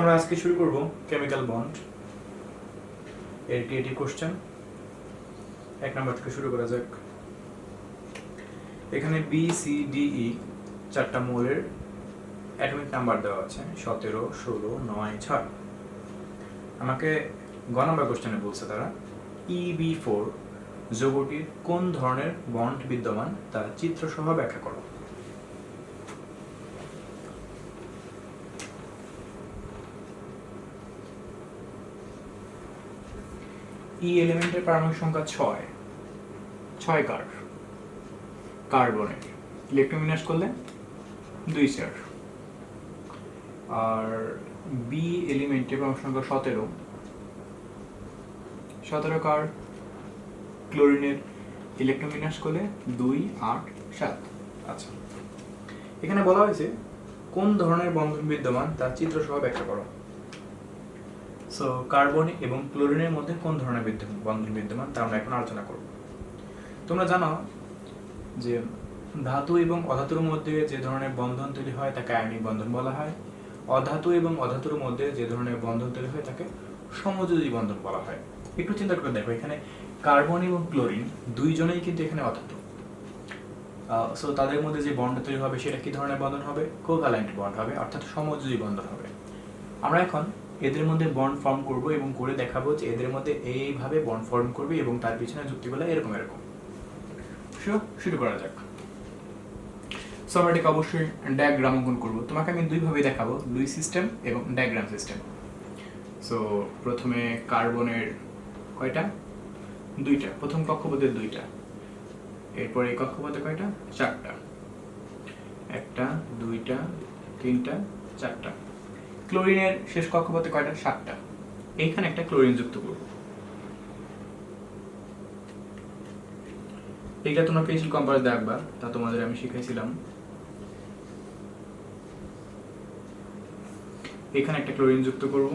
আমরা আজকে শুরু করব কেমিক্যাল বন্ড এর ক্রিয়েটিভ কোশ্চেন। 1 নম্বর থেকে শুরু করা যাক। এখানে বি সি ডি ই চারটা মৌলের অ্যাটমিক নাম্বার দেওয়া আছে 17, 16, 9, 6। আমাকে গ নম্বর কোশ্চেনে বলছে তারা EB4 যৌগটির কোন ধরনের বন্ড বিদ্যমান তা চিত্রসহ ব্যাখ্যা করো। ই এলিমেন্টের পারমাণবিক সংখ্যা 6 কার্বনের ইলেকট্রন বিন্যাস করলে 2 4। আর বি এলিমেন্টের পারমাণবিক সংখ্যা 17 কার ক্লোরিনের ইলেকট্রন বিন্যাস করলে 2 8 7। আচ্ছা, এখানে বলা হয়েছে কোন ধরনের বন্ধন বিদ্যমান তা চিত্রসহ ব্যাখ্যা করো। সো কার্বন এবং ক্লোরিনের মধ্যে কোন ধরনের বন্ধন বিদ্যমান তা আমরা এখন আলোচনা করব। তোমরা জানো যে ধাতু এবং অধাতুর মধ্যে যে ধরনের বন্ধন তৈরি হয় তাকে আয়নিক বন্ধন বলা হয়। অধাতু এবং অধাতুর মধ্যে যে ধরনের বন্ধন তৈরি হয় তাকে সমযোজী বন্ধন বলা হয়। একটু চিন্তা করে দেখো, এখানে কার্বন এবং ক্লোরিন দুইজনেই কিন্তু এখানে অধাতু। সো তাদের মধ্যে যে বন্ড তৈরি হবে সেটা কি ধরনের বন্ধন হবে? কোভ্যালেন্ট বন্ড হবে, অর্থাৎ সমযোজী বন্ধন হবে। আমরা এখন এদের মধ্যে বন্ড ফর্ম করব এবং করে দেখাবো যে এদের মধ্যে এইভাবে বন্ড ফর্ম করবে এবং তার পিছনে যুক্তিগুলো এরকম। শুরু করা যাক। সো আমরা এটাকে অবশ্যই ডায়াগ্রাম অঙ্কন করব। তোমাকে আমি দুইভাবে দেখাবো, লুইস সিস্টেম এবং ডায়াগ্রাম সিস্টেম। সো প্রথমে কার্বনের কয়টা? 2টা, প্রথম কক্ষপথে 2টা। এরপর এই কক্ষপথে কয়টা? 4টা। 1টা 2টা 3টা 4টা। ক্লোরিনের শেষ কক্ষপথে কয়টা? 7টা। এইখানে একটা ক্লোরিন যুক্ত করব। এইটা তোমরা পেন্সিল কম্পাস দেখবা, তা তোমাদের আমি শিখাইছিলাম। এখানে একটা ক্লোরিন যুক্ত করব।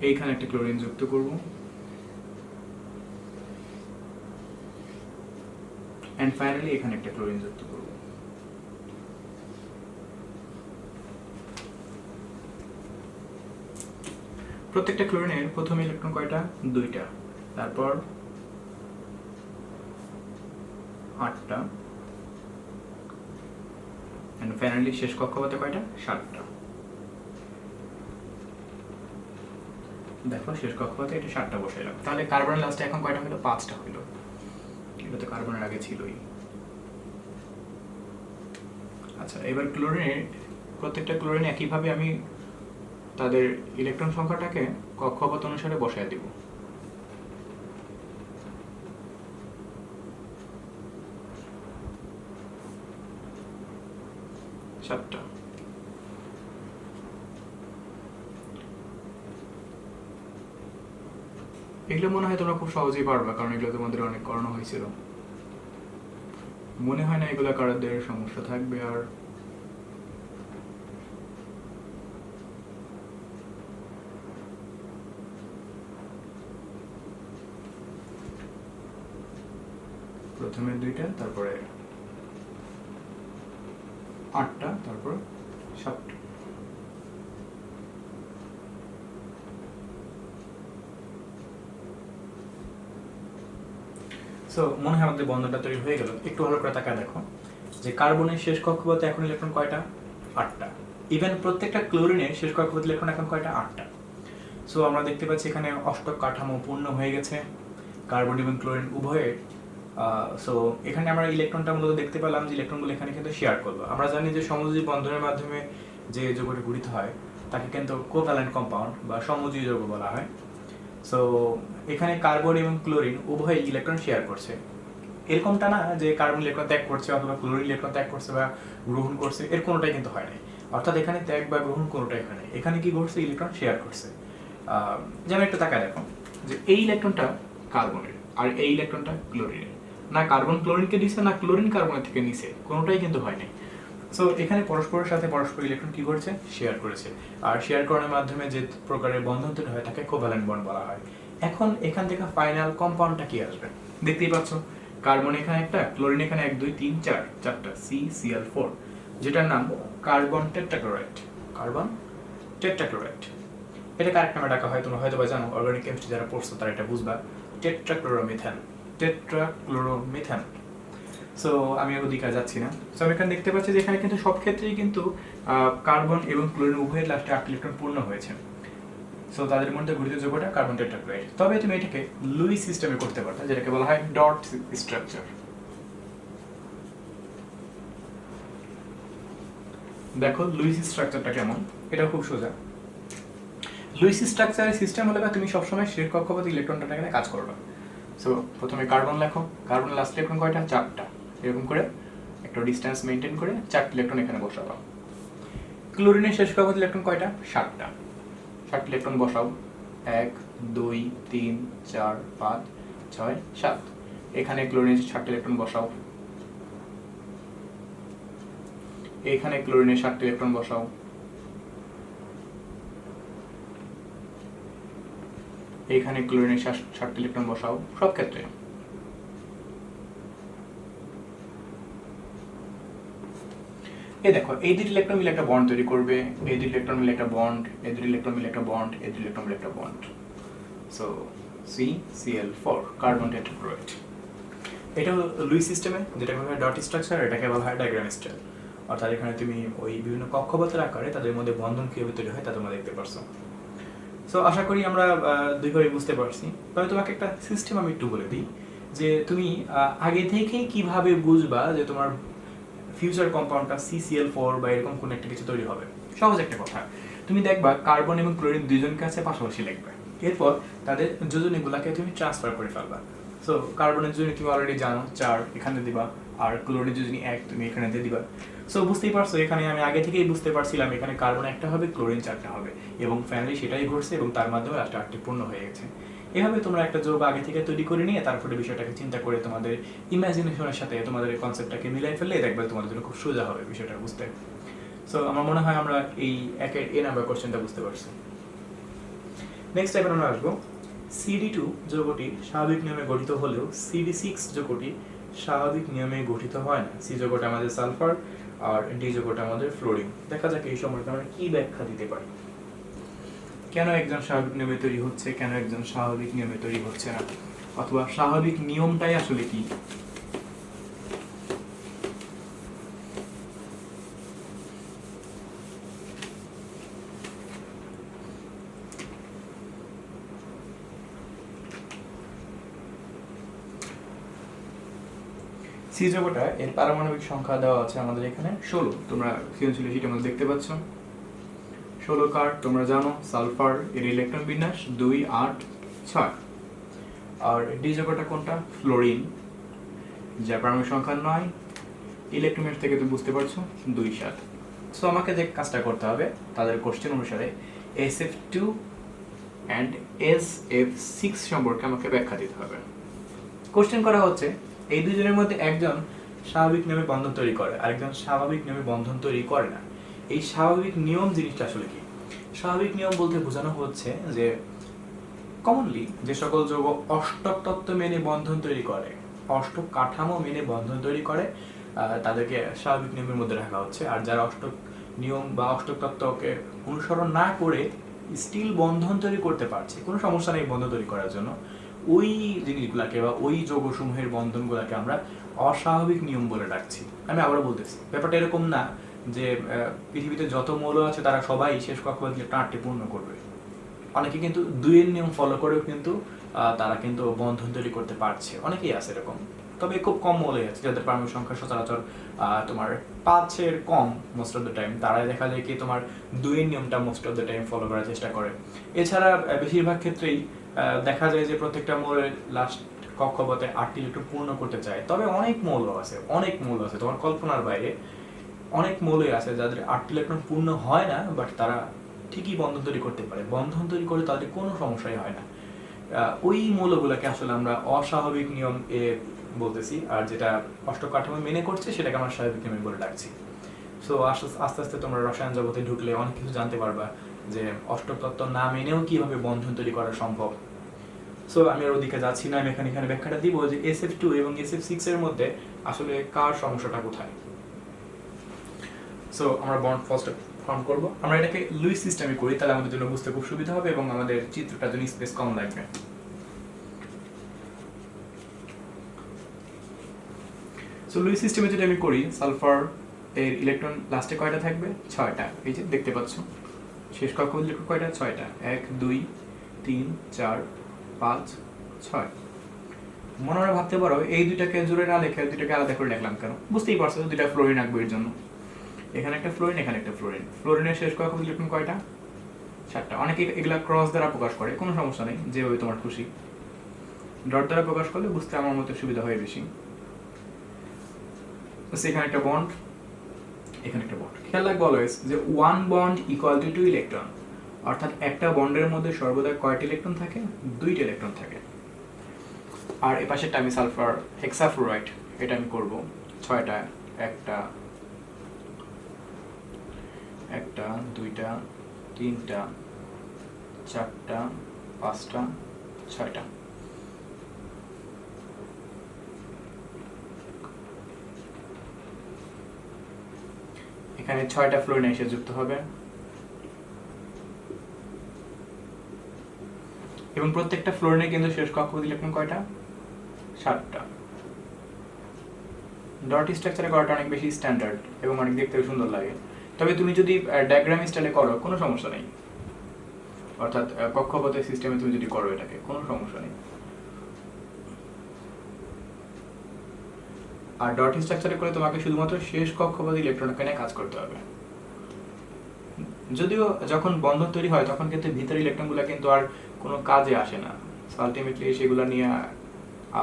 এইখানে একটা ক্লোরিন যুক্ত করব। এন্ড ফাইনালি এখানে একটা ক্লোরিন যুক্ত করব। প্রত্যেকটা ক্লোরিনের প্রথম ইলেকট্রন কয়টা? 2টা, তারপর 8টা, এন্ড ফাইনালি শেষ কক্ষপথে কয়টা? 7টা। দেখো শেষ কক্ষপথে এটা 7টা বসাইলাম। তাহলে কার্বনের লাস্টে এখন কয়টা হলো? 5টা হলো। এটা তো কার্বনের আগে ছিলই। আচ্ছা, এবার ক্লোরিনের প্রত্যেকটা ক্লোরিন একইভাবে আমি তাদের ইলেকট্রন সংখ্যাটাকে কক্ষপথ অনুসারে বসায় দিব। সাতটা। এগুলো মনে হয় তোমরা খুব সহজেই পারবা, কারণ এগুলো তোমাদের অনেক করানো হয়েছিল। মনে হয় না এগুলো কারোদের সমস্যা থাকবে। আর প্রথমে 2টা, তারপরে 8টা, তারপর 7টা। সো মনে হয় আমাদের বন্ধনটা তৈরি হয়ে গেল। একটু ভালো করে তাকায় দেখো যে কার্বনের শেষ কক্ষপথে এখন ইলেকট্রন কয়টা? 8টা। ইভেন প্রত্যেকটা ক্লোরিনের শেষ কক্ষপথে ইলেকট্রন এখন কয়টা? 8টা। সো আমরা দেখতে পাচ্ছি এখানে অষ্টক কাঠামো পূর্ণ হয়ে গেছে কার্বন এবং ক্লোরিন উভয়ের। সো এখানে আমরা ইলেকট্রনটা মূলত দেখতে পেলাম যে ইলেকট্রনগুলো এখানে কিন্তু শেয়ার করলো। আমরা জানি যে সমযোজী বন্ধনের মাধ্যমে যে যৌগটি গঠিত হয় তাকে কিন্তু কোভ্যালেন্ট কম্পাউন্ড বা সমযোজী যৌগ বলা হয়। সো এখানে কার্বন এবং ক্লোরিন উভয় ইলেকট্রন শেয়ার করছে। এরকমটা না যে কার্বন ইলেকট্রন ত্যাগ করছে অথবা ক্লোরিন ইলেকট্রন ত্যাগ করছে বা গ্রহণ করছে, এর কোনোটাই কিন্তু হয় নাই। অর্থাৎ এখানে ত্যাগ বা গ্রহণ কোনোটাই হয় নাই। এখানে কি ঘটছে? ইলেকট্রন শেয়ার করছে। যেমন একটু তাকায় দেখো যে এই ইলেকট্রনটা কার্বনের আর এই ইলেকট্রনটা ক্লোরিনের। না কার্বন ক্লোরিনকে দিছে, না ক্লোরিন কার্বনের থেকে নিছে, কোনোটাই কিন্তু হয় নাই। সো এখানে পরস্পরের সাথে পরস্পর ইলেকট্রন কি করছে? শেয়ার করেছে। আর শেয়ার করার মাধ্যমে যে প্রকারের বন্ধন তৈরি হয় তাকে কোভ্যালেন্ট বন্ড বলা হয়। এখন এখান থেকে ফাইনাল কম্পাউন্ডটা কি আসবে? দেখতেই পাচ্ছ কার্বন এখানে একটা, ক্লোরিন এখানে 1 2 3 4, চারটা CCl4, যেটার নাম কার্বন টেট্রাক্লোরাইড। কার্বন টেট্রাক্লোরাইড, এটা কারেক্ট নামে ডাকা হয়, তোমরা হয়তো বা জানো, অর্গানিক কেমিস্ট্রি যারা পড়ছো তারা এটা বুঝবা। টেট্রাক্লোরোমিথেন, টেট্রাক্লোরোমিথেন। সো আমি ওদিকে যাচ্ছি না। সো আমি এখানে দেখতে পাচ্ছি যে এখানে কিন্তু সব ক্ষেত্রেই কিন্তু কার্বন এবং ক্লোরিন উভয়ের লাস্টে 8 ইলেকট্রন পূর্ণ হয়েছে। সো তাদের মধ্যে গঠিত যৌগটা কার্বন টেট্রাক্লোরাইড। তবে তুমি এটাকে লুইস সিস্টেমে করতে পারতা, যেটাকে বলা হয় ডট স্ট্রাকচার। দেখো লুইস স্ট্রাকচারটা কেমন, এটা খুব সোজা। লুইস স্ট্রাকচারের সিস্টেম হলে তুমি সবসময় শেষ কক্ষপথে ইলেকট্রনটা এখানে কাজ করবে। সো প্রথমে কার্বন লেখো, কার্বন লাস্ট ইলেকট্রন কয়টা, 4টা। এরকম করে একটা ডিসটেন্স মেইনটেইন করে 4টা ইলেকট্রন এখানে বসাবো। ক্লোরিনের শেষ কক্ষপথে ইলেকট্রন কয়টা, 7টা। 7 ইলেকট্রন বসাও, 1 2 3 4 5 6 7। এখানে ক্লোরিনের 7টা ইলেকট্রন বসাও, এখানে ক্লোরিনের 7টা ইলেকট্রন বসাও, এখানে ক্লোরিনের 7টা ইলেকট্রন বসাও। সব ক্ষেত্রে এই দেখো, এই দুটি ইলেকট্রন মিলে একটা বন্ড তৈরি করবে, এই দুটি ইলেকট্রন মিলে একটা বন্ড, এই দুটি ইলেকট্রন মিলে একটা বন্ড, এই দুটি ইলেকট্রন মিলে একটা bond. So CCl4, carbon tetrachloride. এটা হলো লুইস সিস্টেমে, যেটাকে বলা হয় ডট স্ট্রাকচার, এটাকে বলা হয় ডায়াগ্রাম স্টাইল। অর্থাৎ এখানে তুমি ওই বিভিন্ন কক্ষপথের আকারে তাদের মধ্যে বন্ধন কিভাবে তৈরি হয় তা তোমরা দেখতে পারছো। সো আশা করি আমরা দুইবারই বুঝতে পারছি। তবে তোমাকে একটা সিস্টেম আমি একটু বলে দিই, যে তুমি আগে থেকেই কিভাবে বুঝবা যে তোমার ফিউচার কম্পাউন্ডটা CCl4 বা এরকম কোনো একটা কিছু তৈরি হবে। সহজ একটা কথা, তুমি দেখবা কার্বন এবং ক্লোরিন দুইজনকে আছে পাশাপাশি লিখবে, এরপর তাদের যোজনীগুলোকে তুমি ট্রান্সফার করে ফেলবা। সো কার্বনের যোজনী তুমি অলরেডি জানো 4, এখানে দিবা, আর ক্লোরিনের যোজনী 1 তুমি এখানে দিয়ে দিবা। সো বুঝতেই পারছো, এখানে আমি আগে থেকেই বুঝতে পারছিলাম এখানে কার্বন 1টা হবে, ক্লোরিন 4টা হবে, এবং ফাইনালি সেটাই ঘটছে, এবং তার মাধ্যমে লাস্টে 8টি পূর্ণ হয়ে গেছে। এভাবে তোমরা একটা যৌগ আগে থেকে তৈরি করে নিয়ে তারপরে বিষয়টাকে চিন্তা করে তোমাদের ইমাজিনেশনের সাথে তোমাদের কনসেপ্টটাকে মিলাই ফেললে দেখবে তোমাদের জন্য খুব সোজা হবে বিষয়টা বুঝতে। সো আমার মনে হয় আমরা এই একের এ নাম্বার কোশ্চেনটা বুঝতে পারছি। নেক্সট টাইম আমরা আসবো CD2 যৌগটি স্বাভাবিক নিয়মে গঠিত হলেও CD6 যৌগটি স্বাভাবিক নিয়মে গঠিত হয় না। C যৌগটা আমাদের সালফার আর D যৌগটা আমাদের ফ্লোরিন। দেখা যাক এই সম্পর্কে আমরা কি ব্যাখ্যা দিতে পারি। কেন একজন স্বাভাবিক নিয়মে তৈরি হচ্ছে, কেন একজন স্বাভাবিক নিয়মে তৈরি হচ্ছে না, অথবা স্বাভাবিক নিয়মটাই আসলে কি। সি যৌগটা এর পারমাণবিক সংখ্যা দেওয়া আছে আমাদের এখানে 16। তোমরা সৃজনশীল শীটের মধ্যে দেখতে পাচ্ছ 16 কার। তোমরা জানো সালফার এর ইলেকট্রন বিন্যাস 2 8 6। আর ডি যৌগটা কোনটা, ফ্লোরিন, যার পারমাণবিক সংখ্যা 9। ইলেকট্রনের থেকে তুমি বুঝতে পারছো 2 7। সো আমাকে যে কাজটা করতে হবে তাদের কোশ্চেন অনুসারে SF2 অ্যান্ড SF6 সম্পর্কে আমাকে ব্যাখ্যা দিতে হবে। কোশ্চেন করা হচ্ছে এই দুজনের মধ্যে একজন স্বাভাবিক নিয়মে বন্ধন তৈরি করে, আরেকজন স্বাভাবিক নিয়মে বন্ধন তৈরি করে না। এই স্বাভাবিক নিয়ম জিনিসটা আসলে কি? স্বাভাবিক নিয়ম বলতে বোঝানো হচ্ছে যে কমনলি যে সকল যৌগ অষ্টক তত্ত্ব মেনে বন্ধন তৈরি করে, অষ্টক কাঠামো মেনে বন্ধন তৈরি করে, তাদেরকে স্বাভাবিক নিয়মের মধ্যে রাখা হচ্ছে। আর যারা অষ্টক নিয়ম বা অষ্টক তত্ত্বকে অনুসরণ না করে স্টিল বন্ধন তৈরি করতে পারছে, কোনো সমস্যা নেই বন্ধন তৈরি করার জন্য, ওই জিনিসগুলোকে বা ওই যৌগসমূহের বন্ধনগুলোকে আমরা অস্বাভাবিক নিয়ম বলে ডাকছি। আমি আবারও বলতেছি, ব্যাপারটা এরকম না যে পৃথিবীতে যত মৌল আছে তারা সবাই শেষ কক্ষপথে ইলেকট্রন 8টি পূর্ণ করবে। অনেকে কিন্তু 2-এর নিয়ম ফলো করেও কিন্তু তারা কিন্তু বন্ধন তৈরি করতে পারছে, অনেকেই আছে এরকম। তবে খুব কম মৌলই আছে যাদের পারমাণবিক সংখ্যা সচরাচর তোমার 5-এর কম মোস্ট অফ দ্য টাইম, তারাই দেখা যায় কি তোমার 2-এর নিয়মটা most of the time follow করার চেষ্টা করে। এছাড়া বেশিরভাগ ক্ষেত্রেই দেখা যায় যে প্রত্যেকটা মৌলের লাস্ট কক্ষপথে 8টি ইলেকট্রন পূর্ণ করতে চায়। তবে অনেক মৌল আছে, অনেক মৌল আছে তোমার কল্পনার বাইরে, অনেক মৌলই আছে যাদের 8টি ইলেকট্রন পূর্ণ হয় না, বাট তারা ঠিকই বন্ধন তৈরি করতে পারে। বন্ধন তৈরি করে তাদের কোনো সমস্যাই হয় না। ওই মৌলগুলোকে আসলে আমরা অস্বাভাবিক নিয়ম বলতেছি, আর যেটা অষ্টক কাঠামো মেনে করছে সেটাকে আমরা স্বাভাবিক নিয়ম বলে ডাকছি। সো আস্তে আস্তে তোমরা রসায়ন জগতে ঢুকলে অনেক কিছু জানতে পারবা যে অষ্টক তত্ত্ব না মেনেও কিভাবে বন্ধন তৈরি করা সম্ভব। সো আমি আর ওদিকে যাচ্ছি না, আমি এখানে ব্যাখ্যাটা দিব যে SF2 এবং SF6 এর মধ্যে আসলে কার সমস্যাটা কোথায়। সো আমরা বন্ড ফার্স্ট ফর্ম করব। আমরা এটাকে লুইস সিস্টেমে করি, তাহলে আমাদের জন্য বুঝতে খুব সুবিধা হবে এবং আমাদের চিত্রটার জন্য স্পেস কম লাগবে। সো লুইস সিস্টেমে যদি আমি করি, সালফার এর ইলেকট্রন লাস্টে কয়টা থাকবে? 6টা। এই যে দেখতে পাচ্ছ শেষ কক্ষপথ ইলেকট্রন কয়টা? 6টা। 1 2 3 4 5 6। মনে মনে ভাবতে পারো এই দুইটাকে জোরে না লেখে দুইটাকে আলাদা করে লিখলাম কেন? বুঝতেই পারছো দুইটা ফ্লোরিন রাখবো এর জন্য। এখানে একটা ফ্লোরিন, এখানে একটা ফ্লোরিন। ফ্লোরিনের শেষ কক্ষপথ ইলেকট্রন কয়টা? 7টা। অনেকে এগুলা ক্রস দ্বারা প্রকাশ করে, কোনো সমস্যা নেই, যেভাবে তোমার খুশি। ডট দ্বারা প্রকাশ করলে বুঝতে আমার মতো সুবিধা হয় বেশি। এখানে একটা বন্ড, এখানে একটা বন্ড। খেয়াল রাখবো অলওয়েজ যে 1 বন্ড ইকুয়াল টু 2 ইলেকট্রন, অর্থাৎ একটা বন্ডের মধ্যে সর্বদা কয়টা ইলেকট্রন থাকে? 2টা ইলেকট্রন থাকে। আর এই পাশেরটা আমি সালফার হেক্সাফ্লোরাইড, এটা আমি করব 6টা। একটা, 2টা, 3টা, 4টা, 5টা, 6টা। এখানে 6টা ফ্লোরিন এসে যুক্ত হবে এবং প্রত্যেকটা ফ্লোরিনে কিন্তু শেষ কক্ষপথ ইলেকট্রন কয়টা? 7টা। ডট স্ট্রাকচারে করাটা অনেক বেশি স্ট্যান্ডার্ড এবং অনেক দেখতে সুন্দর লাগে। তবে তুমি যদি ডায়াগ্রাম স্টাইলে করো কোনো সমস্যা নেই, অর্থাৎ কক্ষপথের সিস্টেমে তুমি যদি করো এটাকে কোনো সমস্যা নেই। আর ডট স্ট্রাকচারে করে তোমাকে শুধুমাত্র শেষ কক্ষপথ ইলেকট্রনকে নিয়ে কাজ করতে হবে। যদিও যখন বন্ধন তৈরি হয় তখন কিন্তু ভিতরের ইলেকট্রনগুলো কিন্তু আর কোনো কাজে আসে না, আলটিমেটলি সেগুলো নিয়ে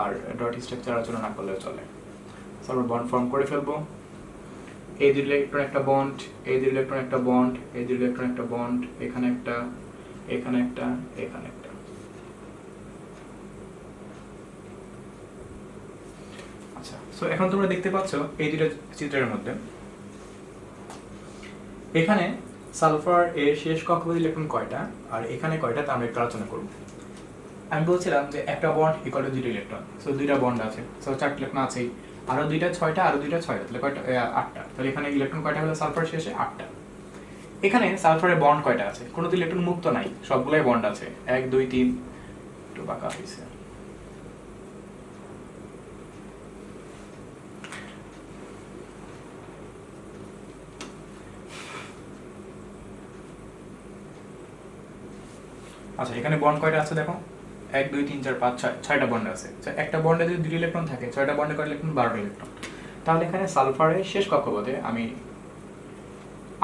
আর ডট স্ট্রাকচার আলোচনা না করলেও চলে। আমরা বন্ড ফর্ম করে ফেলবো। এই দুই ইলেকট্রন একটা বন্ড, এই দুই ইলেকট্রন একটা বন্ড, এই দুই ইলেকট্রন একটা বন্ড, এখানে একটা, এখানে একটা, এখানে একটা। আচ্ছা, সো এখন তোমরা দেখতে পাচ্ছ এই দুইটা চিত্রের মধ্যে এখানে সালফার এর শেষ কক্ষপথ ইলেকট্রন কয়টা আর এখানে কয়টা তা আমরা একটু আলোচনা করব। আমি বলছিলাম যে একটা বন্ড ইকুয়াল টু 2টা ইলেকট্রন, সো 2টা বন্ড আছে, সো 4টা ইলেকট্রন আছেই, আরো 2টা 6টা, আরো 2টা 6টা, তাহলে কয়টা? 8টা। তাহলে এখানে ইলেকট্রন কয়টা হলো সালফার শেষে? 8টা। এখানে সালফারের বন্ড কয়টা আছে? কোনো তো ইলেকট্রন মুক্ত নাই, সবগুলাই বন্ড আছে। 1 2 3, একটু বাঁকা হয়েছে। আচ্ছা, এখানে বন্ড কয়টা আছে দেখো? 1 2 3 4 5 6, 6টা বন্ড আছে। একটা বন্ডে যদি 2 ইলেকট্রন থাকে, 6টা বন্ডে কয়টা ইলেকট্রন? 12টা ইলেকট্রন। তাহলে এখানে সালফারের শেষ কক্ষপথে আমি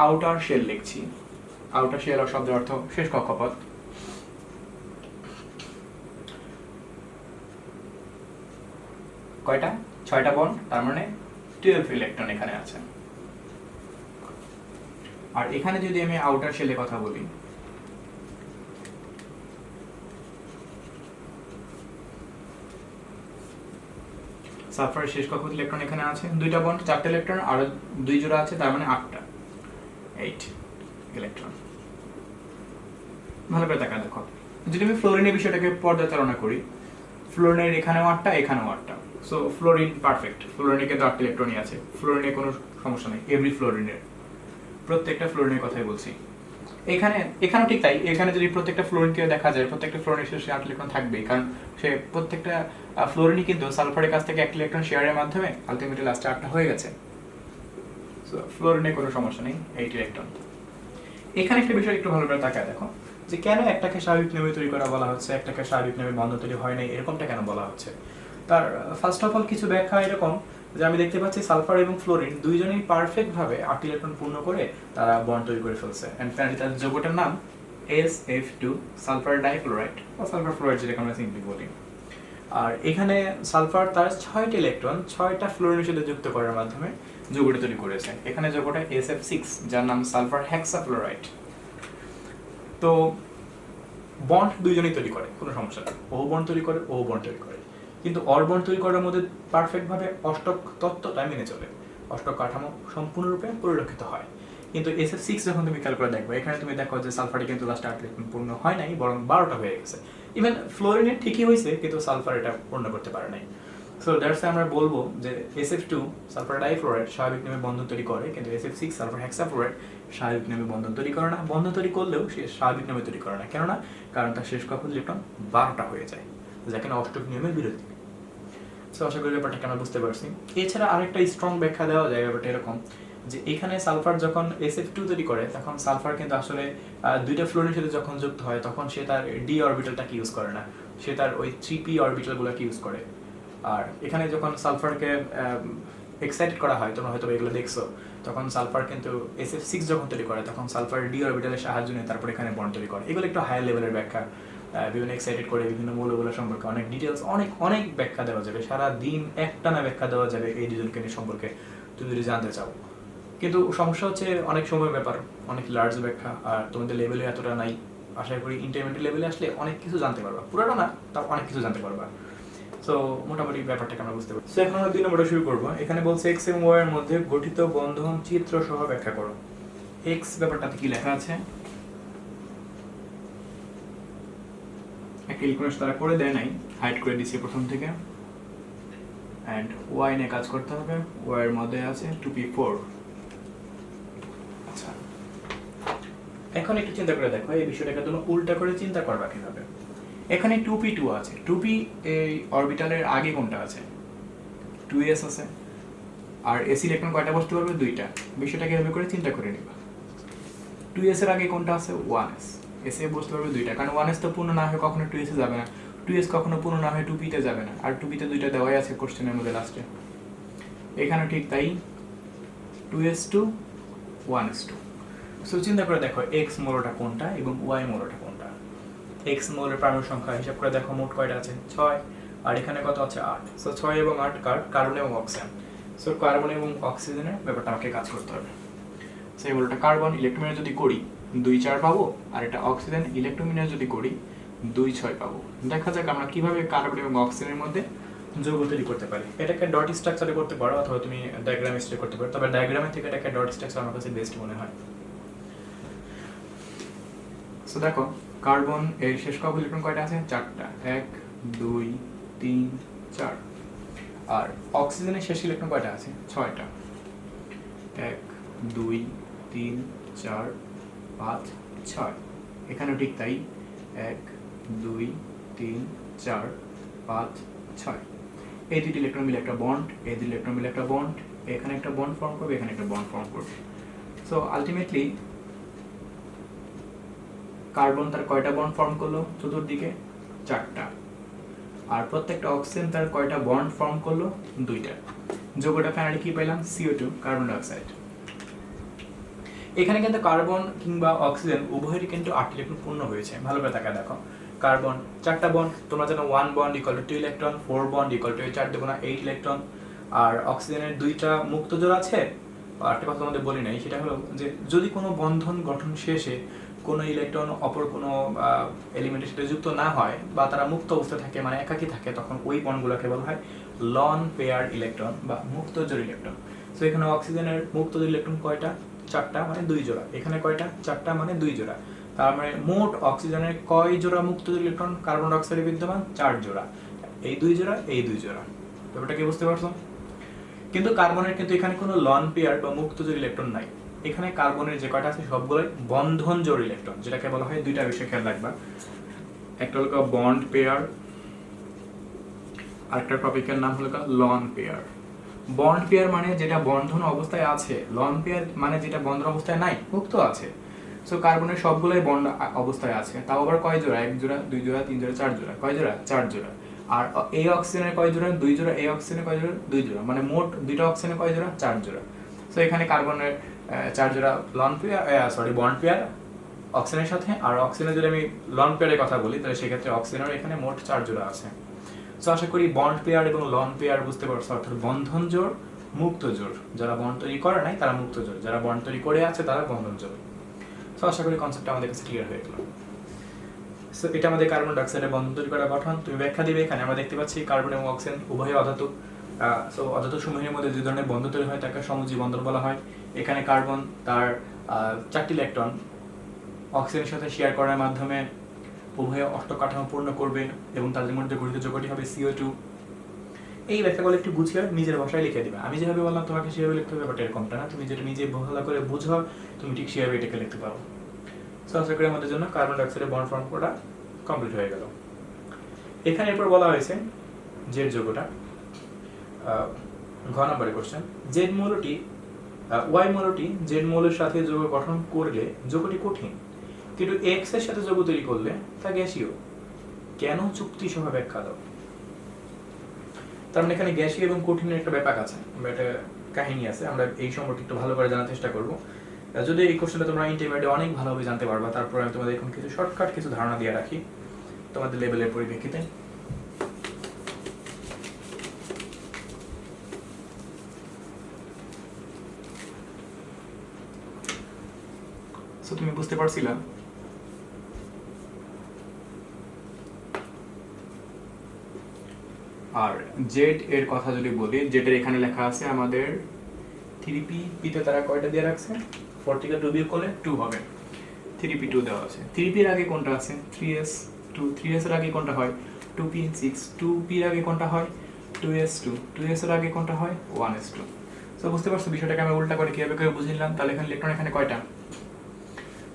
আউটার শেল লিখছি। আউটার শেল আর শব্দের অর্থ শেষ কক্ষপথ। কয়টা? 6টা বন্ড, তার মানে 12 ইলেকট্রন এখানে আছে। আর এখানে যদি আমি আউটার শেলে কথা বলি, সালফারের শেষ কক্ষপথ ইলেকট্রন এখানে আছে 2টা বন্ড, 4টা ইলেকট্রন, আর 2 জোড়া আছে, তার মানে 8টা, 8 ইলেকট্রন। ভালো করে তাকা দেখো, যদি আমি ফ্লোরিনের বিষয়টাকে পর্যালোচনা করি, ফ্লোরিনের এখানেও 8টা, এখানেও 8টা, সো ফ্লোরিন পারফেক্ট। ফ্লোরিনে কিন্তু 8টা ইলেকট্রনই আছে, ফ্লোরিনে কোনো সমস্যা নেই। এভরি ফ্লোরিনের, প্রত্যেকটা ফ্লোরিনের কথাই বলছি। এখানেও ঠিক তাই। এখানে যদি প্রত্যেকটা ফ্লোরিনকে দেখা যায়, প্রত্যেকটা ফ্লোরিনের শেষে 8 ইলেকট্রন থাকবেই, কারণ সে প্রত্যেকটা ফ্লোরিনই কিন্তু সালফারের কাছ থেকে 1 ইলেকট্রন শেয়ারের মাধ্যমে আলটিমেটলি লাস্টে 8টা হয়ে গেছে। সো ফ্লোরিনে কোনো সমস্যা নেই, 8 ইলেকট্রন। এখানে একটা বিষয় একটু ভালো করে তাকায় দেখো যে কেন একটাকে স্বাভাবিক নিয়মে তৈরি করা বলা হচ্ছে, একটাকে স্বাভাবিক নিয়মে বন্ধন তৈরি হয় নাই, এরকমটা কেন বলা হচ্ছে? তার ফার্স্ট অফ অল কিছু ব্যাখ্যা এরকম যে আমি দেখতে পাচ্ছি সালফার এবং ফ্লোরিন দুইজনেই পারফেক্ট ভাবে 8 ইলেকট্রন পূর্ণ করে তারা বন্ড তৈরি করে ফেলছে। এন্ড ফাইনালি তাদের যৌগটার নাম SF2 সালফার ডাইফ্লোরাইড বা সালফার ফ্লোরাইড, যেটাকে আমরা সিম্পলি বলি। আর এখানে সালফার তার 6টা ইলেকট্রন 6টা ফ্লোরিনের সাথে যুক্ত করার মাধ্যমে যৌগটা তৈরি করেছে। এখানে যৌগটা SF6, যার নাম সালফার হেক্সাফ্লোরাইড। তো বন্ড দুইজনেই তৈরি করে, কোনো সমস্যা নেই। ও বন্ড তৈরি করে, ও বন্ড তৈরি করে, কিন্তু অর বন্ড তৈরি করার মধ্যে পারফেক্ট ভাবে অষ্টক তত্ত্বটা মেনে চলে, অষ্টক কাঠামো সম্পূর্ণরূপে পরিলক্ষিত হয়। কিন্তু SF6 যখন তুমি খেয়াল করে দেখবে, এখানে তুমি দেখো যে সালফারটি কিন্তু লাস্টে 8 ইলেকট্রন পূর্ণ হয় নাই, বরং 12টা হয়ে গেছে। ইভেন ফ্লোরিনের ঠিকই হয়েছে, কিন্তু সালফার এটা পূর্ণ করতে পারে নাই। সো দ্যাটস আমরা বলবো যে SF2 সালফার ডাইফ্লোরাইড স্বাভাবিক নিয়মে বন্ধন তৈরি করে, কিন্তু SF6 সালফার হেক্সাফ্লোরাইড স্বাভাবিক নিয়মে বন্ধন তৈরি করে না। বন্ধন তৈরি করলেও সে স্বাভাবিক নিয়মে তৈরি করে না। কেননা কারণ তার শেষ কক্ষপথ ইলেকট্রন 12টা হয়ে যায়, যা কিনা অষ্টক নিয়মের বিরোধী। সো আশা করি ব্যাপারটাকে আমরা বুঝতে পারছি। এছাড়া আরেকটা স্ট্রং ব্যাখ্যা দেওয়া যায় ব্যাপারটা এরকম, যে এখানে সালফার যখন SF2 তৈরি করে তখন সালফার কিন্তু আসলে দুইটা ফ্লোরিনের সাথে যখন যুক্ত হয় তখন সে তার ডি অরবিটালটাকে ইউজ করে না, সে তার ওই 3p অরবিটালগুলোকে ইউজ করে। আর এখানে যখন সালফারকে এক্সাইটেড করা হয়, তোমরা হয়তো এগুলো দেখছো, তখন সালফার কিন্তু SF6 যখন তৈরি করে তখন সালফার ডি অরবিটালের সাহায্য নিয়ে তারপর এখানে বন্ড তৈরি করে। এগুলো একটু হায়ার লেভেলের ব্যাখ্যা, বিভিন্ন এক্সাইটেড করে বিভিন্ন মৌলগুলো সম্পর্কে অনেক ডিটেলস, অনেক অনেক ব্যাখ্যা দেওয়া যাবে, সারা দিন একটানা ব্যাখ্যা দেওয়া যাবে এই দুজনকে নিয়ে সম্পর্কে তুমি যদি জানতে চাও। কিন্তু সমস্যা হচ্ছে অনেক সময় ব্যাপার, অনেক লার্জ ব্যাখ্যা, আর তোমাদের লেভেলে এতটা নাই। আশা করি ইন্টারমিডিয়েট লেভেলে আসলে অনেক কিছু জানতে পারবা, পুরোটা না তাও অনেক কিছু জানতে পারবা। সো মোটামুটি ব্যাপারটাকে আমরা বুঝতে পারছি। সো এখন আমরা 2 নম্বরটা শুরু করবো। এখানে বলছে এক্স এবং ওয়াই এর মধ্যে গঠিত বন্ধন চিত্র সহ ব্যাখ্যা করো। এক্স ব্যাপারটাতে কি লেখা আছে, একটা ইকুয়েশন তারা করে দেয় নাই, হাইড করে দিয়েছে প্রথম থেকে। এন্ড ওয়াই নিয়ে কাজ করতে হবে, ওয়াই এর মধ্যে আছে 2p4। আচ্ছা, এখন একটু চিন্তা করে দেখো এই বিষয়টাকে তুমি উল্টা করে চিন্তা করবা কিভাবে। এখানে 2p2 আছে, 2p এই অরবিটালের আগে কোনটা আছে, 2s আছে, আর এস ইলেকট্রন কয়টা বসতে পারবে, 2টা। বিষয়টাকে এভাবে করে চিন্তা করে নিবা। 2s এর আগে কোনটা আছে, 1s, এস এ বসতে পারবে 2টা, কারণ 1s তো পূর্ণ না হয়ে কখনো 2s এ যাবে না, 2s কখনো পূর্ণ না হয়ে 2p তে যাবে না, আর 2p তে 2টা দেওয়াই আছে কোশ্চেনের মধ্যে লাস্টে। এখানে ঠিক তাই, 2s2 1s2। সো চিন্তা করে দেখো x মৌলটা কোনটা এবং y মৌলটা কোনটা। x মৌলের পারমাণবিক সংখ্যা হিসাব করে দেখো মোট কয়টা আছে, 6, আর এখানে কত আছে, 8। সো 6 এবং 8 কার্বন এবং অক্সিজেন। সো কার্বন এবং অক্সিজেনের ব্যাপারটা আমাকে কাজ করতে হবে। সো এই মৌলটা কার্বন ইলেকট্রোমিনার যদি করি 2 4 পাবো, আর এটা অক্সিজেন ইলেকট্রোমিনার যদি করি 2 6 পাবো। দেখা যাক আমরা কিভাবে কার্বন এবং অক্সিজেনের মধ্যে যৌগ তৈরি করতে পারি। এটাকে ডট স্ট্রাকচারে করতে পারো অথবা তুমি ডায়াগ্রাম স্ট্রাকচারে করতে পারো, তবে ডায়াগ্রামের থেকে এটাকে ডট স্ট্রাকচার আমার কাছে বেস্ট মনে হয়। সো দেখো কার্বন এর শেষ কক্ষপথ ইলেকট্রন কয়টা আছে, 4টা, 1 2 3 4। আর অক্সিজেনের শেষ ইলেকট্রন কয়টা আছে, 6টা, 1 2 3 4 5 6। এখানেও ঠিক তাই, 1 2 3 4 5 6। এই দুটি ইলেকট্রন মিলে একটা বন্ড, এই দুটি ইলেকট্রন মিলে একটা বন্ড, এখানে একটা বন্ড ফর্ম করবে, এখানে একটা বন্ড ফর্ম করবে। সো আলটিমেটলি কার্বন তার কয়টা বন্ড ফর্ম করলো চতুর্দিকে, 4টা। আর প্রত্যেকটা অক্সিজেন তার কয়টা বন্ড ফর্ম করলো, 2টা। যোগটা ফাইনালি কি পেলাম, CO2 কার্বন ডাই অক্সাইড। এখানে কিন্তু কার্বন কিংবা অক্সিজেন উভয়েরই কিন্তু 8 ইলেকট্রন পূর্ণ হয়েছে। ভালো করে তাকায় দেখো, কার্বন 4টা বন্ড, তোমরা জানো 1 bond equal to 2 electron, 4 bond equal to 4 দুগুণা 8 ইলেকট্রন। আর অক্সিজেনের 2টা মুক্ত জোড় আছে। আর একটা কথা তোমাদের বলি নাই, সেটা হলো যে যদি কোনো বন্ধন গঠন শেষে কোনো ইলেকট্রন অপর কোনো এলিমেন্টের সাথে যুক্ত না হয় বা তারা মুক্ত অবস্থায় থাকে, মানে একাকী থাকে, তখন ওই বন্ডগুলোকে বলা হয় লন পেয়ার ইলেকট্রন বা মুক্ত জোড় ইলেকট্রন। সো এখানে অক্সিজেনের মুক্ত জোড় ইলেকট্রন কয়টা, 4টা, মানে 2 জোড়া। এখানে কয়টা, 4টা, মানে 2 জোড়া। তার মানে মোট অক্সিজেনের কয় জোড়া মুক্ত জোড় ইলেকট্রন কার্বন ডাই অক্সাইডে বিদ্যমান, 4 জোড়া। এই 2 জোড়া, এই 2 জোড়া। ব্যাপারটা কি বুঝতে পারছো? কিন্তু কার্বনের কিন্তু এখানে কোনো লন পেয়ার বা মুক্ত জোড় ইলেকট্রন নাই। এখানে কার্বনের যে কয়টা আছে সবগুলোই বন্ধন জোড় ইলেকট্রন, যেটাকে বলা হয়, দুইটা বিষয় খেয়াল রাখবা। একটা হলো বন্ড পেয়ার, আরেকটা টপিকের নাম হলো লন পেয়ার। বন্ড পেয়ার মানে যেটা বন্ধন অবস্থায় আছে, লন পেয়ার মানে যেটা বন্ধন অবস্থায় নাই, মুক্ত আছে। সো কার্বনের সবগুলোই বন্ড অবস্থায় আছে, তাও আবার কয় জোড়া, 1 জোড়া 2 জোড়া 3 জোড়া 4 জোড়া। কয় জোড়া, 4 জোড়া। আর এই অক্সিজেনের কয় জোড়া, 2 জোড়া। এই অক্সিজেনের কয় জোড়া, 2 জোড়া। মানে মোট দুইটা অক্সিজেনের কয় জোড়া, 4 জোড়া। সো এখানে কার্বনের 4 জোড়া লন পেয়ার, বন্ড পেয়ার অক্সিজেনের সাথে। আর অক্সিজেনের যদি আমি লন পেয়ারের কথা বলি, তাহলে সেক্ষেত্রে অক্সিজেনের এখানে মোট 4 জোড়া আছে। সো আশা করি বন্ড পেয়ার এবং লন পেয়ার বুঝতে পারছো, অর্থাৎ বন্ধন জোড়, মুক্ত জোড়। যারা বন্ড তৈরি করে নাই তারা মুক্ত জোড়, যারা বন্ড তৈরি করে আছে তারা বন্ধন জোড়। সো আশা করি কনসেপ্টটা আমাদের কাছে ক্লিয়ার হয়ে গেল। সো এটা আমাদের কার্বন ডাই অক্সাইডের বন্ধন তৈরি করা গঠন। তুমি ব্যাখ্যা দিবে। এখানে আমরা দেখতে পাচ্ছি কার্বন এবং অক্সিজেন উভয় অধাতু। সো অধাতু সমূহের মধ্যে যে ধরনের বন্ধন তৈরি হয় তাকে সমযোজী বন্ধন বলা হয়। এখানে কার্বন তার 4টি ইলেকট্রন অক্সিজেনের সাথে শেয়ার করার মাধ্যমে উভয়ে অষ্টকাঠামো পূর্ণ করবে এবং তাদের মধ্যে গঠিত যৌগটি হবে CO2। এই ব্যাখ্যাগুলো একটু গুছিয়ে নিজের ভাষায় লিখে দিবে। আমি যেভাবে বললাম তোমাকে সেভাবে লিখতে হবে, ব্যাপারটা এরকমটা না। তুমি যেটা নিজে ভালো করে বুঝো তুমি ঠিক সেভাবে এটাকে লিখতে পারো। সো আশা করি আমাদের জন্য কার্বন ডাইঅক্সাইডের বন্ড ফর্ম করা কমপ্লিট হয়ে গেল। এখানে এরপর বলা হয়েছে জেড যৌগটা, ঘ নম্বরের কোশ্চেন, জেড মৌলটি ওয়াই মৌলটি জেড মৌলের সাথে যৌগ গঠন করলে যৌগটি কঠিন, কিন্তু এক্স এর সাথে যৌগ তৈরি করলে তা গ্যাসীয়। কেন? যুক্তি সহ ব্যাখ্যা দাও। তার মানে এখানে গ্যাসীয় এবং কঠিনের একটা ব্যাপার আছে, একটা কাহিনী আছে, আমরা এই সম্পর্কে একটু ভালো করে জানার চেষ্টা করব। যদি এই কোশ্চেনটা তোমরা ইন্টারমিডিয়েটে অনেক ভালোভাবে জানতে পারবা, তারপর আমি তোমাদের এখন কিছু শর্টকাট কিছু ধারণা দিয়ে রাখি তোমাদের লেভেলের পরিপ্রেক্ষিতে। সো তুমি বুঝতে পারছিলা? আর জেড এর কথা যদি বলি, জেড এর এখানে লেখা আছে আমাদের 3p, পিতে তারা কয়টা দিয়ে রাখছে? 4 থেকে 2 বিয়োগ করলে 2 হবে। 3p2 দেওয়া আছে। 3p এর আগে কোনটা আছে? 3s2। 3s এর আগে কোনটা হয়? 2p6। 2p এর আগে কোনটা হয়? 2s2। 2s এর আগে কোনটা হয়? 1s2। সো বুঝতে পারছো বিষয়টাকে আমি উল্টা করে কিভাবে করে বুঝিলাম? তাহলে এখানে ইলেকট্রন এখানে কয়টা?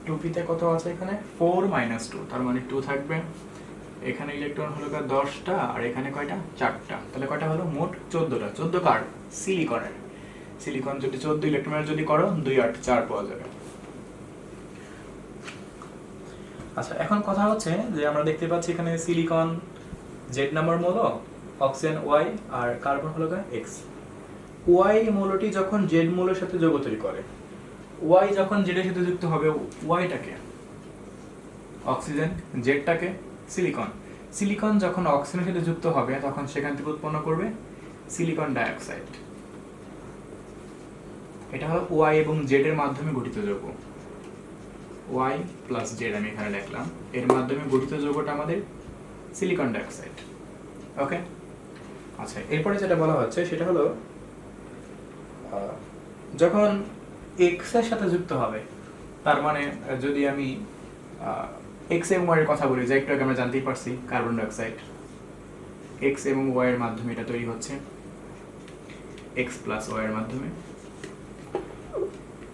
2p তে কত আছে এখানে? 4 - 2, তার মানে 2 থাকবে। এখানে ইলেকট্রন হলো 10টা আর এখানে কয়টা? 4টা। তাহলে কয়টা হলো? মোট 14টা। 14 কার? সিলিকনের। সিলিকন যদি 14 ইলেকট্রনের যদি করো 2 8 4 পাওয়া যাবে। আচ্ছা, এখন কথা হচ্ছে যে আমরা দেখতে পাচ্ছি এখানে সিলিকন জেড নাম্বার মৌল, অক্সিজেন ওয়াই আর কার্বন হলো এক্স। ওয়াই মৌলটি যখন জেড মৌলের সাথে যৌগ তৈরি করে, ওয়াই যখন জেডের সাথে যুক্ত হবে, ওয়াইটাকে অক্সিজেন, জেডটাকে সিলিকন। সিলিকন যখন অক্সিজেনের সাথে যুক্ত হবে তখন সেখান থেকে উৎপন্ন করবে সিলিকন ডাইঅক্সাইড। এটা হলো ওয়াই এবং জেড এর মাধ্যমে গঠিত যৌগ। ওয়াই প্লাস জেড আমি এখানে লিখলাম, এর মাধ্যমে গঠিত যৌগটা আমাদের সিলিকন ডাইঅক্সাইড। ওকে, আচ্ছা, এরপরে যেটা বলা হচ্ছে সেটা হলো যখন এক্স এর সাথে যুক্ত হবে, তার মানে যদি আমি এক্স এবং ওয়াই এর কথা বলি, যে একটু আগে আমরা জানতেই পারছি কার্বন ডাইঅক্সাইড এক্স এবং ওয়াই এর মাধ্যমে এটা তৈরি হচ্ছে, এক্স প্লাস ওয়াই এর মাধ্যমে।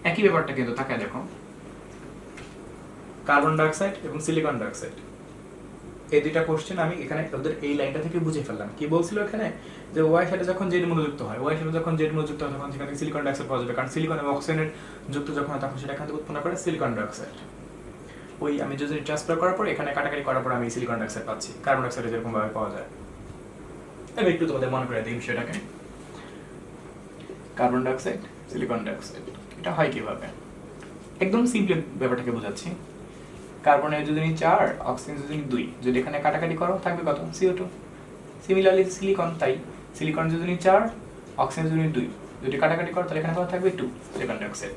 একই ব্যাপারটা কিন্তু তাকায় দেখো, কার্বন ডাইঅক্সাইড এবং সিলিকন ডাইঅক্সাইড, এই দুইটা কোশ্চেন আমি এখানে ওদের এই লাইনটা থেকে বুঝে ফেললাম। কি বলছিল এখানে? যে ওয়াই সাথে যখন জেড মৌল যুক্ত হয়, ওয়াই সাথে যখন জেড মৌল যুক্ত হয় তখন সেখান থেকে সিলিকন ডাইঅক্সাইড পাওয়া যাবে, কারণ সিলিকন এবং অক্সিজেনের যুক্ত যখন হয় তখন সেটা এখান থেকে উৎপন্ন করে সিলিকন ডাইঅক্সাইড। ওই আমি যদি ট্রান্সফার করার পর এখানে কাটাকাটি করার পর আমি সিলিকন ডাইঅক্সাইড পাচ্ছি, কার্বন ডাইঅক্সাইড যেরকম ভাবে পাওয়া যায়। আমি একটু তোমাদের মনে করে দিই বিষয়টাকে, কার্বন ডাইঅক্সাইড, সিলিকন ডাইঅক্সাইড, এটা হয় কিভাবে? একদম সিম্পল ব্যাপারটাকে বোঝাচ্ছি। কার্বনের যোজনী 4, অক্সিজেন যোজনী 2, যদি এখানে কাটাকাটি করো থাকবে কত? CO2। সিমিলারলি সিলিকন, তাই সিলিকন যোজনী 4, অক্সিজেন যোজনী 2, যদি কাটাকাটি করো তাহলে এখানে কত থাকবে? 2, সিলিকন ডাইঅক্সাইড।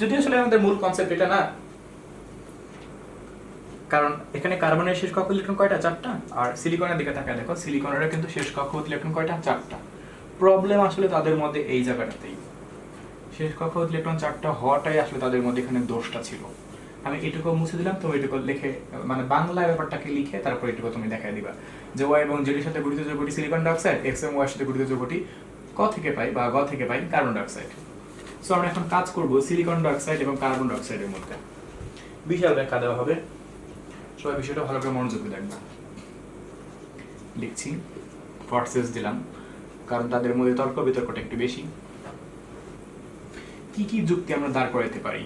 যদি আসলে আমাদের মূল কনসেপ্ট এটা না, কারণ এখানে কার্বনের শেষ কক্ষ ইলেকট্রন কয়টা? 4টা। আর সিলিকনের দিকে তাকায় দেখো, সিলিকনের কিন্তু শেষ কক্ষ ইলেকট্রন কয়টা? 4টা। প্রবলেম আসলে তাদের মধ্যে এই জায়গাটাতেই, শেষ কক্ষ ইলেকট্রন 4টা হওয়াটাই আসলে তাদের মধ্যে এখানে দোষটা ছিল। আমি এটুকু মুছে দিলাম, তুমি এটুকু লিখে, মানে বাংলা ব্যাপারটাকে লিখে তারপর এটুকু তুমি দেখাই দিবা যে ওয়াই এবং জেডের সাথে গঠিত যৌগটি সিলিকন ডাইঅক্সাইড, এক্স এবং ওয়াই সাথে গঠিত যৌগটি ক থেকে পাই বা গ থেকে পাই কার্বন ডাইঅক্সাইড। সো আমরা এখন কাজ করব সিলিকন ডাইঅক্সাইড এবং কার্বন ডাইঅক্সাইডের মধ্যে। বিশাল ব্যাখ্যা দেওয়া হবে, সবাই বিষয়টা ভালো করে মনোযোগ দিয়ে দেখবা। লিখছি, ফরসেস দিলাম, কারণ তাদের মধ্যে তর্ক বিতর্কটা একটু বেশি। কি কি যুক্তি আমরা দাঁড় করাইতে পারি?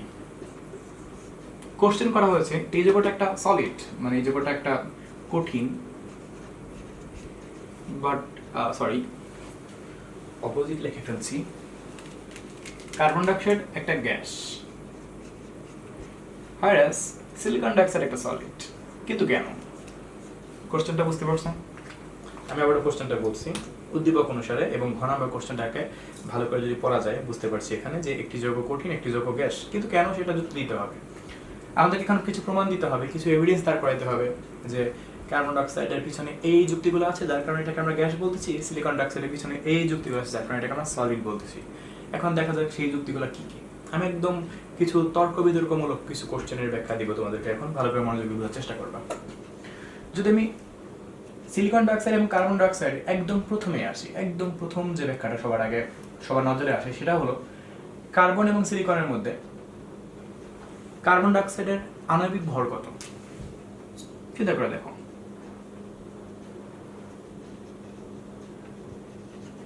কোশ্চেন করা হয়েছে এই যৌগটা একটা সলিড, মানে এই যৌগটা একটা কঠিন, বাট সরি অপোজিট লিখে ফেলছি, কার্বন ডাইঅক্সাইড একটা গ্যাস, whereas সিলিকন ডাইঅক্সাইড একটা সলিড। কিন্তু কেন? কোশ্চেনটা বুঝতে পারছেন? আমি আবার কোশ্চেনটা বলছি উদ্দীপক অনুসারে, এবং ঘ নম্বর কোশ্চেনটাকে ভালো করে যদি পড়া যায় বুঝতে পারছি এখানে যে একটি যৌগ কঠিন, একটি যৌগ গ্যাস। কিন্তু কেন সেটা যুক্তি দিতে হবে, আমাদেরকে এখানে কিছু প্রমাণ দিতে হবে, কিছু এভিডেন্স দাঁড় করাইতে হবে যে কার্বন ডাইঅক্সাইডের পিছনে এই যুক্তিগুলো আছে যার কারণে এটাকে আমরা গ্যাস বলতেছি, সিলিকন ডাইঅক্সাইডের পিছনে এই যুক্তিগুলো আছে যার কারণে এটাকে আমরা সলিড বলতেছি। এখন দেখা যাক সেই যুক্তিগুলো কি কি। আমি একদম কিছু তর্ক বিতর্কমূলক কিছু কোশ্চেনের ব্যাখ্যা দিব তোমাদেরকে, এখন ভালো করে মনোযোগ দিয়ে বোঝার চেষ্টা করবা। যদি আমি সিলিকন ডাইঅক্সাইড এবং কার্বন ডাইঅক্সাইড একদম প্রথমে আসি, একদম প্রথম যে ব্যাখ্যাটা সবার নজরে আসে সেটা হলো কার্বন এবং সিলিকনের মধ্যে কার্বন ডাইঅক্সাইডের আণবিক ভর কত। চিন্তা করে দেখো,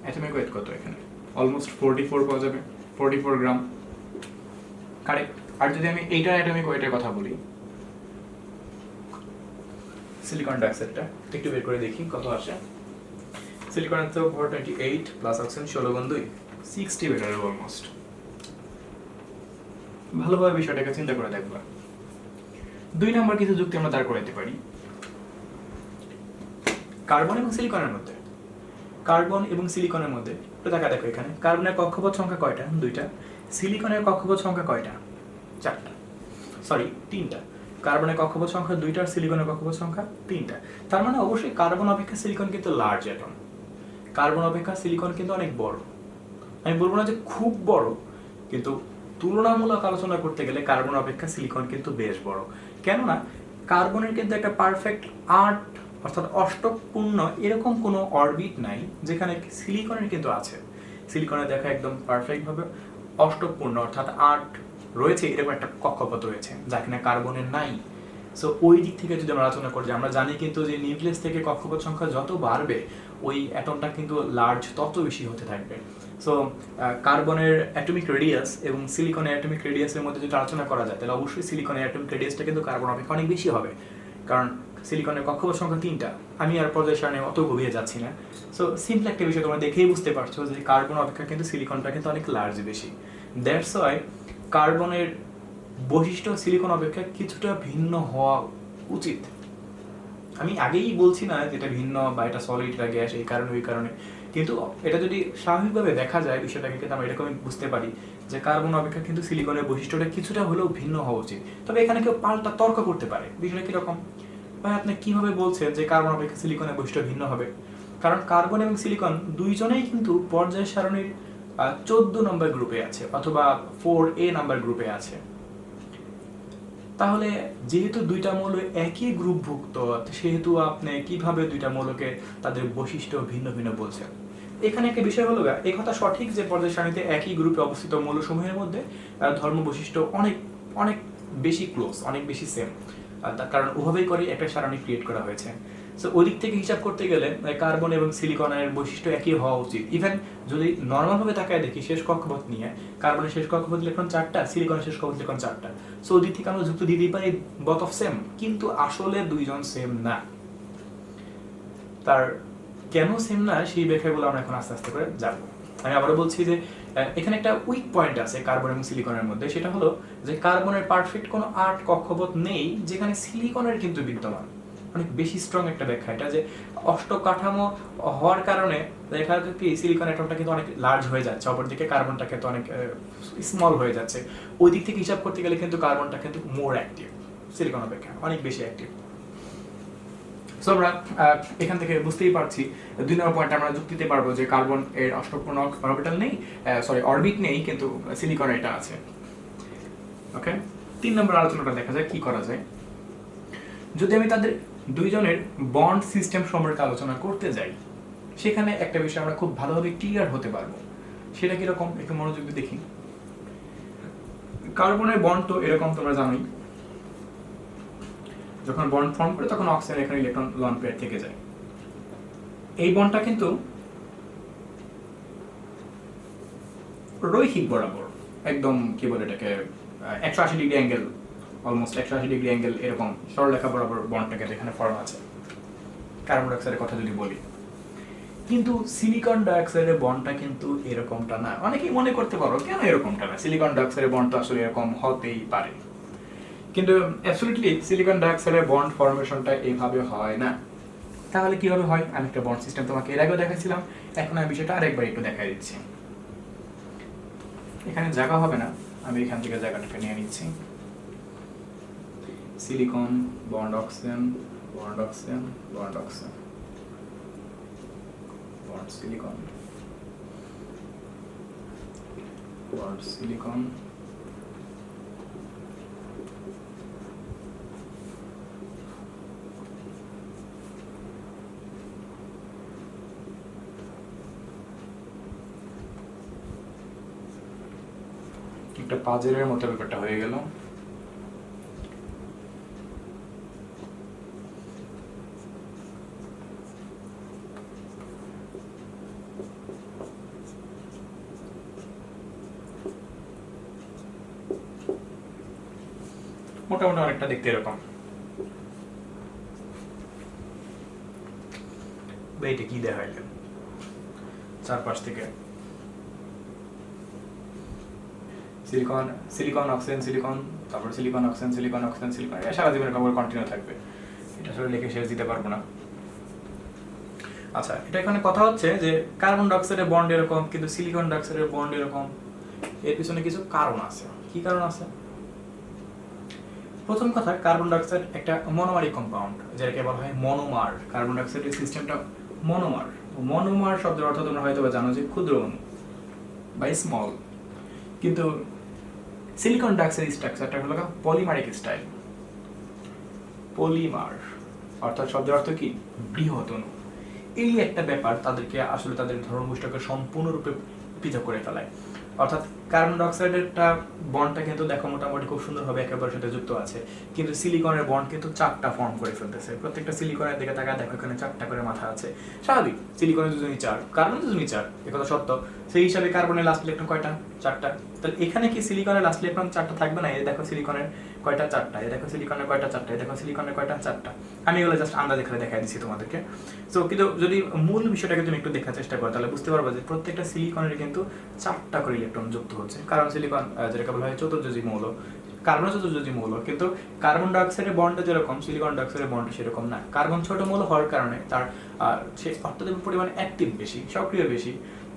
অ্যাটমিক ওয়েট কত এখানে, অলমোস্ট 44 পাওয়া যাবে, 44 গ্রাম, কারেক্ট। আর যদি আমি এইটার অ্যাটমিক ওয়েটের কথা বলি, সিলিকন ডাইঅক্সাইডটা একটু বের করে দেখি কত আসে। সিলিকনের তো ভর 28 প্লাস অক্সিজেন 16 গুণ 2, 60 বেটার অলমোস্ট। ভালোভাবে বিষয়টাকে চিন্তা করে দেখবা। 2 নম্বর কিছু যুক্তি আমরা দাঁড় করাতে পারি। কার্বন এবং সিলিকনের মধ্যে একটু দেখা দেখো, এখানে কার্বনের কক্ষপথ সংখ্যা কয়টা? 2টা। সিলিকনের কক্ষপথ সংখ্যা কয়টা? 4টা, সরি 3টা। কার্বনের কক্ষপথ সংখ্যা 2টা আর সিলিকনের কক্ষপথ সংখ্যা 3টা। তার মানে অবশ্যই কার্বন অপেক্ষা সিলিকন কিন্তু লার্জ অ্যাটম। কার্বন অপেক্ষা সিলিকন কিন্তু অনেক বড়। আমি বলবো না যে খুব বড়, কিন্তু তুলনামূলক আলোচনা করতে গেলে কার্বন অপেক্ষা সিলিকন কিন্তু বেশ বড়। কেননা কার্বনের কিন্তু একটা পারফেক্ট 8 অর্থাৎ অষ্টকপূর্ণ এরকম কোনো অরবিট নাই, যেখানে সিলিকনের কিন্তু আছে। সিলিকনের দেখা একদম পারফেক্ট ভাবে অষ্টকপূর্ণ অর্থাৎ 8 রয়েছে, এরকম একটা কক্ষপথ রয়েছে যা কিনা কার্বনের নাই। সো ওই দিক থেকে যদি আমরা আলোচনা করি, আমরা জানি কিন্তু যে নিউক্লিয়াস থেকে কক্ষপথ সংখ্যা যত বাড়বে ওই অ্যাটমটা কিন্তু লার্জ তত বেশি হতে থাকবে। সো কার্বনের অ্যাটমিক রেডিয়াস এবং সিলিকনের অ্যাটমিক রেডিয়াসের মধ্যে যদি আলোচনা করা যায়, তাহলে অবশ্যই সিলিকনের অ্যাটমিক রেডিয়াসটা কিন্তু কার্বন অপেক্ষা অনেক বেশি হবে, কারণ সিলিকনের কক্ষপথ সংখ্যা 3টা। আমি আর পর্যায় সারণী অত গভীরে যাচ্ছি না। সো সিম্পল একটা বিষয় তোমরা দেখেই বুঝতে পারছো যে কার্বন অপেক্ষা কিন্তু সিলিকনটা কিন্তু অনেক লার্জ বেশি। দ্যাটস ওয়াই কার্বনের বৈশিষ্ট্য সিলিকন অপেক্ষা কিছুটা ভিন্ন হওয়া উচিত। আমি আগেই বলছি না যেটা ভিন্ন বা এটা সলিড বা গ্যাস, এই কারণে ওই কারণে, কিন্তু এটা যদি স্বাভাবিকভাবে দেখা যায় বিষয়টাকে, কিন্তু আমরা এরকমই বুঝতে পারি যে কার্বন অপেক্ষা কিন্তু সিলিকনের বৈশিষ্ট্যটা কিছুটা হলেও ভিন্ন হওয়া উচিত। তবে এখানে কেউ পাল্টা তর্ক করতে পারে, বিষয়টা কিরকম ভাই আপনি কিভাবে বলছেন যে কার্বন অপেক্ষা সিলিকনের বৈশিষ্ট্য ভিন্ন হবে? কারণ কার্বন এবং সিলিকন দুইজনেই কিন্তু পর্যায় সারণীর 14 নম্বর গ্রুপে আছে অথবা 4A নাম্বার গ্রুপে আছে। তাহলে যেহেতু দুইটা মৌল একই গ্রুপভুক্ত, সেহেতু আপনি কিভাবে দুইটা মৌলকে তাদের বৈশিষ্ট্য ভিন্ন ভিন্ন বলছেন? এখানে একটা বিষয় হলো, এই কথা সঠিক যে পর্যায় সারণীতে একই গ্রুপে অবস্থিত মৌলসমূহের মধ্যে ধর্ম বৈশিষ্ট্য অনেক অনেক বেশি ক্লোজ, অনেক বেশি সেম, তার কারণ ওভাবেই করে একটা সারণী ক্রিয়েট করা হয়েছে। সো ওই দিক থেকে হিসাব করতে গেলে কার্বন এবং সিলিকনের বৈশিষ্ট্য একই হওয়া উচিত। ইভেন যদি নর্মালভাবে তাকায় দেখি শেষ কক্ষপথ নিয়ে, কার্বনের শেষ কক্ষপথ ইলেকট্রন 4টা, সিলিকনের শেষ কক্ষপথ ইলেকট্রন 4টা। সো ওই দিক থেকে আমরা যুক্তি দিতেই পারি বথ অফ সেম, কিন্তু আসলে দুইজন সেম না। তার কেন সেম না সেই ব্যাখ্যাগুলো আমরা এখন আস্তে আস্তে করে জানবো। আমি আবারও বলছি যে এখানে একটা উইক পয়েন্ট আছে কার্বন এবং সিলিকনের মধ্যে, সেটা হলো যে কার্বনের পারফেক্ট কোনো 8 কক্ষপথ নেই, যেখানে সিলিকনের কিন্তু বিদ্যমান। অনেক বেশি স্ট্রং একটা ব্যাখ্যা এটা, যে অষ্টক কাঠামো হওয়ার কারণে দেখা যাচ্ছে কি সিলিকন অ্যাটমটা কিন্তু অনেক লার্জ হয়ে যাচ্ছে, অপরদিকে কার্বনটা কিন্তু অনেক স্মল হয়ে যাচ্ছে। ওই দিক থেকে হিসাব করতে গেলে কিন্তু কার্বনটা কিন্তু মোর অ্যাক্টিভ, সিলিকন অপেক্ষা অনেক বেশি অ্যাক্টিভ। সো আমরা এখান থেকে বুঝতেই পারছি 2 নম্বর পয়েন্ট আমরা যুক্তি দিতে পারবো যে কার্বন এর অষ্টকপূর্ণ অরবিটাল নেই, অরবিট নেই, কিন্তু সিলিকন এটা আছে। ওকে, 3 নম্বর আলোচনাটা দেখা যায় কি করা যায়। যদি আমি তাদের দুইজনের বন্ড সিস্টেম সম্পর্কে আলোচনা করতে যাই, সেখানে একটা বিষয় আমরা খুব ভালোভাবে ক্লিয়ার হতে পারবো। সেটা কিরকম একটু মনোযোগ দিয়ে দেখি। কার্বনের বন্ড তো এরকম তোমরা জানোই, যখন বন্ড ফর্ম করে তখন অক্সিজেন এখানে ইলেকট্রন লন পেয়ার থেকে যায়। এই বন্ডটা কিন্তু রৈখিক বরাবর, একদম কি বলে এটাকে 180 degree angle, almost 180 degree angle এরকম সরলরেখা বরাবর বন্ডটাকে যেখানে ফর্ম আছে কার্বন ডাইঅক্সাইডের কথা যদি বলি। কিন্তু সিলিকন ডাইঅক্সাইডের বন্ডটা কিন্তু এরকমটা না। অনেকেই মনে করতে পারো কেন এরকমটা না, সিলিকন ডাইঅক্সাইডের বন্ড তো আসলে এরকম হতেই পারে, কিন্তু অ্যাবসলিউটলি সিলিকন ডাইঅক্সাইডের বন্ড ফর্মেশনটা এইভাবে হয় না। তাহলে কিভাবে হয়? আমি একটা বন্ড সিস্টেম তোমাকে এর আগেও দেখাচ্ছিলাম, এখন আমি বিষয়টা আরেকবার একটু দেখাই দিচ্ছি। এখানে জায়গা হবে না, আমি এখান থেকে জায়গাটাকে নিয়ে নিচ্ছি। Silicon bond oxygen, bond oxygen, bond oxygen, bond silicon, bond silicon, একটা পাজেলের মতো ব্যাপারটা হয়ে গেল। মোটামুটি অনেকটা দেখতে এরকম। এইটা কি দেখাইলেন চারপাশ থেকে? সিলিকন, সিলিকন অক্সিজেন, সিলিকন, তারপর silicon oxygen, silicon oxygen, silicon, সারা জীবন এরকম কন্টিনিউ থাকবে। এটা আসলে লিখে শেষ দিতে পারবো না। আচ্ছা, এটা এখানে কথা হচ্ছে যে কার্বন ডাইঅক্সাইডের বন্ড এরকম, কিন্তু সিলিকন ডাইঅক্সাইডের বন্ড এরকম। এর পিছনে কিছু কারণ আছে। কি কারণ আছে? প্রথম কথা, কার্বন ডাইঅক্সাইড একটা মনোমারিক কম্পাউন্ড, যেটাকে বলা হয় মনোমার। কার্বন ডাইঅক্সাইডের সিস্টেমটা মনোমার। মনোমার শব্দের অর্থ তোমরা হয়তো জানো যে ক্ষুদ্র অণু বা স্মল। কিন্তু সিলিকন ডাইঅক্সাইড স্ট্রাকচারটা হলো পলিমারিক স্টাইল। পলিমার অর্থাৎ শব্দের অর্থ কি? বৃহৎ অণু। এই একটা ব্যাপার তাদেরকে আসলে তাদের ধর্মবৈশিষ্ট্যকে সম্পূর্ণরূপে পৃথক করে ফেলায়। অর্থাৎ কার্বন ডাইঅক্সাইডেরটা বন্ডটা কিন্তু দেখো মোটামুটি খুব সুন্দরভাবে একেবারে সাথে যুক্ত আছে, কিন্তু সিলিকনের বন্ড কিন্তু চারটা ফর্ম করে ফেলতেছে। প্রত্যেকটা সিলিকনের দিকে তাকায় দেখো এখানে চারটা করে মাথা আছে। স্বাভাবিক, সিলিকনের দুজনই চার, কার্বনের দুজনই চার, একথা সত্য। সেই হিসাবে কার্বনের লাস্ট ইলেকট্রন কয়টা? চারটা। তাহলে এখানে কি সিলিকনের লাস্ট ইলেকট্রন চারটা থাকবে না? এই দেখো সিলিকনের কয়টা? চারটা। এই দেখো সিলিকনের কয়টা? চারটা। এই দেখো সিলিকনের কয়টা? চারটা। আমি এগুলো জাস্ট আন্দাজে খেলে দেখাই দিচ্ছি তোমাদেরকে। সো কিন্তু যদি মূল বিষয়টাকে তুমি একটু দেখার চেষ্টা করো তাহলে বুঝতে পারবে যে প্রত্যেকটা সিলিকনের কিন্তু চারটা করে ইলেকট্রন যুক্ত হচ্ছে, কারণ সিলিকন যেটাকে বলা হয় চতুর্যোজী মৌল। কার্বন চতুর্যোজী মৌল, কিন্তু কার্বন ডাইঅক্সাইডের বন্ডটা যেরকম সিলিকন ডাইঅক্সাইডের বন্ড সেরকম না। কার্বন ছোট মৌল হওয়ার কারণে তার সে অত্যধিক পরিমাণে অ্যাক্টিভ বেশি, সক্রিয় বেশি,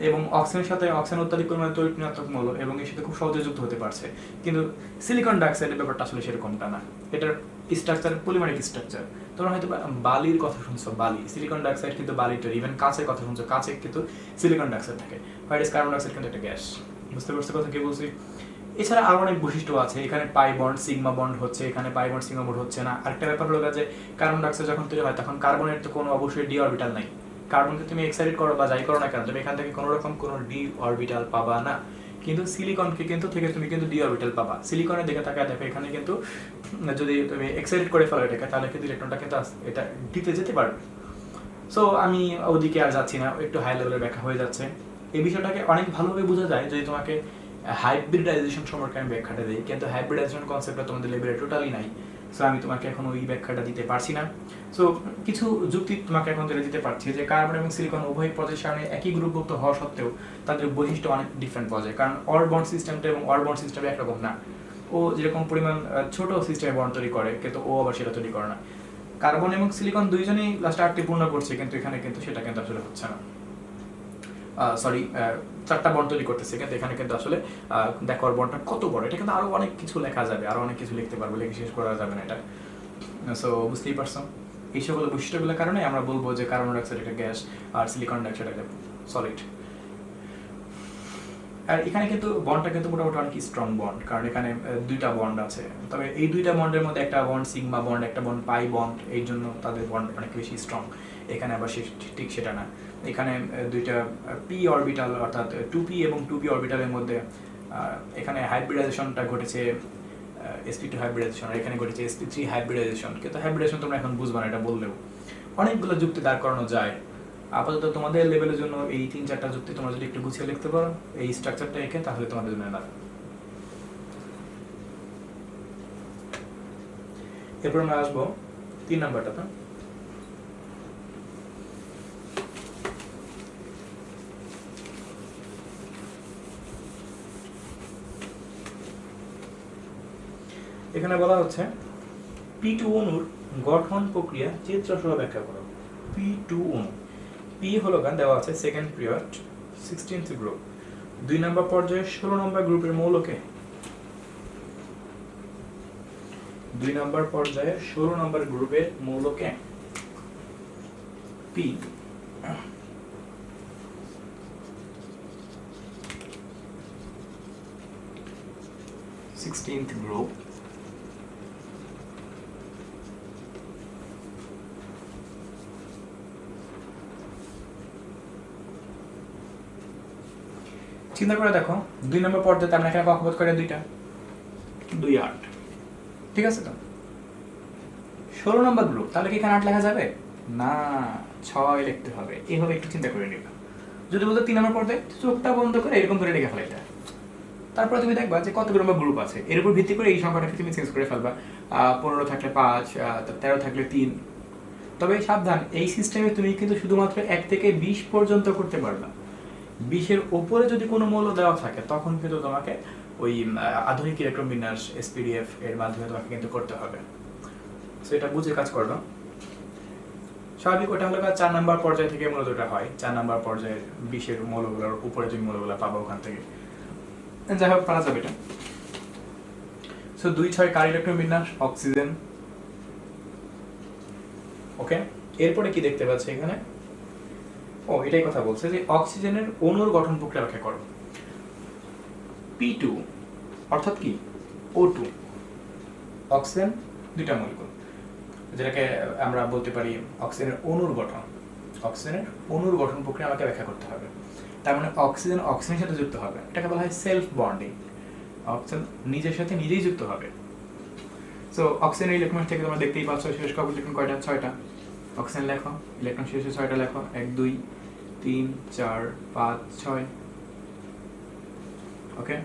এবং অক্সিজেনের সাথে অক্সিজেন অত্যাধিক পরিমাণে তড়িৎ ঋণাত্মক মৌল এবং এর সাথে খুব সহজে যুক্ত হতে পারছে। কিন্তু সিলিকন ডাইঅক্সাইডের ব্যাপারটা আসলে সেরকমটা না। এটার স্ট্রাকচার পলিমারিক স্ট্রাকচার। তোমরা হয়তো বালির কথা শুনছো, বালি, সিলিকন ডাইঅক্সাইড কিন্তু বালি তৈরি। ইভেন কাঁচের কথা শুনছো, কাঁচে কিন্তু সিলিকন ডাইঅক্সাইড থাকে। হোয়াইট ইজ কার্বন ডাইঅক্সাইড কিন্তু একটা গ্যাস। বুঝতে পারছো কথা কি বলছি? এছাড়া আরো অনেক বৈশিষ্ট্য আছে। এখানে পাই বন্ড সিগমা বন্ড হচ্ছে, এখানে পাই বন্ড সিগমা বন্ড হচ্ছে না। আরেকটা ব্যাপার হলো যে কার্বন ডাইঅক্সাইড যখন তৈরি হয় তখন কার্বনের তো কোনো অবশ্যই ডি অরবিটাল নাই। কার্বনকে তুমি এক্সাইটেড করো বা যাই করো না কেন, তুমি এখান থেকে কোনো রকম কোনো ডি অরবিটাল পাবা না। কিন্তু সিলিকনকে কিন্তু থেকে তুমি কিন্তু ডি অরবিটাল পাবা। সিলিকনের দিকে তাকায় দেখো এখানে কিন্তু যদি তুমি এক্সাইটেড করে ফেলো এটাকে, তাহলে কিন্তু ইলেকট্রনটা কিন্তু এটা দিতে যেতে পারবে। সো আমি ওদিকে আর যাচ্ছি না, একটু হাই লেভেলের ব্যাখ্যা হয়ে যাচ্ছে। এই বিষয়টাকে অনেক ভালোভাবে বোঝা যায় যদি তোমাকে হাইব্রিডাইজেশন সম্পর্কে আমি ব্যাখ্যাটা দিই, কিন্তু হাইব্রিডাইজেশন কনসেপ্টটা তোমাদের লেভেলে টোটালি নাই। সো আমি তোমাকে এখন ওই ব্যাখ্যাটা দিতে পারছি না। সো কিছু যুক্তি তোমাকে এখন দিতে পারছি যে কার্বন এবং সিলিকন উভয় পজিশনে একই গ্রুপভুক্ত হওয়া সত্ত্বেও তাদের বৈশিষ্ট্য অনেক ডিফারেন্ট পাওয়া যায়, কারণ অর বন্ড সিস্টেমটা এবং অর বন্ড সিস্টেম একরকম না। ও যেরকম পরিমাণ ছোট সিস্টেমে বন্ড তৈরি করে, কিন্তু ও আবার সেটা তৈরি করে না। কার্বন এবং সিলিকন দুইজনেই লাস্টে 8টি পূর্ণ করছে, কিন্তু এখানে কিন্তু সেটা কিন্তু আসলে হচ্ছে না। সরি, 4টা বন্ড তৈরি করতেছে, কিন্তু এখানে কিন্তু আসলে দেখো বন্ডটা কত বড়। এটা কিন্তু আরো অনেক কিছু লেখা যাবে, আরো অনেক কিছু লিখতে পারবো, লিখে শেষ করা যাবে না এটা। সো বুঝতেই পারছো, এই সকল বৈশিষ্ট্যগুলোর কারণে আমরা বলবো যে কার্বন ডাইঅক্সাইড একটা গ্যাস আর সিলিকন ডাইঅক্সাইড একটা সলিড। আর এখানে কিন্তু বন্ডটা কিন্তু মোটামুটি অনেক স্ট্রং বন্ড, কারণ এখানে দুইটা বন্ড আছে। তবে এই দুইটা বন্ডের মধ্যে একটা বন্ড সিগমা বন্ড, একটা বন্ড পাই বন্ড, এই জন্য তাদের বন্ড অনেক বেশি স্ট্রং। এখানে আবার ঠিক সেটা না। এখানে দুইটা পি অরবিটাল অর্থাৎ 2p এবং 2p অরবিটালের মধ্যে এখানে হাইব্রিডাইজেশনটা ঘটেছে, sp2 হাইব্রিডাইজেশন, আর এখানে ঘটেছে sp3 হাইব্রিডাইজেশন। কিন্তু হাইব্রিডাইজেশন তোমরা এখন বুঝবা না এটা বললেও। অনেকগুলো যুক্তি দাঁড় করানো যায়। আপাতত তোমাদের লেভেলের জন্য এই 3-4টা যুক্তি তোমরা যদি একটু গুছিয়ে লিখতে পারো এই স্ট্রাকচারটা এঁকে, তাহলে তোমাদের জন্য না। এরপর আমরা আসবো 3 নাম্বারটাতে। এখানে বলা হচ্ছে P2 অণুর গঠন প্রক্রিয়া চিত্রসহ ব্যাখ্যা করো। P2 অণু, P হলো দেওয়া আছে সেকেন্ড পিরিয়ড 16th গ্রুপ। 2 নম্বর পর্যায়ে 16 নম্বর গ্রুপের মৌলকে 2 নম্বর পর্যায়ে 16 নম্বর গ্রুপের মৌলকে P 16th গ্রুপ চিন্তা করে দেখো 2 নম্বর পর্যায়ে আমরা এখানে কক্ষপথ করে 2টা 2 8, ঠিক আছে তো। 16 নম্বর গ্রুপ, তাহলে কি এখানে 8 লেখা যাবে না, 6 লিখতে হবে। এইভাবে একটু চিন্তা করে নিবা। যদি বলতো 3 নম্বর পর্যায়ে চোখটা বন্ধ করে এরকম করে লিখে ফেলা, এটা তারপরে তুমি দেখবা যে কতগুলো নম্বর গ্রুপ আছে, এর উপর ভিত্তি করে এই সংখ্যাটাকে তুমি চেঞ্জ করে ফেলবা। 15 থাকলে 5, 13 থাকলে 3। তবে সাবধান, এই সিস্টেমে তুমি কিন্তু শুধুমাত্র 1 থেকে 20 পর্যন্ত করতে পারবা। 20-এর উপরে যদি কোনো মৌল দেওয়া থাকে তখন কিন্তু তোমাকে ওই আধুনিক ইলেকট্রন বিন্যাস SPDF এর মাধ্যমে তোমাকে কিন্তু করতে হবে। সো এটা বুঝে কাজ করবা। স্বাভাবিক ওটা হলো 4 নাম্বার পর্যায় থেকে মূলত এটা হয়। 4 নাম্বার পর্যায়ে 20-এর মৌলগুলোর উপরে যে মৌলগুলো পাবো ওখান থেকে, যাই হোক পারা যাবে এটা। সো 2 6 কার ইলেকট্রন বিন্যাস অক্সিজেন। ওকে, এরপরে কি দেখতে পাচ্ছি এখানে, ও এটাই কথা বলছে যে অক্সিজেনের অণুর গঠন প্রক্রিয়া ব্যাখ্যা করো। P2 অর্থাৎ কি O2, অক্সিজেন 2টা মলিকুল, যেটাকে আমরা বলতে পারি অক্সিজেনের অণুর গঠন। অক্সিজেনের অণুর গঠন প্রক্রিয়া আমাকে ব্যাখ্যা করতে হবে। তার মানে অক্সিজেন অক্সিজেনের সাথে যুক্ত হবে, এটাকে বলা হয় সেলফ বন্ডিং। অক্সিজেন নিজের সাথে নিজেই যুক্ত হবে। সো অক্সিজেনের ইলেকট্রন থেকে তোমরা দেখতেই পাচ্ছ শেষ কক্ষপথ ইলেকট্রন কয়টা, 6টা। অক্সিজেন লেখো, ইলেকট্রন শেষে 6টা লেখো, 1 2 3 4 5 6। ওকে,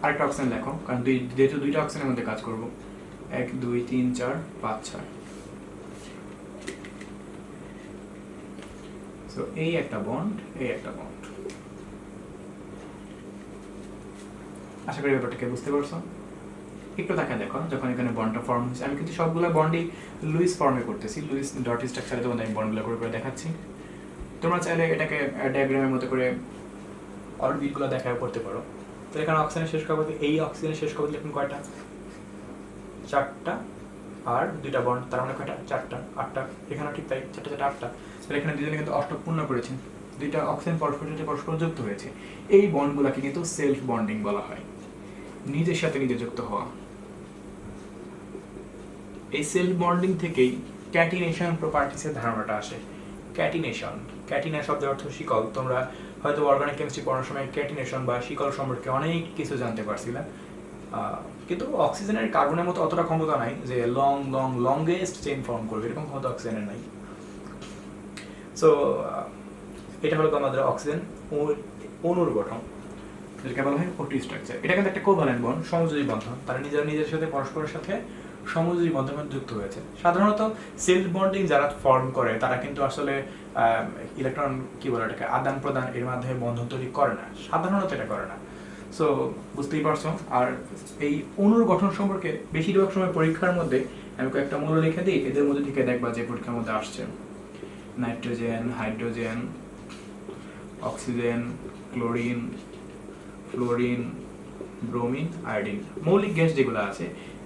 আরেকটা অক্সিজেন লেখো, কারণ যেহেতু 2টা অক্সিজেনের মধ্যে কাজ করব। 1 2 3 4 5 6। সো এই একটা বন্ড, এই একটা বন্ড। আশা করি ব্যাপারটাকে বুঝতে পারছো। একটু দেখা দেখো, যখন এখানে বন্ডটা ফর্ম হচ্ছে, আমি কিন্তু সবগুলো বন্ডই লুইস ফর্মে করতেছি। লুইস ডট স্ট্রাকচারে তোমাদের আমি বন্ডগুলো করে দেখাচ্ছি। তোমরা চাইলে এটাকে ডায়াগ্রামের মতো করে অরবিটগুলো দেখা করতে পারো। তো এখানে অক্সিজেনের শেষ কক্ষপথে, এই অক্সিজেনের শেষ কক্ষপথে এখন কয়টা, 4টা, আর 2টা বন্ড, তার মানে কয়টা, 4টা 8টা। এখানেও ঠিক তাই, 4টা 4টা 8টা। তাহলে এখানে দুজনে কিন্তু অষ্টক পূর্ণ করেছে, 2টা অক্সিজেন পরস্পরের সাথে পরস্পর যুক্ত হয়েছে। এই বন্ডগুলোকে কিন্তু সেলফ বন্ডিং বলা হয়, নিজের সাথে নিজে যুক্ত হওয়া। এই সেলফ বন্ডিং থেকেই ক্যাটিনেশন প্রপার্টিসের ধারণাটা আসে। ক্যাটিনেশন, ক্যাটিনা শব্দের অর্থ শিকল। তোমরা হয়তো অর্গানিক কেমিস্ট্রি পড়ার সময় ক্যাটিনেশন বা শিকল সম্পর্কে অনেক কিছু জানতে পারছিলাম, কিন্তু অক্সিজেনের কার্বনের মতো অতটা ক্ষমতা নাই যে লংগেস্ট চেইন ফর্ম করবে, এরকম ক্ষমতা অক্সিজেনের নাই। সো এটা হলো আমাদের অক্সিজেন অণুর গঠন, যেটাকে বলা হয় O2 স্ট্রাকচার। এটা কিন্তু একটা কোভ্যালেন্ট বন্ড, সমযোজী বন্ধন। তারা নিজের সাথে পরস্পরের সাথে সমযোজী বন্ধনে যুক্ত হয়েছে। সাধারণত সেলফ বন্ডিং যারা ফর্ম করে তারা কিন্তু আসলে ইলেকট্রন কি বলে এটাকে আদান প্রদান এর মাধ্যমে বন্ধন তৈরি করে না, সাধারণত এটা করে না। সো বুঝতেই পারছো। আর এই অণুর গঠন সম্পর্কে বেশিরভাগ সময় পরীক্ষার মধ্যে আমি কয়েকটা মৌল লিখে দিই, এদের মধ্যে থেকে দেখবা যে পরীক্ষার মধ্যে আসছে nitrogen, hydrogen, oxygen, chlorine, fluorine, bromine, iodine. মৌলিক গ্যাস যেগুলো আছে,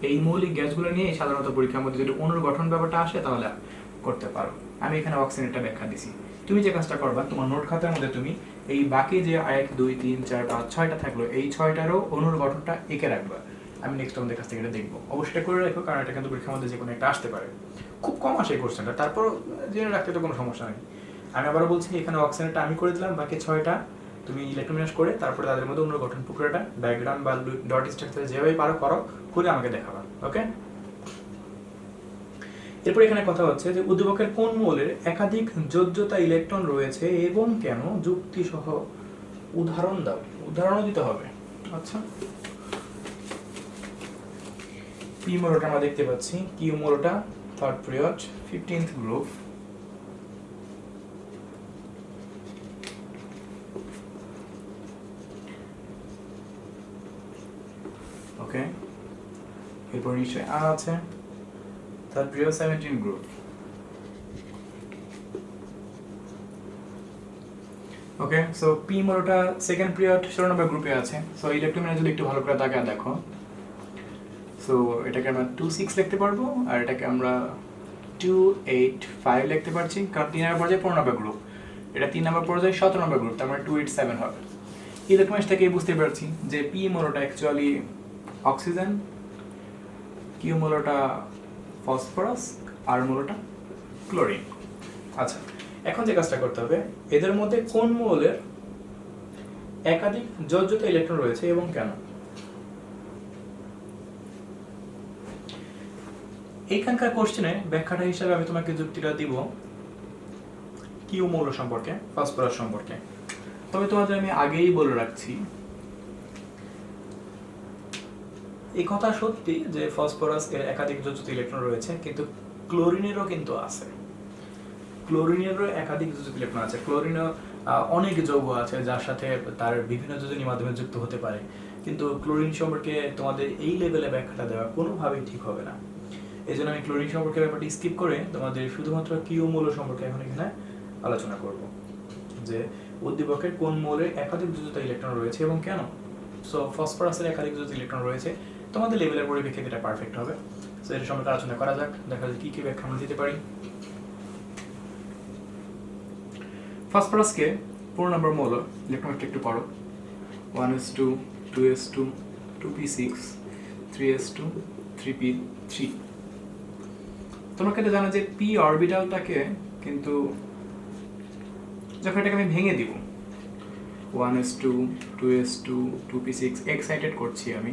এই মৌলিক গ্যাসগুলো নিয়ে সাধারণত পরীক্ষার মধ্যে যদি অণুর গঠন ব্যাপারটা আসে তাহলে করতে পারো। আমি এখানে অক্সিজেনটা ব্যাখ্যা দিছি। তুমি যে কাজটা করবা, তোমার নোট খাতার মধ্যে তুমি এই বাকি যে 1 2 3 4 5 6টা থাকলো, এই 6টারও অণুর গঠনটা এঁকে রাখবা। আমি নেক্সট তোমাদের কাছ থেকে এটা দেখবো, অবশ্যই করে রাখো, কারণ এটা কিন্তু পরীক্ষার মধ্যে যে কোনো একটা আসতে পারে। খুব কম আসে এই কোশ্চেনটা, তারপর জেনে রাখতে তো কোনো সমস্যা নেই। আমি আবারও বলছি, এখানে অক্সিজেনটা আমি করে দিলাম, বাকি 6টা তুমি ইলেকট্রন বিন্যাস করে তারপরে তাদের মধ্যে অন্য গঠন প্রক্রিয়াটা ডায়াগ্রাম বা ডট স্ট্রাকচার যেভাবে পারো করো, করে আমাকে দেখাবা। ওকে, এরপর এখানে কথা হচ্ছে যে উদ্দীপকের কোন মৌলের একাধিক যোজ্যতা ইলেকট্রন রয়েছে এবং কেন, যুক্তি সহ উদাহরণ দাও। উদাহরণও দিতে হবে। আচ্ছা, পি মৌলটা আমরা দেখতে পাচ্ছি, কিউ মৌলটা 3rd period 15th group. Okay, এরপর নিশ্চয়ই আর আছে 3rd period 17 group. Okay, so P মৌলটা 2nd পিরিয়ড 16 নম্বর গ্রুপে আছে। সো ইলেকট্রন বিন্যাস যদি একটু ভালো করে তাকায় দেখো, সো এটাকে আমরা 2 6 লিখতে পারবো, আর এটাকে আমরা 2 8 5 লিখতে পারছি, কারণ 3 নম্বর পর্যায়ে 15 নম্বর গ্রুপ, এটা 3 নম্বর পর্যায়ে 17 নম্বর গ্রুপ, তার মানে 2 8 7 হবে। ইলেকট্রন বিন্যাস থেকে বুঝতে পারছি যে পি মৌলটা অ্যাকচুয়ালি অক্সিজেন, কিউ মৌলটা ফসফরাস, আর মৌলটা ক্লোরিন। আচ্ছা, এখন যে কাজটা করতে হবে, এদের মধ্যে কোন মৌলের একাধিক যোজ্যত ইলেকট্রন রয়েছে এবং কেন? এইখানকার কোশ্চেনে ব্যাখ্যাটা হিসাবে আমি তোমাকে যুক্তিটা দিব কিউ মৌল সম্পর্কে, ফসফরাস সম্পর্কে। তবে তোমাদের আমি আগেই বলে রাখছি, এই কথা সত্যি যে ফসফরাস এর একাধিক যোজ্যত ইলেকট্রন রয়েছে, কিন্তু ক্লোরিনেরও কিন্তু আছে। ক্লোরিনেরও একাধিক যোজ্যত ইলেকট্রন আছে। ক্লোরিনও অনেক যৌগ আছে যার সাথে তার বিভিন্ন যোজনী মাধ্যমে যুক্ত হতে পারে, কিন্তু ক্লোরিন সম্পর্কে তোমাদের এই লেভেলে ব্যাখ্যাটা দেওয়া কোনোভাবেই ঠিক হবে না। এই জন্য আমি ক্লোরিন সম্পর্কে ব্যাপারটি স্কিপ করে তোমাদের শুধুমাত্র কিউ মৌল সম্পর্কে এখন এখানে আলোচনা করব, যে উদ্দীপকের কোন মৌলের একাধিক যোজ্যতা ইলেকট্রন রয়েছে এবং কেন। সো ফসফরাসের একাধিক যোজ্যতা ইলেকট্রন রয়েছে, তোমাদের লেভেলের পরিপ্রেক্ষিতে এটা পারফেক্ট হবে। সো এর সম্পর্কে আলোচনা করা যাক, দেখা যাক কি কি ব্যাখ্যা আমরা দিতে পারি। ফসফরাসকে পুরো নম্বর মৌল ইলেকট্রনটা একটু পড়ো। 1s2 2s2 2p6 3s2 3p3। তোমাকে এটা জানো যে পি অরবিটালটাকে কিন্তু যখন এটাকে আমি ভেঙে দিব 1s2 2s2 2p6 এক্সাইটেড করছি আমি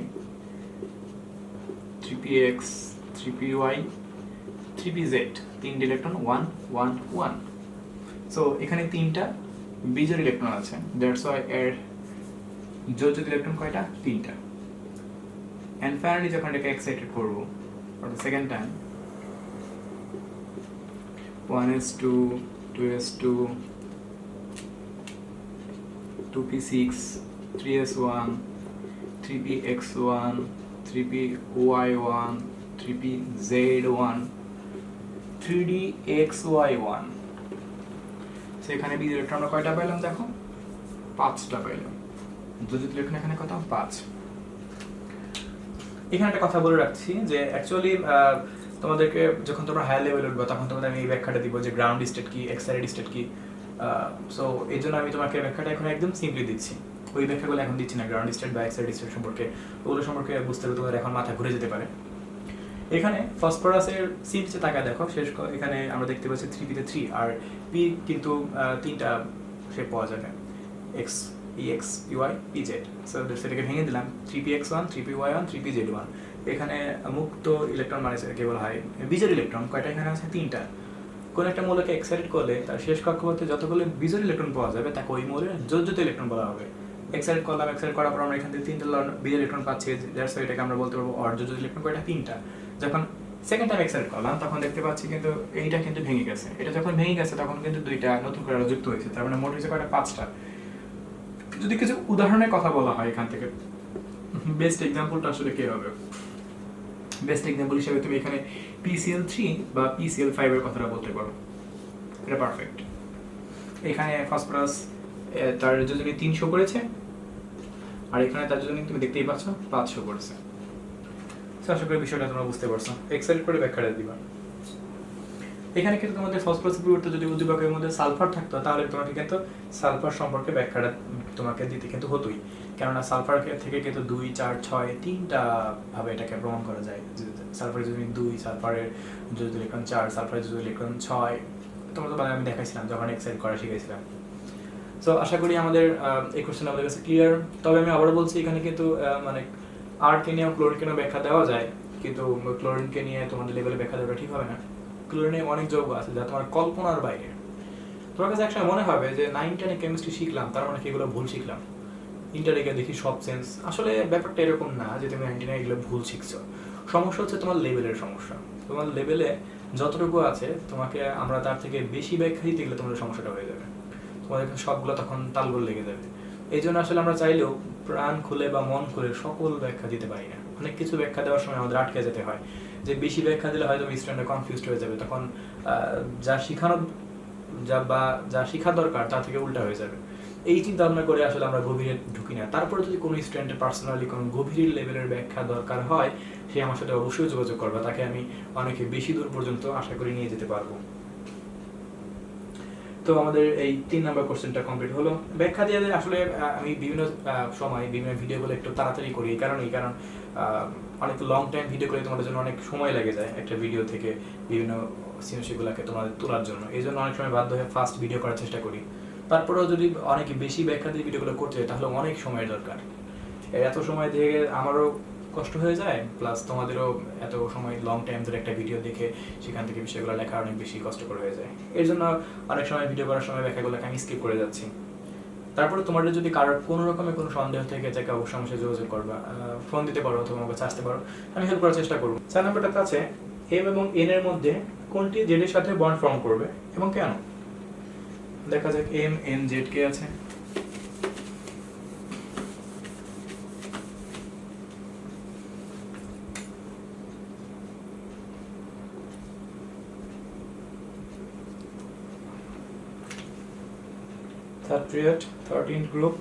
3px 3py 3pz, তিনটে ইলেকট্রন 1 1 1। সো এখানে তিনটা বিজোড় ইলেকট্রন আছে, দ্যাটস ওয়াই এর যোজ্যত ইলেকট্রন কয়টা? তিনটা। এন্ড ফাইনালি যখন এটাকে এক্সাইটেড করব for the second time 1s2 2s2 2p6 3s1 3px1 3py1 3pz1 3dxy1। সেখানে বিজোড় ইলেকট্রন কয়টা পাইলাম? দেখো 5টা পাইলাম। যোজ্যত ইলেকট্রন এখানে কত? 5। এখানে একটা কথা বলে রাখছি যে অ্যাকচুয়ালি তোমাদেরকে যখন তোমরা হায়ার লেভেলে উঠবে তখন তোমাদের আমি এই ব্যাখ্যাটা দিব যে গ্রাউন্ড স্টেট কি, এক্সাইটেড স্টেট কি। সো এই জন্য আমি তোমাকে ব্যাখ্যাটা এখন একদম সিম্পলি দিচ্ছি, ওই ব্যাখ্যাগুলো এখন দিচ্ছি না। গ্রাউন্ড স্টেট বা এক্সাইটেড স্টেট সম্পর্কে ওগুলো সম্পর্কে বুঝতে হলে তোমাদের এখন মাথা ঘুরে যেতে পারে। এখানে ফসফরাসের সি নিচে তাকায় দেখো, এখানে আমরা দেখতে পাচ্ছি 3p-তে 3 আর পি কিন্তু তিনটা শেপ পাওয়া যাবে, x px py pz। So সেটাকে ভেঙে দিলাম 3px1 3py1 3pz1। এখানে মুক্ত ইলেকট্রন মানে কি বলা হয়? বিজোড় ইলেকট্রন কয়টা এখানে আছে? তিনটা। কোন একটা মৌলকে এক্সাইটেড করলে তার শেষ কক্ষপথে যতগুলো বিজোড় ইলেকট্রন পাওয়া যাবে তাকে ওই মৌলের যোজ্যত ইলেকট্রন বলা হবে। এক্সাইটেড করলাম, এক্সাইটেড করার পর আমরা এখান থেকে তিনটা বিজোড় ইলেকট্রন পাচ্ছি, দ্যাটস ওয়াই এটাকে আমরা বলতে পারবো অযোজ্যত ইলেকট্রন কয়টা? তিনটা। যখন সেকেন্ড টাইম এক্সাইটেড করলাম তখন দেখতে পাচ্ছি কিন্তু এইটা কিন্তু ভেঙে গেছে। এটা যখন ভেঙে গেছে তখন কিন্তু দুইটা নতুন করে যুক্ত হয়েছে, তার মানে মোট হয়েছে কয়টা? 5টা। যদি কিছু উদাহরণের কথা বলা হয় এখান থেকে, বেস্ট এক্সাম্পলটা আসলে কি হবে? বেস্ট এক্সাম্পল হিসেবে তুমি এখানে PCl3 বা PCl5 এর কথাটা বলতে পারো, এটা পারফেক্ট। এখানে ফসফরাস তার যোজনী 300 করেছে আর এখানে তার যোজনী তুমি দেখতেই পাচ্ছ 500 করেছে। আশা করি বিষয়টা তোমরা বুঝতে পারছো। এক্সাইটেড করে ব্যাখ্যাটা দিবা। এখানে কিন্তু তোমাদের ফসফরাসের পরিবর্তে যদি উদ্দীপকের মধ্যে সালফার থাকতো তাহলে তোমাকে কিন্তু সালফার সম্পর্কে ব্যাখ্যাটা তোমাকে দিতে কিন্তু হতোই, কেননা সালফার থেকে কিন্তু 2 4 6 তিনটা ভাবে এটাকে প্রমাণ করা যায়। সালফারের যদি 2, সালফারের যদি ইলেকট্রন 4, সালফারের যদি ইলেকট্রন 6, তোমরা তো আমি দেখাইছিলাম যখন এক্সাইট করা শিখেছিলাম। সো আশা করি আমাদের এই কোশ্চেন আমাদের কাছে ক্লিয়ার। তবে আমি আবারও বলছি এখানে কিন্তু মানে আরকে নিয়ে ক্লোরিনকে নিয়ে ব্যাখ্যা দেওয়া যায়, কিন্তু ক্লোরিনকে নিয়ে তোমাদের লেভেলে ব্যাখ্যা দেওয়াটা ঠিক হবে না। ক্লোরিনে অনেক যৌগ আছে যা তোমার কল্পনার বাইরে। তোমার কাছে একসময় মনে হবে যে 9-10 কেমিস্ট্রি শিখলাম, তার মানে এগুলো ভুল শিখলাম, ইন্টারে গিয়ে দেখি সব সেন্স। আসলে ব্যাপারটা এরকম না যে তুমি 99 এগুলো ভুল শিখছো। সমস্যা হচ্ছে তোমার লেভেলের সমস্যা। তোমার লেভেলে যতটুকু আছে তোমাকে আমরা তার থেকে বেশি ব্যাখ্যা দিতে গেলে তোমাদের সমস্যাটা হয়ে যাবে, তোমাদের সবগুলো তখন তালগোল লেগে যাবে। এই জন্য আসলে আমরা চাইলেও প্রাণ খুলে বা মন খুলে সকল ব্যাখ্যা দিতে পারি না। অনেক কিছু ব্যাখ্যা দেওয়ার সময় আমাদের আটকে যেতে হয়, যে বেশি ব্যাখ্যা দিলে হয়তো স্টুডেন্টরা কনফিউজড হয়ে যাবে, তখন যা শিখা দরকার তার থেকে উল্টা হয়ে যাবে। এই চিন্তা ভাবনা করে আসলে আমরা গভীরে ঢুকি না। তারপরে যদি কোনো স্টুডেন্টের পার্সোনালি কোনো গভীর লেভেলের ব্যাখ্যা দরকার হয়, সে আমার সাথে অবশ্যই যোগাযোগ করবে, তাকে আমি অনেক বেশি দূর পর্যন্ত আশা করি নিয়ে যেতে পারবো। তো আমাদের এই 3 নাম্বার কোশ্চেনটা কমপ্লিট হলো। ব্যাখ্যা দিয়ে আসলে আমি বিভিন্ন সময় বিভিন্ন ভিডিওগুলো একটু তাড়াতাড়ি করি, কারণ অনেক লং টাইম ভিডিও করে তোমাদের জন্য অনেক সময় লেগে যায় একটা ভিডিও থেকে বিভিন্ন সৃজনশীলগুলোকে তোমাদের তোলার জন্য। এই জন্য অনেক সময় বাধ্য হয়ে ফাস্ট ভিডিও করার চেষ্টা করি। তারপরেও যদি অনেক বেশি ব্যাখ্যা দিয়ে ভিডিওগুলো করতে হয় তাহলে অনেক সময়ের দরকার। এত সময় দিয়ে আমারও কষ্ট হয়ে যায়, প্লাস তোমাদেরও এত সময় লং টাইম ধরে একটা ভিডিও দেখে সেখান থেকে বিষয়গুলো লেখা অনেক বেশি কষ্টকর হয়ে যায়। এর জন্য অনেক সময় ভিডিও করার সময় ব্যাখ্যাগুলোকে আমি স্কিপ করে যাচ্ছি। তারপরে তোমাদের যদি কারোর কোনো রকমের কোনো সন্দেহ থেকে থাকে অবশ্যই আমার সাথে যোগাযোগ করবা, ফোন দিতে পারো অথবা আমাকে আসতে পারো, আমি হেল্প করার চেষ্টা করবো। 4 নাম্বারটাতে আছে এম এবং এন এর মধ্যে কোনটি জেড এর সাথে বন্ড ফর্ম করবে এবং কেন। দেখা যাক এম এন জেড কে আছে। Third period, 13th group.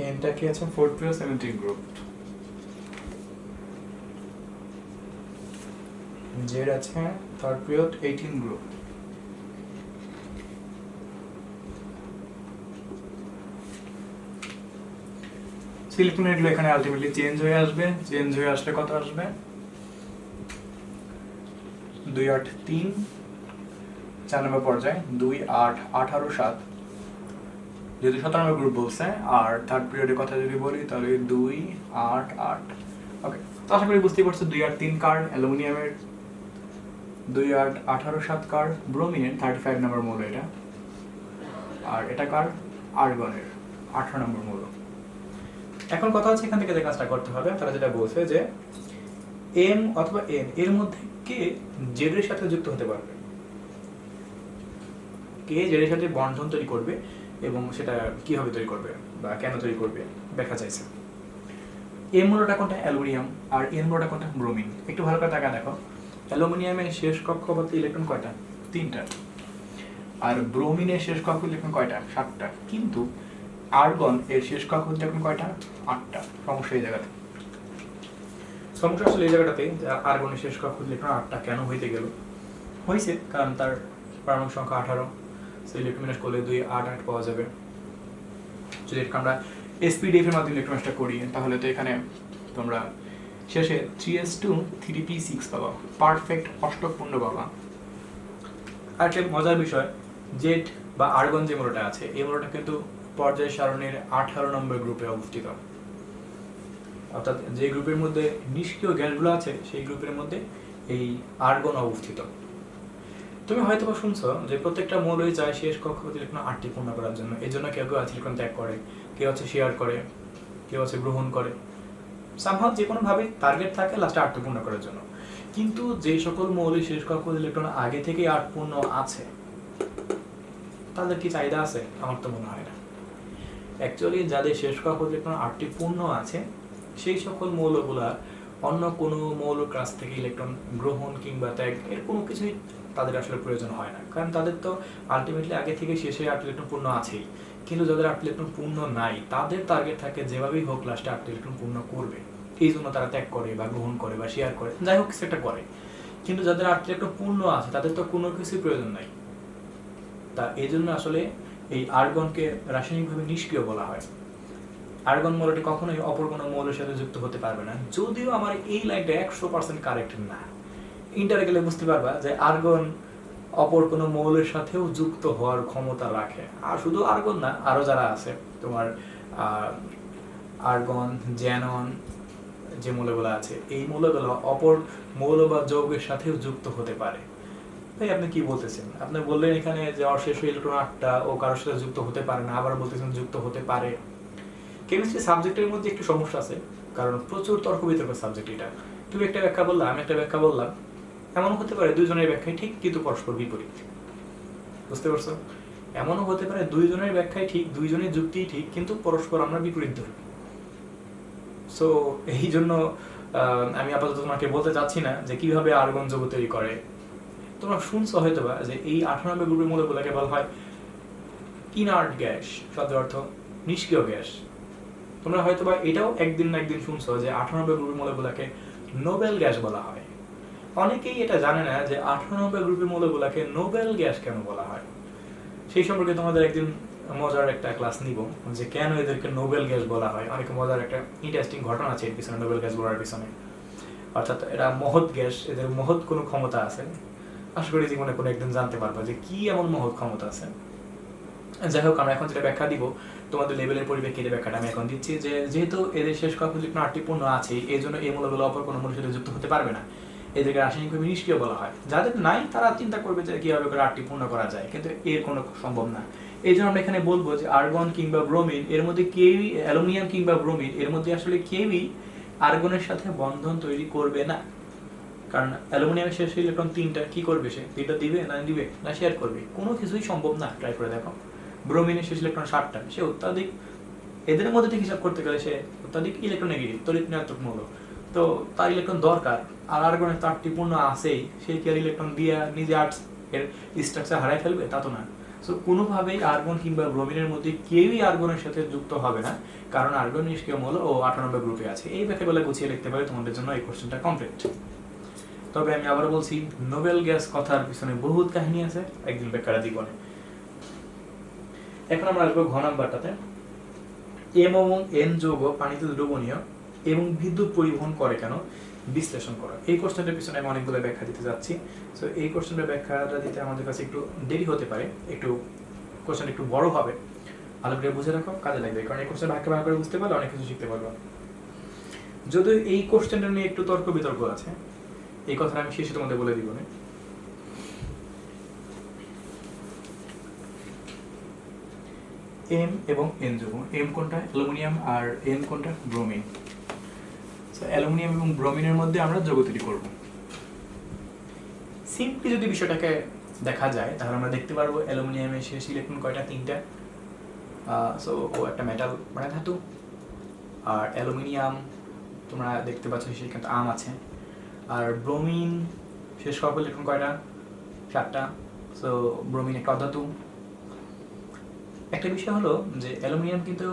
এনটা কি আছে 4th period, 17th group. Z আছে 3rd period, 18th group. ইলেকট্রনগুলো এখানে আলটিমেটলি চেঞ্জ হয়ে আসবে, চেঞ্জ হয়ে আসলে কত আসবে 2 8 3 4 নম্বর পর্যায়ে 2 8 18 7, যেহেতু 17 নম্বর গ্রুপ বলছে। আর থার্ড পিরিয়ডের কথা যদি বলি তাহলে 2 8 8। ওকে, তো আশা করি বুঝতেই পারছো 2 8 3 কার্ড অ্যালুমিনিয়ামের, 2 8 18 7 কার্ড ব্রোমিনের 35 নম্বর মৌল এটা, আর এটা কার আর্গনের 18 নম্বর মৌল। এখন কথা হচ্ছে এখান থেকে যে কাজটা করতে হবে, তারা যেটা বলছে যে এম অথবা এন এর মধ্যে কে জেড এর সাথে যুক্ত হতে পারবে, কে জেড এর সাথে বন্ধন তৈরি করবে এবং সেটা কিভাবে তৈরি করবে বা কেন তৈরি করবে ব্যাখ্যা চাইছে। এম মূলটা কোনটা অ্যালুমিনিয়াম আর এন মূলটা কোনটা ব্রোমিন। একটু ভালো করে তাকায় দেখো, অ্যালুমিনিয়ামের শেষ কক্ষপথে ইলেকট্রন কয়টা 3টা, আর ব্রোমিনের শেষ কক্ষ ইলেকট্রন কয়টা 7টা, কিন্তু আর্গন এর শেষ কক্ষপথ ইলেকট্রন কয়টা 8টা। সমস্যা এই জায়গাতে, সমস্যা আসলে এই জায়গাটাতে আর্গনের শেষ কক্ষপথ ইলেকট্রন 8টা কেন হইতে গেল হয়েছে, কারণ তার পারমাণবিক সংখ্যা 18, সেই ইলেকট্রন বিন্যাস করলে 2 8 8 পাওয়া যাবে। যদি আমরা এসপিডিএফ এর মাধ্যমে ইলেকট্রনটা করি তাহলে তো এখানে তোমরা শেষে 3s2 3p6 পাবা, পারফেক্ট অষ্টক পূর্ণ পাবা। আর একটা মজার বিষয়, জেড বা আর্গন যে মৌলটা আছে এই মৌলটা কিন্তু পর্যায় সারণীর 18 নম্বর গ্রুপে অবস্থিত, অর্থাৎ যে গ্রুপের মধ্যে নিষ্ক্রিয় গ্যাসগুলো আছে সেই গ্রুপের মধ্যে এই আর্গন অবস্থিত। তুমি হয়তো শুনছো যে প্রত্যেকটা মৌলই চায় শেষ কক্ষপথ ইলেকট্রন 8টি পূর্ণ করার জন্য, এই জন্য কেউ কেউ ইলেকট্রন ত্যাগ করে, কেউ হচ্ছে শেয়ার করে, কেউ হচ্ছে গ্রহণ করে, সামহাও যে কোনো ভাবে টার্গেট থাকে লাস্টে 8টি পূর্ণ করার জন্য। কিন্তু যে সকল মৌলের শেষ কক্ষপথ ইলেকট্রন আগে থেকেই 8 পূর্ণ আছে তাদের কি চাহিদা আছে? আমার তো মনে হয় না। অ্যাকচুয়ালি যাদের শেষ কক্ষপথ ইলেকট্রন 8টি পূর্ণ আছে সেই সকল মৌলগুলা অন্য কোনো মৌলের কাছ থেকে ইলেকট্রন গ্রহণ কিংবা ত্যাগ এর কোনো কিছুই তাদের আসলে প্রয়োজন হয় না, কারণ তাদের তো আলটিমেটলি আগে থেকে শেষে 8 ইলেকট্রন পূর্ণ আছেই। কিন্তু যাদের 8 ইলেকট্রন পূর্ণ নাই তাদের টার্গেট থাকে যেভাবেই হোক লাস্টে 8 ইলেকট্রন পূর্ণ করবে, এই জন্য তারা ত্যাগ করে বা গ্রহণ করে বা শেয়ার করে, যাই হোক সেটা করে। কিন্তু যাদের 8 ইলেকট্রন পূর্ণ আছে তাদের তো কোনো কিছুই প্রয়োজন নাই। তা এই জন্য আসলে এই আর্গনকে রাসায়নিকভাবে নিষ্ক্রিয় বলা হয়। আর্গন মৌলটি কখনোই অপর কোনো মৌলের সাথে যুক্ত হতে পারবে না। যদিও আমার এই লাইনটা 100% কারেক্ট না, ইন্টারে গেলে বুঝতে পারবা যে আর্গন অপর কোনো মৌলের সাথেও যুক্ত হওয়ার ক্ষমতা রাখে। আর শুধু আর্গন না, আরো যারা আছে তোমার আর্গন, জ্যানন যে মৌলগুলো আছে এই মৌলগুলো অপর মৌল বা যৌগের সাথেও যুক্ত হতে পারে। তাই আপনি কি বলতেছেন? আপনি বললেন এখানে যে অশেষ ইলেকট্রন 8টা ও কারোর সাথে যুক্ত হতে পারে না, আবার বলতেছেন যুক্ত হতে পারে। কেমিস্ট্রি সাবজেক্টের মধ্যে একটু সমস্যা আছে, কারণ প্রচুর তর্ক বিতর্ক সাবজেক্ট এটা। তুমি একটা ব্যাখ্যা বললা, আমি একটা ব্যাখ্যা বললাম, এমনও হতে পারে দুইজনের ব্যাখ্যাই ঠিক কিন্তু পরস্পর বিপরীত। বুঝতে পারছো? এমনও হতে পারে দুইজনের ব্যাখ্যাই ঠিক, দুইজনের যুক্তিই ঠিক, কিন্তু পরস্পর আমরা বিপরীত ধরি। সো এই জন্য আমি আপাতত তোমাকে বলতে চাচ্ছি না যে কিভাবে আর্গন যৌগ তৈরি করে। তোমরা শুনছো হয়তোবা যে এই 18 নম্বর গ্রুপের মৌলগুলোকে বলা হয় ইনার্ট গ্যাস, শব্দের অর্থ নিষ্ক্রিয় গ্যাস। তোমরা হয়তোবা এটাও একদিন না একদিন শুনছো যে 18 নম্বর গ্রুপের মৌলগুলোকে নোবেল গ্যাস বলা হয়। অনেকেই এটা জানে না যে 18 নম্বর গ্রুপের মৌলগুলোকে নোবেল গ্যাস কেন বলা হয়। সেই সম্পর্কে তোমাদের একদিন মজার একটা ক্লাস নিব যে কেন এদেরকে নোবেল গ্যাস বলা হয়। অনেক মজার একটা ইন্টারেস্টিং ঘটনা আছে এর পিছনে, নোবেল গ্যাস বলার পিছনে। অর্থাৎ এরা মহৎ গ্যাস, এদের মহৎ কোনো ক্ষমতা আছে। আশা করি জীবনে কোনো একদিন জানতে পারবো যে কি এমন মহৎ ক্ষমতা আছে। যাই হোক, আমরা এখন যেটা ব্যাখ্যা দিব তোমাদের লেভেলের পরিপ্রেক্ষিতে ব্যাখ্যাটা আমি এখন দিচ্ছি যে যেহেতু এদের শেষ কক্ষযুক্ত 8টি পূর্ণ আছে, এই জন্য এই মৌলগুলো অপর কোনো মৌলের সাথে যুক্ত হতে পারবে না। এদেরকে রাসায়নিকভাবে নিষ্ক্রিয় বলা হয়। যাদের নাই তারা চিন্তা করবে যে কিভাবে করে 8টি পূর্ণ করা যায়, কিন্তু এর কোনো সম্ভব না। এই জন্য আমরা এখানে বলবো যে আর্গন কিংবা ব্রোমিন এর মধ্যে কেউই, অ্যালুমিনিয়াম কিংবা ব্রোমিন এর মধ্যে আসলে কেউই আর্গনের সাথে বন্ধন তৈরি করবে না। কারণ অ্যালুমিনিয়ামের শেষ ইলেকট্রন 3টা, কি করবে সে? 3টা দিবে না শেয়ার করবে? কোনো কিছুই সম্ভব না। ট্রাই করে দেখো। ব্রোমিনের শেষ ইলেকট্রন 7টা, সে অত্যাধিক, এদের মধ্যে থেকে হিসাব করতে গেলে সে অত্যাধিক ইলেকট্রোনেগেটিভ, তড়িৎ ঋণাত্মক মৌল, তো তার ইলেকট্রন দরকার। আর আর্গনের তো 8টি পূর্ণ আছেই, সে কি আর ইলেকট্রন দিয়ে নিজে আর্টস এর স্ট্রাকচার হারাই ফেলবে? তা তো না। সো কোনোভাবেই আর্গন কিংবা ব্রোমিনের মধ্যে কেউই আর্গনের সাথে যুক্ত হবে না, কারণ আর্গন নিষ্ক্রিয় মৌল ও 8 নম্বর গ্রুপে আছে। এই ব্যাখ্যাগুলো গুছিয়ে লিখতে পারে, তোমাদের জন্য এই কোশ্চেনটা কমপ্লিট। তবে আমি আবার বলছি, নোবেল গ্যাস কথার পিছনে বহুত কাহিনী আছে, একদিন ব্যাখ্যাটা দিব না। এখন আমরা আসবো ঘ নাম্বারটাতে। এম এবং এন যৌগ পানিতে দ্রবণীয় এবং বিদ্যুৎ পরিবহন করে কেন, বিশ্লেষণ করা। এই কোশ্চেনটার পিছনে আমি অনেকগুলো ব্যাখ্যা দিতে যাচ্ছি। সো এই কোশ্চেনটার ব্যাখ্যাটা দিতে আমাদের কাছে একটু দেরি হতে পারে, একটু কোশ্চেন একটু বড় হবে। ভালো করে বুঝে রাখো, কাজে লাগবে। কারণ এই কোশ্চেন ভাগ করে বুঝতে পারলে অনেক কিছু শিখতে পারবো। যদিও এই কোশ্চেনটা নিয়ে একটু তর্ক বিতর্ক আছে, এই কথাটা আমি শেষে তোমাদের বলে দিব না। এম এবং এন যৌগ, এম কোনটা? অ্যালুমিনিয়াম, আর এন কোনটা? ব্রোমিন। অ্যালুমিনিয়াম এবং ব্রোমিনের মধ্যে আমরা যৌগ তৈরি করব। সিম্পলি যদি বিষয়টাকে দেখা যায় তাহলে আমরা দেখতে পারবো অ্যালুমিনিয়ামের শেষ ইলেকট্রন কয়টা? 3টা। সো ও একটা মেটাল, মানে ধাতু। আর অ্যালুমিনিয়াম তোমরা দেখতে পাচ্ছ সেখানে আম আছে। আর ব্রোমিন শেষ কক্ষ ইলেকট্রন কয়টা? 4টা। সো ব্রোমিন একটা অধাতু। একটা বিষয় হলো যে অ্যালুমিনিয়াম কিন্তু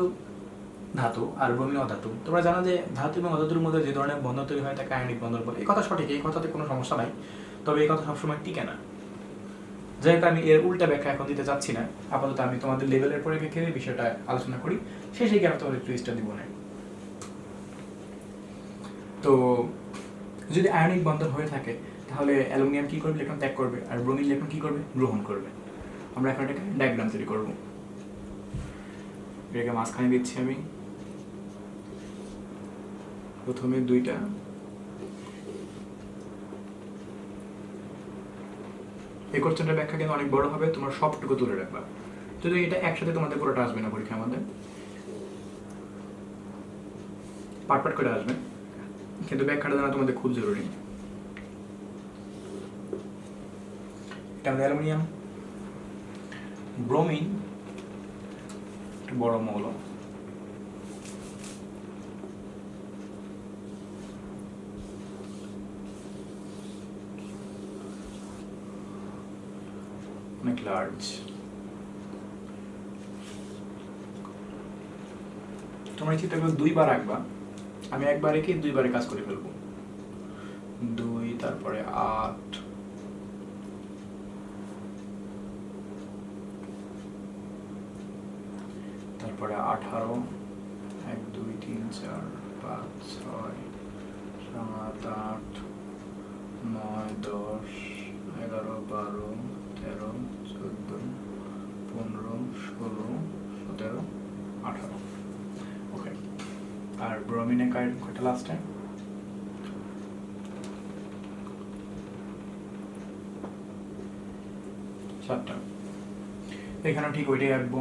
ধাতু আর ব্রোমিন অধাতু। তোমরা জানো যে ধাতু এবং অধাতুর মধ্যে যে ধরনের বন্ধন তৈরি হয় তাকে আয়নিক বন্ধন বলে। এই কথা সঠিক, এই কথাতে কোনো সমস্যা নাই, তবে এই কথা সবসময় টিকে না। যাই হোক, আমি এর উল্টা ব্যাখ্যা এখন দিতে চাচ্ছি না। আপাতত আমি তোমাদের লেভেলের পরিপ্রেক্ষিতে বিষয়টা আলোচনা করি, শেষে গিয়ে আমি তোমাদের টুইস্টটা দিব না। তো যদি আয়নিক বন্ধন হয়ে থাকে তাহলে অ্যালুমিনিয়াম কি করবে? ইলেকট্রন ত্যাগ করবে। আর ব্রোমিন ইলেকট্রন কি করবে? গ্রহণ করবে। আমরা এখন এটাকে ডায়াগ্রাম তৈরি করব। এটাকে মাঝখানে দিচ্ছি আমি। প্রথমে 2টা, এই কোশ্চেনটার ব্যাখ্যা কিন্তু অনেক বড় হবে, তোমার সবটুকু তুলে রাখবা। যদি এটা একসাথে তোমাদের পুরোটা আসবে না পরীক্ষা, আমাদের পার্ট পার্ট করে আসবে, কিন্তু ব্যাখ্যাটা জানা তোমাদের খুব জরুরি। এটা আমাদের অ্যালুমিনিয়াম, ব্রোমিন বড় মৌল, অনেক লার্জ। তোমরা এই চিত্রগুলো 2বার আঁকবা, আমি একবার এঁকে 2বারে কাজ করে ফেলবো। 2, তারপরে 8, তারপরে 18, 1, 2, 3, 4, 5, 6, 7, 8, 9, 10, 11, 12, 13, 14, 15, 16, 17, 18। ওকে। আর ব্রোমিনে কয়টা লাস্ট টাইম? 7টা। এখানেও ঠিক ওইটাই আঁকবো।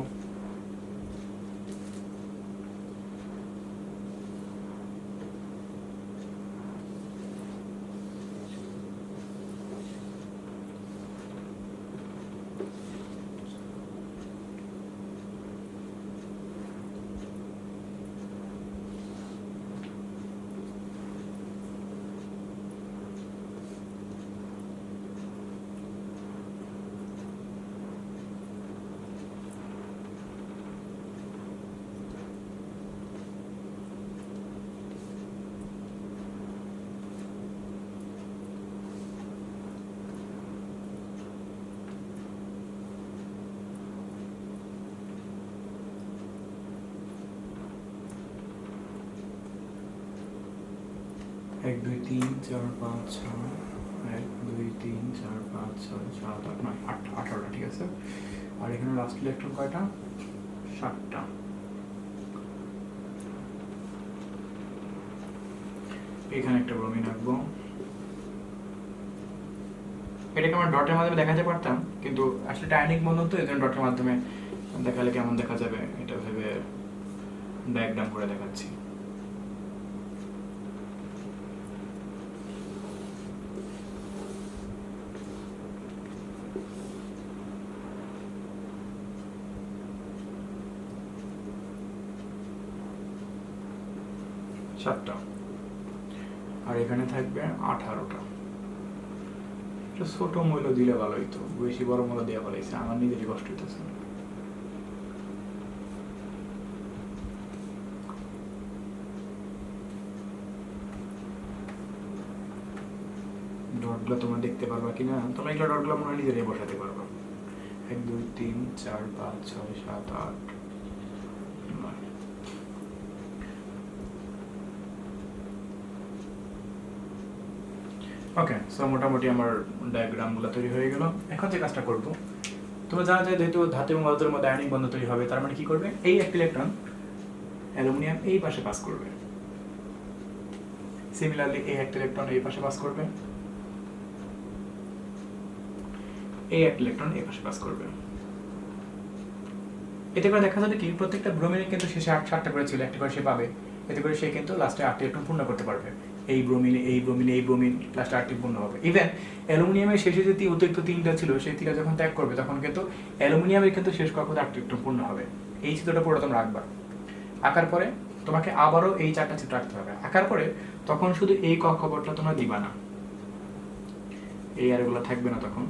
1 2 3 4 5 6 1 2 3 4 5 6 7 8 9 8 18টা, ঠিক আছে। আর এখানে লাস্ট ইলেকট্রন কয়টা? 7টা। এখানে একটা ব্রোমিন রাখবো। এটাকে আমরা ডটের মাধ্যমে দেখাতে পারতাম, কিন্তু আসলে আয়নিক বন্ধন তো, এই জন্য ডটের মাধ্যমে দেখালে কেমন দেখা যাবে এটা ভেবে ডায়াগ্রাম করে দেখাচ্ছি। সাতটা। আর এখানে থাকবে 18টা। ছোট মূল্য দিলে ভালো হইতো, বেশি বড় মূল্য দেওয়া ভালো হয়েছে, আমার নিজেরই কষ্ট হইতেছে। ডটগুলো তোমরা দেখতে পারবা কিনা, তোমরা এগুলো ডটগুলো মনে হয় নিজেরাই বসাতে পারবা। 1 2 3 4 5 6 7 8 9। ওকে, সো মোটামুটি আমার ডায়াগ্রামগুলো তৈরি হয়ে গেল। এখন যে কাজটা করব, তোমরা জানা যায় যেহেতু ধাতু এবং আলোতের মধ্যে আয়নিক বন্ধন তৈরি হবে, তার মানে কি করবে, এই একটা ইলেকট্রন অ্যালুমিনিয়াম এই পাশে পাস করবে, সিমিলারলি এই একটা ইলেকট্রন এই পাশে পাস করবে, এই একটা ইলেকট্রন এই পাশে পাস করবে। এতে করে দেখা যাবে কি প্রত্যেকটা ব্রোমিনের কিন্তু শেষে 8-7টা করে ছিল, একটা করে সে পাবে। এতে করে সে কিন্তু লাস্টে 8টা ইলেকট্রন পূর্ণ করতে পারবে। এই ব্রোমিনে এই ব্রোমিনে এই ব্রোমিন লাস্টে 8টি পূর্ণ হবে। ইভেন অ্যালুমিনিয়ামের শেষে যে অতিরিক্ত 3টা ছিল, সেই 3টা যখন ত্যাগ করবে তখন কিন্তু অ্যালুমিনিয়ামের কিন্তু শেষ কক্ষপথে 8টি ইলেকট্রন পূর্ণ হবে। এই চিত্রটা পুরো তোমরা আঁকবা। আঁকার পরে তোমাকে আবারও এই 4টা চিত্র আঁকতে হবে। আঁকার পরে তখন শুধু এই কক্ষপথটা তোমরা দিবা না, এই আর এগুলো থাকবে না। তখন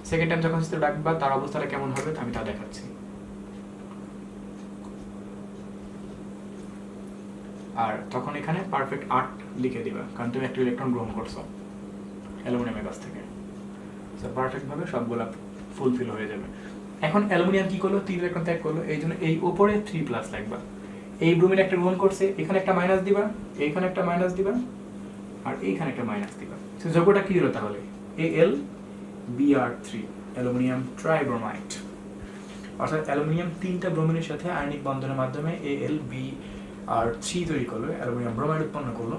সেকেন্ড টাইম যখন চিত্র আঁকবা তার অবস্থাটা কেমন হবে আমি তা দেখাচ্ছি। আর তখন এখানে পারফেক্ট 8 লিখে দিবা, কারণ তুমি একটা ইলেকট্রন গ্রহণ করছো অ্যালুমিনিয়ামের কাছ থেকে। সো পারফেক্ট ভাবে সবগুলা ফুলফিল হয়ে যাবে। এখন অ্যালুমিনিয়াম কি করলো, 3 ইলেকট্রন ত্যাগ করলো, এই জন্য এই উপরে 3+ লাগবে। এই ব্রোমিন একটা গ্রহণ করছে, এখানে একটা মাইনাস দিবা, এইখানে একটা মাইনাস দিবা, আর এইখানে একটা মাইনাস দিবা। সো যোগটা কি হলো তাহলে, AlBr3, অ্যালুমিনিয়াম ট্রাইব্রোমাইড। অর্থাৎ অ্যালুমিনিয়াম 3টা ব্রোমিনের সাথে আয়নিক বন্ধনের মাধ্যমে AlBr3 তৈরি করলো, অ্যালুমিনিয়াম ব্রোমাইড উৎপন্ন করলো।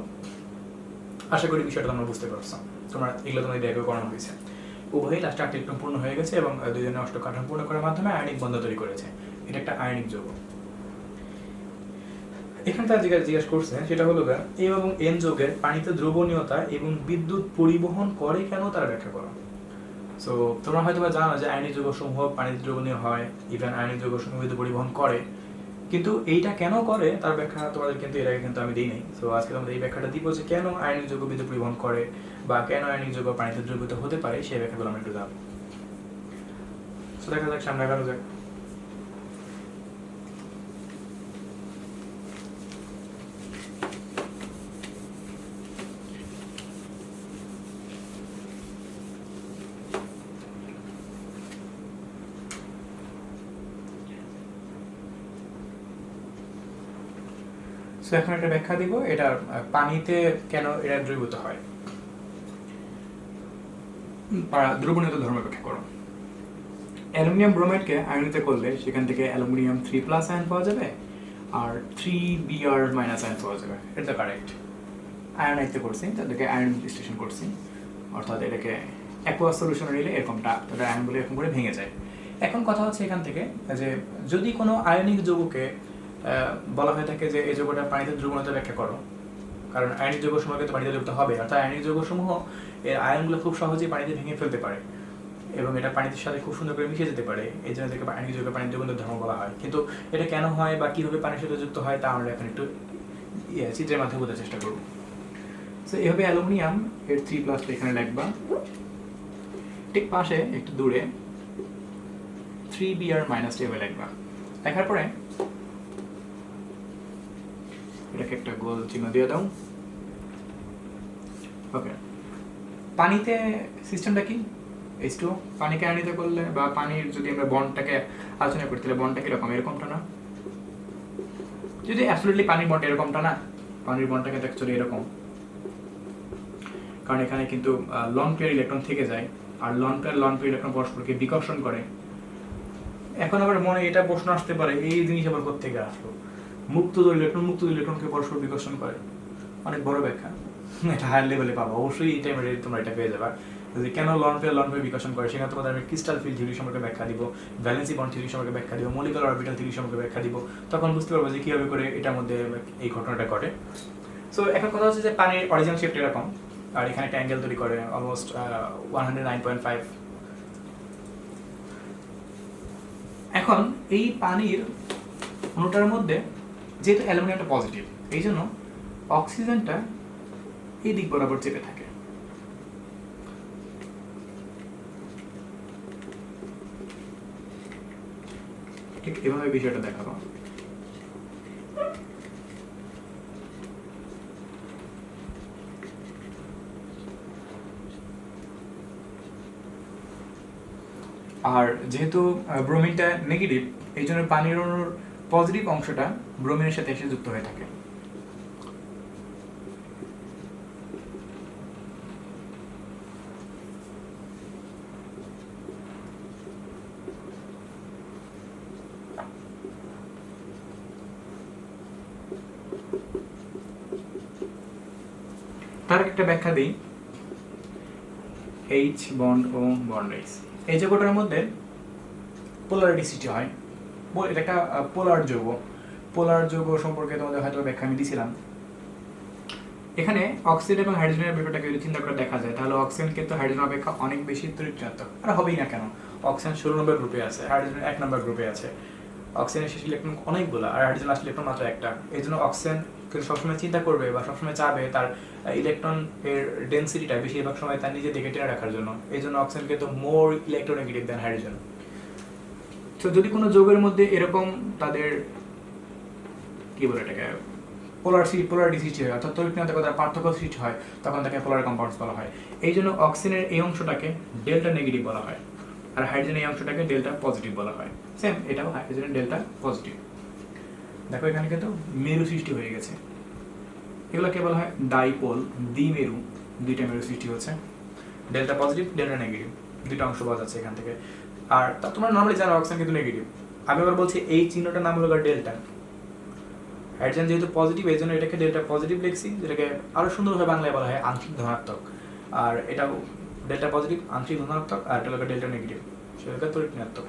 আশা করি বিষয়টা তোমরা বুঝতে পারছো। তোমরা এগুলো তোমাদের দেখে করানো হয়েছে। উভয়ই লাস্টে 8টি ইলেকট্রন পূর্ণ হয়ে গেছে এবং দুইজনে অষ্ট কাঠামো পূর্ণ করার মাধ্যমে আয়নিক বন্ধন তৈরি করেছে। এটা একটা আয়নিক যৌগ। এখানে তার জিজ্ঞাসা করছে সেটা হলো এম এবং এন যৌগের পানিতে দ্রবণীয়তা এবং বিদ্যুৎ পরিবহন করে কেন, তার ব্যাখ্যা করো। সো তোমরা হয়তো জানো যে আয়নিক যৌগসমূহ পানিতে দ্রবণীয় হয়, ইভেন আয়নিক যৌগসমূহ বিদ্যুৎ পরিবহন করে, কিন্তু এইটা কেন করে তার ব্যাখ্যা তোমাদের কিন্তু এর আগে কিন্তু আমি দিই নাই। সো আজকে তোমাদের এই ব্যাখ্যাটা দিব যে কেন আয়নিক যৌগ বিদ্যুৎ পরিবহন করে বা কেন আয়নিক যৌগ পানিতে দ্রবীভূত হতে পারে, সেই ব্যাখ্যাগুলো আমরা একটু জানবো। সো দেখা যাক, সামনে আগানো যাক। সো এখন একটা ব্যাখ্যা দিব এটা পানিতে কেন এটা দ্রবীভূত হয়। দ্রবণীয়তা ধর্ম ব্যাখ্যা করো। অ্যালুমিনিয়াম ব্রোমাইডকে আয়নিত করলে সেখান থেকে অ্যালুমিনিয়াম 3+ আয়ন পাওয়া যাবে আর 3Br- আয়ন পাওয়া যাবে। এটা কারেক্ট। আয়নাইতে করছি, তাদেরকে আয়ন বিশ্লেষণ করছি, অর্থাৎ এটাকে অ্যাকোয়াস সলিউশনে নিলে এরকমটা তাদের আয়নগুলো এরকম করে ভেঙে যায়। এখন কথা হচ্ছে এখান থেকে যে যদি কোনো আয়নিক যৌগকে বলা হয়ে থাকে যে এই যৌগটা পানিতে দ্রবণীয়তা ব্যাখ্যা করো, কারণ আয়নিক যৌগসমূহকে তো পানিতে দ্রবীভূত হবে, অর্থাৎ আয়নিক যৌগসমূহ এর আয়নগুলো খুব সহজেই পানিতে ভেঙে ফেলতে পারে এবং এটা পানির সাথে খুব সুন্দর করে মিশে যেতে পারে, এই জন্য এটাকে আয়নিক যৌগ পানির দ্রবণীয় ধর্ম বলা হয়। কিন্তু এটা কেন হয় বা কীভাবে পানির সাথে যুক্ত হয় তা আমরা এখন একটু চিত্রের মাধ্যমে বোঝার চেষ্টা করব। সো এভাবে অ্যালুমিনিয়াম এর 3+ এখানে লিখবা, ঠিক পাশে একটু দূরে 3Br- টেবিল লিখবা। লেখার পরে এটাকে একটা গোল চিহ্ন দিয়ে দাও। ওকে, পানিতে সিস্টেমটা কি, H2O পানিকে আয়নিত করলে বা পানির যদি আমরা বন্ডটাকে আলোচনা করতে, তাহলে বন্ডটা কিরকম, এরকমটা না? যদি অ্যাবসলিউটলি পানির বন্ড এরকমটা না, পানির বন্ডটা কিন্তু অ্যাকচুয়ালি এরকম, কারণ এখানে কিন্তু লন পেয়ার ইলেকট্রন থেকে যায়, আর লন পেয়ার ইলেকট্রন পরস্পরকে বিকর্ষণ করে। এখন আবার মনে এটা প্রশ্ন আসতে পারে, এই জিনিস আবার কোত্থেকে আসলো, মুক্ত ইলেকট্রনকে পরস্পর বিকর্ষণ করে, অনেক বড় ব্যাখ্যা, এটা হায়ার লেভেলে পাবো অবশ্যই, এই টাইমে তোমরা এটা পেয়ে যাবে। যে কেন লন পেয়ার বিকর্ষণ করে, সেখানে তোমাদের আমি ক্রিস্টাল ফিল্ড থিওরি সম্পর্কে ব্যাখ্যা দিব, ভ্যালেন্সি বন্ড থিওরি সম্পর্কে ব্যাখ্যা দিব, মলিকুলার অরবিটাল থিওরি সম্পর্কে ব্যাখ্যা দিব, তখন বুঝতে পারবো যে কিভাবে করে এটার মধ্যে এই ঘটনাটা ঘটে। সো এখন কথা হচ্ছে যে পানির অরিজিনাল শেপটা এরকম, আর এখানে একটা অ্যাঙ্গেল তৈরি করে অলমোস্ট 109.5। এখন এই পানির অণুটার মধ্যে যেহেতু অ্যালুমিনিয়ামটা পজিটিভ, এই জন্য অক্সিজেনটা এই দিক বরাবর চেপে থাকে। ঠিক এভাবে বিষয়টা দেখাবো। আর যেহেতু ব্রোমিনটা নেগেটিভ, এই জন্য পানির অণুর পজিটিভ অংশটা ব্রোমিনের সাথে এসে যুক্ত হয়ে থাকে। তার একটা ব্যাখ্যা দিই, এইচ বন্ড ও বন্ড এইচ, এই যৌগটার মধ্যে পোলারিটি সৃষ্টি হয়। এটা একটা পোলার যৌগ সম্পর্কে তোমাদের হয়তো ব্যাখ্যা আমি দিয়েছিলাম। এখানে অক্সিজেন এবং হাইড্রোজেনের ব্যাপারটাকে যদি চিন্তা করে দেখা যায়, তাহলে অক্সিজেন কিন্তু হাইড্রোজেন অপেক্ষা অনেক বেশি তড়িৎ-ঋণাত্মক। আর হবেই না কেন, অক্সিজেন 16 নম্বর গ্রুপে আছে, হাইড্রোজেন 1 নম্বর গ্রুপে আছে, অক্সিজেনের শেষ ইলেকট্রন অনেকগুলো, আর হাইড্রোজেন লাস্ট ইলেকট্রন মাত্র একটা। এই জন্য অক্সিজেন কিন্তু সবসময় চিন্তা করবে বা সবসময় চাবে তার ইলেকট্রন এর ডেন্সিটিটা বেশিরভাগ সময় তার নিজের দিকে টেনে রাখার জন্য। এই জন্য অক্সিজেন কিন্তু মোর ইলেকট্রোনেগেটিভ দেন হাইড্রোজেন। তো যদি কোনো যৌগের মধ্যে এরকম তাদের কি বলে এটাকে পোলারিটি সৃষ্টি হয়, অর্থাৎ তড়িৎ-ঋণাত্মকতার পার্থক্য সৃষ্টি হয়, তখন তাকে পোলার কম্পাউন্ডস বলা হয়। এই জন্য অক্সিজেনের এই অংশটাকে ডেল্টা নেগেটিভ বলা হয়, আর হাইড্রোজেনের এই অংশটাকে ডেল্টা পজিটিভ বলা হয়। সেম এটাও হাইড্রোজেনের ডেল্টা পজিটিভ। দেখো এখানে কিন্তু মেরু সৃষ্টি হয়ে গেছে, এগুলোকে বলা হয় ডাইপোল, দ্বিমেরু, দুইটা মেরু সৃষ্টি হচ্ছে, ডেল্টা পজিটিভ ডেল্টা নেগেটিভ, দুইটা অংশ পাওয়া যাচ্ছে এখান থেকে। আর তা তোমরা নর্মালি জানো অক্সিজেন কিন্তু নেগেটিভ। আমি আবার বলছি এই চিহ্নটার নাম হলো ডেল্টা। হাইড্রোজেন যেহেতু পজিটিভ, এই জন্য এটাকে ডেল্টা পজিটিভ লিখছি, যেটাকে আরো সুন্দরভাবে বাংলায় বলা হয় আংশিক ধনাত্মক। আর এটাও ডেল্টা পজিটিভ আংশিক ধনাত্মক, আর এটা হলো ডেল্টা নেগেটিভ, সেটা তড়িৎ ঋণাত্মক।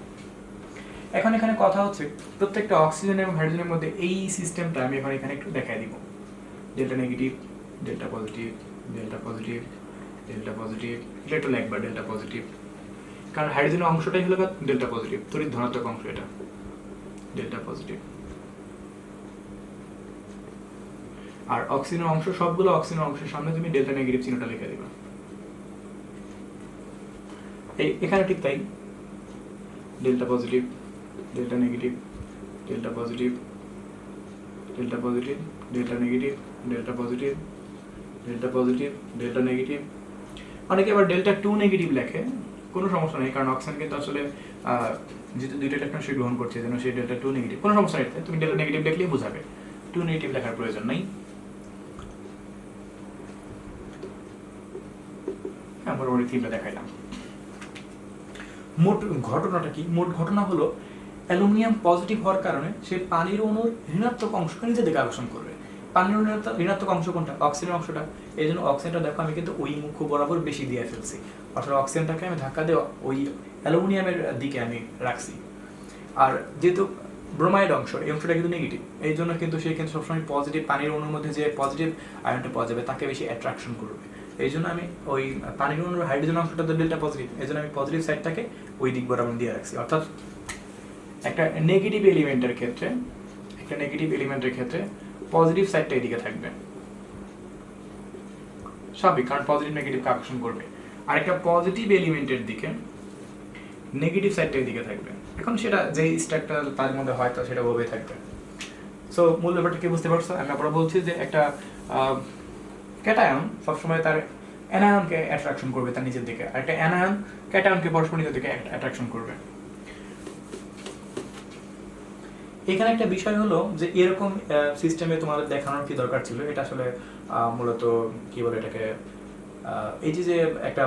এখন এখানে কথা হচ্ছে প্রত্যেকটা অক্সিজেন এবং হাইড্রোজেনের মধ্যে এই সিস্টেমটা আমি এখন এখানে একটু দেখাই দিব। Delta negative, delta positive, delta positive, delta positive, এটা একটু লিখবা ডেল্টা পজিটিভ, কারণ হাইড্রোজেনের অংশটাই হলো ডেল্টা পজিটিভ, তড়িৎ ধনাত্মক অংশ এটা, ডেল্টা পজিটিভ। আর অক্সিজেনের অংশ, সবগুলো অক্সিজেনের অংশের সামনে তুমি ডেল্টা নেগেটিভ চিহ্নটা লিখে দিবা। এই এখানে ঠিক তাই, delta positive, delta negative, delta positive, delta positive, delta negative, delta positive, delta positive, delta negative. অনেকে আবার ডেল্টা 2 নেগেটিভ লেখে, কোনো সমস্যা নেই, কারণ অক্সিজেন কিন্তু আসলে যেহেতু দুইটা ইলেকট্রন সে গ্রহণ করছে, যেন সেই ডেল্টা 2 নেগেটিভ, কোনো সমস্যা নেই, তুমি ডেল্টা নেগেটিভ লিখলেই বোঝাবে, 2 নেগেটিভ লেখার প্রয়োজন নেই। মোটামুটি থিমটা দেখাইলাম। মোট ঘটনাটা কি? মোট ঘটনা হলো অ্যালুমিনিয়াম পজিটিভ হওয়ার কারণে সে পানির অণুর ঋণাত্মক অংশকে নিজের দিকে আকর্ষণ করবে। পানির ঋণাত্মক অংশ কোনটা? অক্সিজেন অংশটা। এই জন্য অক্সিজেনটা দেখো আমি কিন্তু ওই মুখ বরাবর বেশি দিয়ে ফেলছি, অর্থাৎ অক্সিজেনটাকে আমি ধাক্কা দিয়ে ওই অ্যালুমিনিয়ামের দিকে আমি রাখছি। আর যেহেতু ব্রোমাইড অংশ, এই অংশটা কিন্তু নেগেটিভ, এই জন্য কিন্তু সে কিন্তু সবসময় পজিটিভ, পানির অণুর মধ্যে যে পজিটিভ আয়নটা পাওয়া যাবে তাকে বেশি অ্যাট্রাকশন করবে। এই জন্য আমি ওই পানির অণুর হাইড্রোজেন অংশটা তো ডেল্টা পজিটিভ, এই জন্য আমি পজিটিভ সাইডটাকে ওই দিক বরাবর দিয়ে রাখছি। অর্থাৎ একটা নেগেটিভ এলিমেন্টের ক্ষেত্রে পজিটিভ সাইডটা এদিকে থাকবে স্বাভাবিক, কারণ পজিটিভ নেগেটিভকে আকর্ষণ করবে। আর একটা পজিটিভ এলিমেন্টের দিকে নেগেটিভ সাইডটা এদিকে থাকবে। এখন সেটা যেই স্ট্রাকচার তার মধ্যে হয়তো সেটা ওভাবেই থাকবে। সো মূল ব্যাপারটা কি বুঝতে পারছো? আমি আবার বলছি যে একটা ক্যাটায়ন সবসময় তার অ্যানায়নকে অ্যাট্রাকশন করবে তার নিজের দিকে, আর একটা অ্যানায়ন ক্যাটায়নকে পরস্পর নিজের দিকে অ্যাট্রাকশন করবে। এখানে একটা বিষয় হলো যে এরকম সিস্টেমে তোমাদের দেখানোর কি দরকার ছিল, এটা আসলে মূলত কি বলে এটাকে, এই যে একটা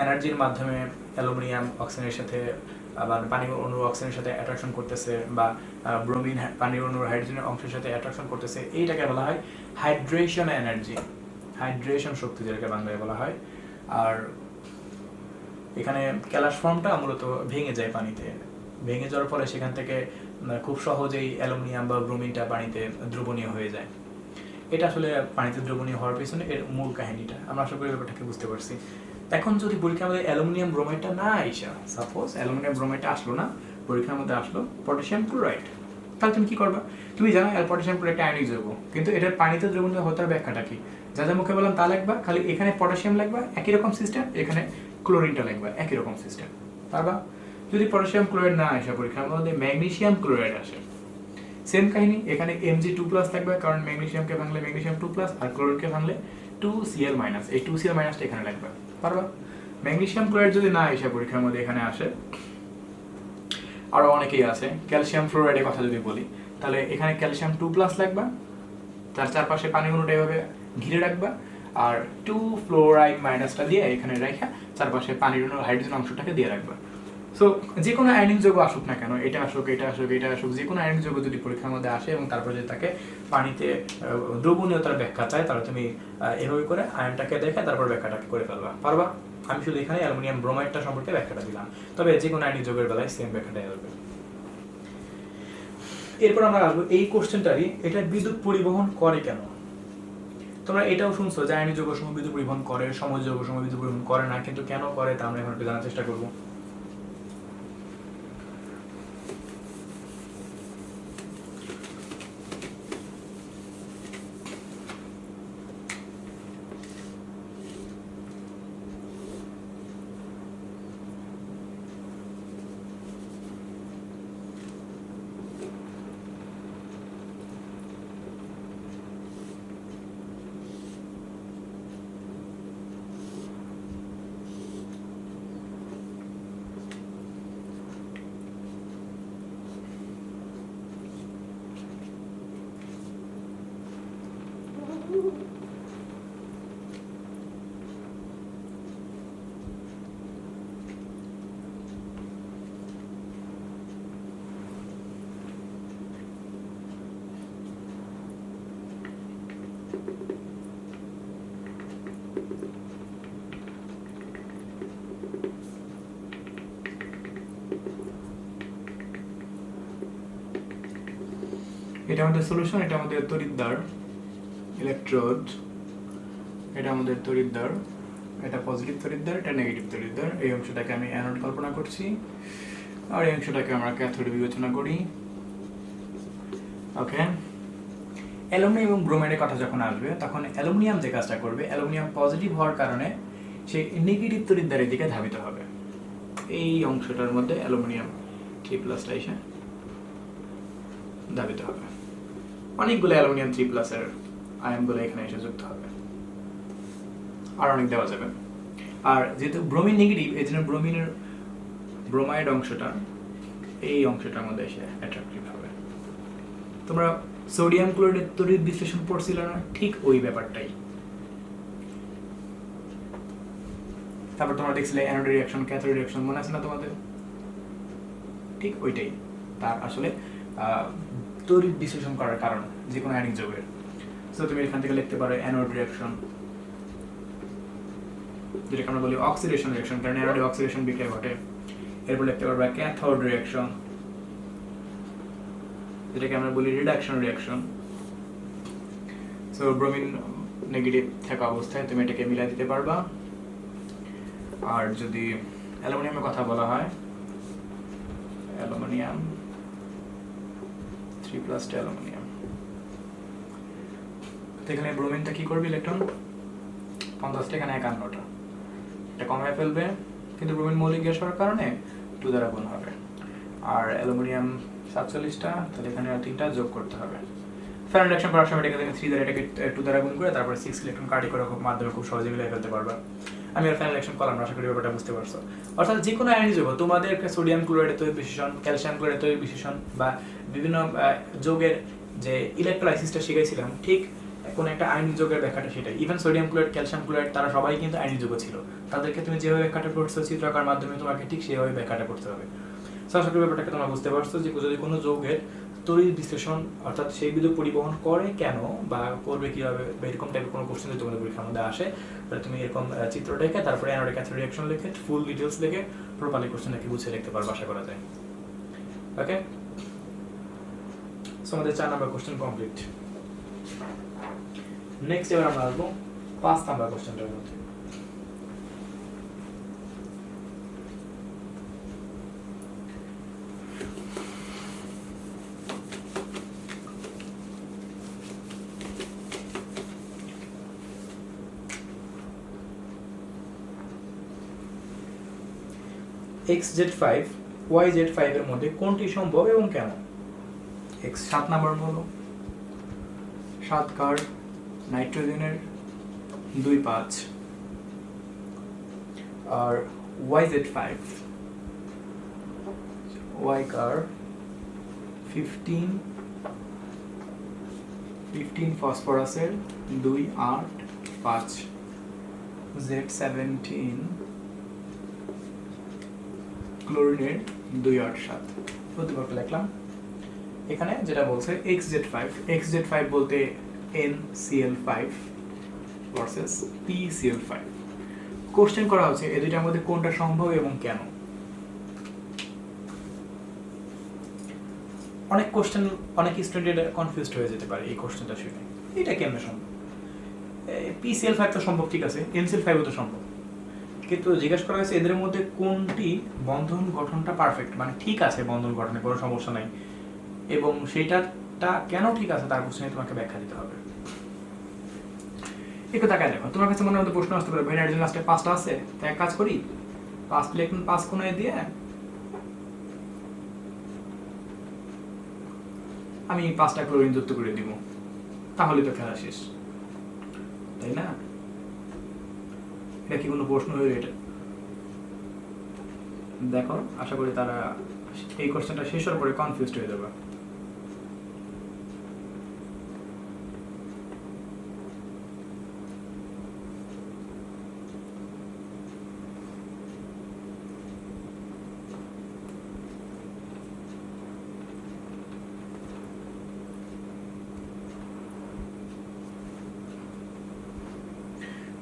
এনার্জির মাধ্যমে অ্যালুমিনিয়াম অক্সিজেনের সাথে আবার পানির অণুর অক্সিজেনের সাথে অ্যাট্রাকশন করতেছে, বা ব্রোমিন পানির অণুর হাইড্রোজেনের অংশের সাথে অ্যাট্রাকশন করতেছে, এইটাকে বলা হয় হাইড্রেশন এনার্জি, হাইড্রেশন শক্তি যেটাকে বাংলায় বলা হয়। আর এখানে ক্যালাস ফর্মটা মূলত ভেঙে যায় পানিতে, ভেঙে যাওয়ার ফলে সেখান থেকে খুব সহজেই অ্যালুমিনিয়াম বা ব্রোমিনটা পানিতে দ্রবণীয় হয়ে যায়। এটা আসলে পানিতে দ্রবণীয় হওয়ার পেছনে এর মূল কাহিনীটা, আমরা আশা করি ব্যাপারটাকে বুঝতে পারছি। এখন যদি পরীক্ষার মধ্যে অ্যালুমিনিয়াম ব্রোমাইডটা না আইসা, সাপোজ অ্যালুমিনিয়াম ব্রোমাইডটা আসলো না, পরীক্ষার মধ্যে আসলো পটাশিয়াম ক্লোরাইড, তাহলে তুমি কি করবা? তুমি জানো পটাশিয়াম ক্লোরাইড আয়নিক যৌগ, কিন্তু এটার পানিতে দ্রবণীয় হতে ব্যাখ্যাটা কি? যা যা মুখে বললাম তা লাগবা, খালি এখানে পটাশিয়াম লাগবা একই রকম সিস্টেম, এখানে ক্লোরিনটা লাগবা একই রকম সিস্টেম, পারবা? যদি পটাশিয়াম ক্লোরাইড না আসে পরীক্ষার মধ্যে ম্যাগনেসিয়াম ক্লোরাইড আসে, সেম কাহিনী, এখানে Mg2+ লাগবে, কারণ ম্যাগনেসিয়ামকে ভাঙলে ম্যাগনেসিয়াম 2+, আর ক্লোরিনকে ভাঙলে 2Cl-, এই 2Cl- এখানে লাগবে, পারবা? ম্যাগনেসিয়াম ক্লোরাইড যদি না আসে পরীক্ষার মধ্যে এখানে আসে, আরো অনেকেই আছে, ক্যালসিয়াম ফ্লোরাইডের কথা যদি বলি, তাহলে এখানে ক্যালসিয়াম 2+ লাগবে, তার চারপাশে পানি অণুটা এভাবে ঘিরে রাখবা, আর 2 ফ্লোরাইড- দিয়ে এখানে রেখে চারপাশে পানির অণু হাইড্রোজেন অংশটাকে দিয়ে রাখবা। সো যে কোনো আয়নিক যৌগ আসুক না কেন, এটা আসুক এটা আসুক এটা আসুক, যে কোনো আয়নিক যৌগ যদি পরীক্ষার মধ্যে আসে এবং তারপরে যদি তাকে পানিতে দ্রবণীয়তার ব্যাখ্যা চায়, তাহলে তুমি এভাবে করে আয়নটাকে দেখে তারপর ব্যাখ্যাটাকে করে ফেলবা, পারবা? আমি শুধু এখানে অ্যালুমিনিয়াম ব্রোমাইডটা সম্পর্কে ব্যাখ্যাটা দিলাম, তবে যে কোনো আয়নিক যৌগের বেলায় সেম ব্যাখ্যাটাই আসবে। এরপর আমরা আসবো এই কোশ্চেনটারই, এটা বিদ্যুৎ পরিবহন করে কেন? তোমরা এটাও শুনছো যে আয়নিক যৌগ সমূহ বিদ্যুৎ পরিবহন করে, সমযোজী যৌগ সমূহ বিদ্যুৎ পরিবহন করে না, কিন্তু কেন করে তা আমরা এখন একটু জানার চেষ্টা করবো। এটা আমাদের সলিউশন, এটা আমাদের তড়িৎদ্বার ইলেকট্রোড, এটা আমাদের তড়িৎদ্বার, এটা পজিটিভ তড়িৎদ্বার, এটা নেগেটিভ তড়িৎদ্বার। এই অংশটাকে আমি অ্যানোড কল্পনা করছি, আর এই অংশটাকে আমরা ক্যাথোড বিবেচনা করি। ওকে, অ্যালুমিনিয়াম এবং ব্রোমাইডের কথা যখন আসবে, তখন অ্যালুমিনিয়াম যে কাজটা করবে, অ্যালুমিনিয়াম পজিটিভ হওয়ার কারণে সে নেগেটিভ তড়িৎদ্বারের দিকে ধাবিত হবে। এই অংশটার মধ্যে অ্যালুমিনিয়াম 3+টা এসে ধাবিত হবে, অনেকগুলো অ্যালুমিনিয়াম 3+ এর আয়নগুলো এখানে এসে যুক্ত হবে, আর অনেক দেওয়া যাবে। আর যেহেতু ব্রোমিন নেগেটিভ, এই জন্য ব্রোমাইড অংশটা এই অংশটার মধ্যে এসে অ্যাট্রাকটিভ হবে। তোমরা সোডিয়াম ক্লোরাইডের তড়িৎ বিশ্লেষণ পড়ছিল না, ঠিক ওই ব্যাপারটাই। তারপর তোমরা দেখছিলে অ্যানোড রিঅ্যাকশন, ক্যাথোড রিঅ্যাকশন, মনে আছে না তোমাদের? ঠিক ওইটাই তার আসলে তড়িৎ বিশ্লেষণ করার কারণ যে কোনো আয়নিক যৌগের। সো তুমি এখান থেকে লিখতে পারো অ্যানোড রিঅ্যাকশন, যেটাকে আমরা বলি অক্সিডেশন রিঅ্যাকশন, কারণ অ্যানোডে অক্সিডেশন বিক্রিয়া ঘটে। এরপর লিখতে পারবা ক্যাথোড রিঅ্যাকশন, যেটাকে আমরা বলি reduction reaction. So bromine negative থাকা অবস্থায় তুমি এটাকে মিলাই দিতে পারবা। আর যদি অ্যালুমিনিয়ামের কথা বলা হয়, অ্যালুমিনিয়াম 3+ অ্যালুমিনিয়াম, তো এখানে ব্রোমিনটা কি করবে, ইলেকট্রন 50টা, এখানে 51টা, এটা কমায় ফেলবে, কিন্তু ব্রোমিন মৌলিক গ্যাস হওয়ার কারণে 2 দ্বারা গুণ হবে। আর অ্যালুমিনিয়াম 47টা, তাহলে এখানে 3টা যোগ করতে হবে। ফ্যান রিঅ্যাকশন করার সময় এটাকে 3 দ্বারা, এটাকে 2 দ্বারা গুণ করে তারপর 6 ইলেকট্রন কাটি করে মাধ্যমে খুব সহজে মিলাই ফেলতে পারবা। আমি আর ফাইনাল রিঅ্যাকশন করলাম না, আশা করি ব্যাপারটা বুঝতে পারছো। অর্থাৎ যে কোনো আয়নিক যৌগ তোমাদের সোডিয়াম ক্লোরাইডের তৈরি বিশেষণ, ক্যালসিয়াম ক্লোরাইডের তৈরি বিশেষণ বা বিভিন্ন যৌগের যে ইলেকট্রোলাইসিসটা শিখাইছিলাম, ঠিক কোন একটা আয়নিক যৌগের ব্যাখ্যাটা সেটাই। Even sodium chloride, calcium chloride তারা সবাই কিন্তু আয়নিক যৌগ ছিল, তাদেরকে তুমি যেভাবে ব্যাখ্যাটা করছো চিত্রকার মাধ্যমে তোমাকে ঠিক সেভাবে ব্যাখ্যাটা করতে হবে। সো আশা করি ব্যাপারটাকে তোমরা বুঝতে পারছো যে যদি কোনো যৌগের তড়িৎ বিশ্লেষণ অর্থাৎ সেই বিদ্যুৎ পরিবহন করে কেন বা করবে কিভাবে বা এরকম টাইপের কোনো কোশ্চেন যদি তোমাদের পরীক্ষার মধ্যে আসে, তাহলে তুমি এরকম চিত্র দেখে তারপরে অ্যানোডিক অ্যাসিড রিঅ্যাকশন লিখে ফুল ডিটেইলস লিখে প্রপারলি কোশ্চেনটাকে গুছিয়ে লিখতে পারবে আশা করা যায়। ওকে, সো আমাদের 4 নাম্বার কোশ্চেন কমপ্লিট। নেক্সট এবার আমরা আসবো 5 নাম্বার কোশ্চেনটার মধ্যে। XZ5 YZ5 এর মধ্যে কোনটি সম্ভব এবং কেন? X 7 নাম্বার হলো 7 কার নাইট্রোজেনের 2,5 আর YZ5 Y কার 15 ফসফরাসের 2,8,5 Z17 ক্লোরিনের 2,8,7 প্রতিপক্ষ লিখলাম। এখানে যেটা বলছে XZ5 বলতে NCl5 ভার্সেস PCl5। কোশ্চেন করা হচ্ছে এই দুইটার মধ্যে কোনটা সম্ভব এবং কেন। অনেক কোশ্চেন অনেক স্টুডেন্ট কনফিউজড হয়ে যেতে পারে এই কোশ্চেনটা শুনে, এটা কেমনে সম্ভব? PCl5 তো সম্ভব, ঠিক আছে, NCl5 তো সম্ভব, কিন্তু জিজ্ঞাসা করা হয়েছে এদের মধ্যে কোনটি বন্ধন গঠনটা পারফেক্ট, মানে ঠিক আছে বন্ধন গঠনে কোনো সমস্যা নাই, এবং সেইটাটা কেন ঠিক আছে তার কোশ্চেনে তোমাকে ব্যাখ্যা দিতে হবে। একটু তাকায় দেখো, তোমার কাছে মনের মধ্যে প্রশ্ন আসতে পারে ভাই নাইট্রোজেন লাস্টে 5টা আছে, তাই এক কাজ করি 5 ইলেকট্রন 5 কোণায় দিয়ে আমি 5টা ক্লোরিন যুক্ত করে দিব, তাহলে তো খেলা শেষ, তাই না? এটা কি কোনো প্রশ্ন হয়ে এটা? দেখো আশা করি তারা এই কোশ্চেনটা শেষ হওয়ার পরে কনফিউজড হয়ে যাবে।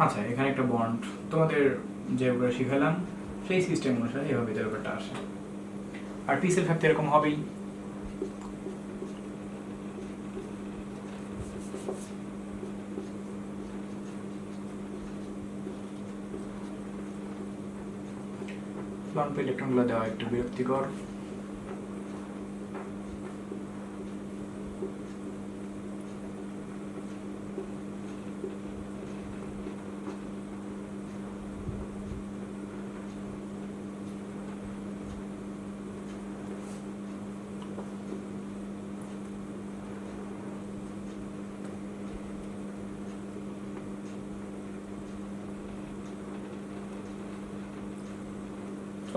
আচ্ছা, এখানে একটা বন্ড তোমাদের যেভাবে শিখালাম সেই সিস্টেম অনুসারে এভাবে ব্যাপারটা আসে, আর PCl5 এরকম হবেই। ইলেকট্রনগুলো দেওয়া একটু বিরক্তিকর।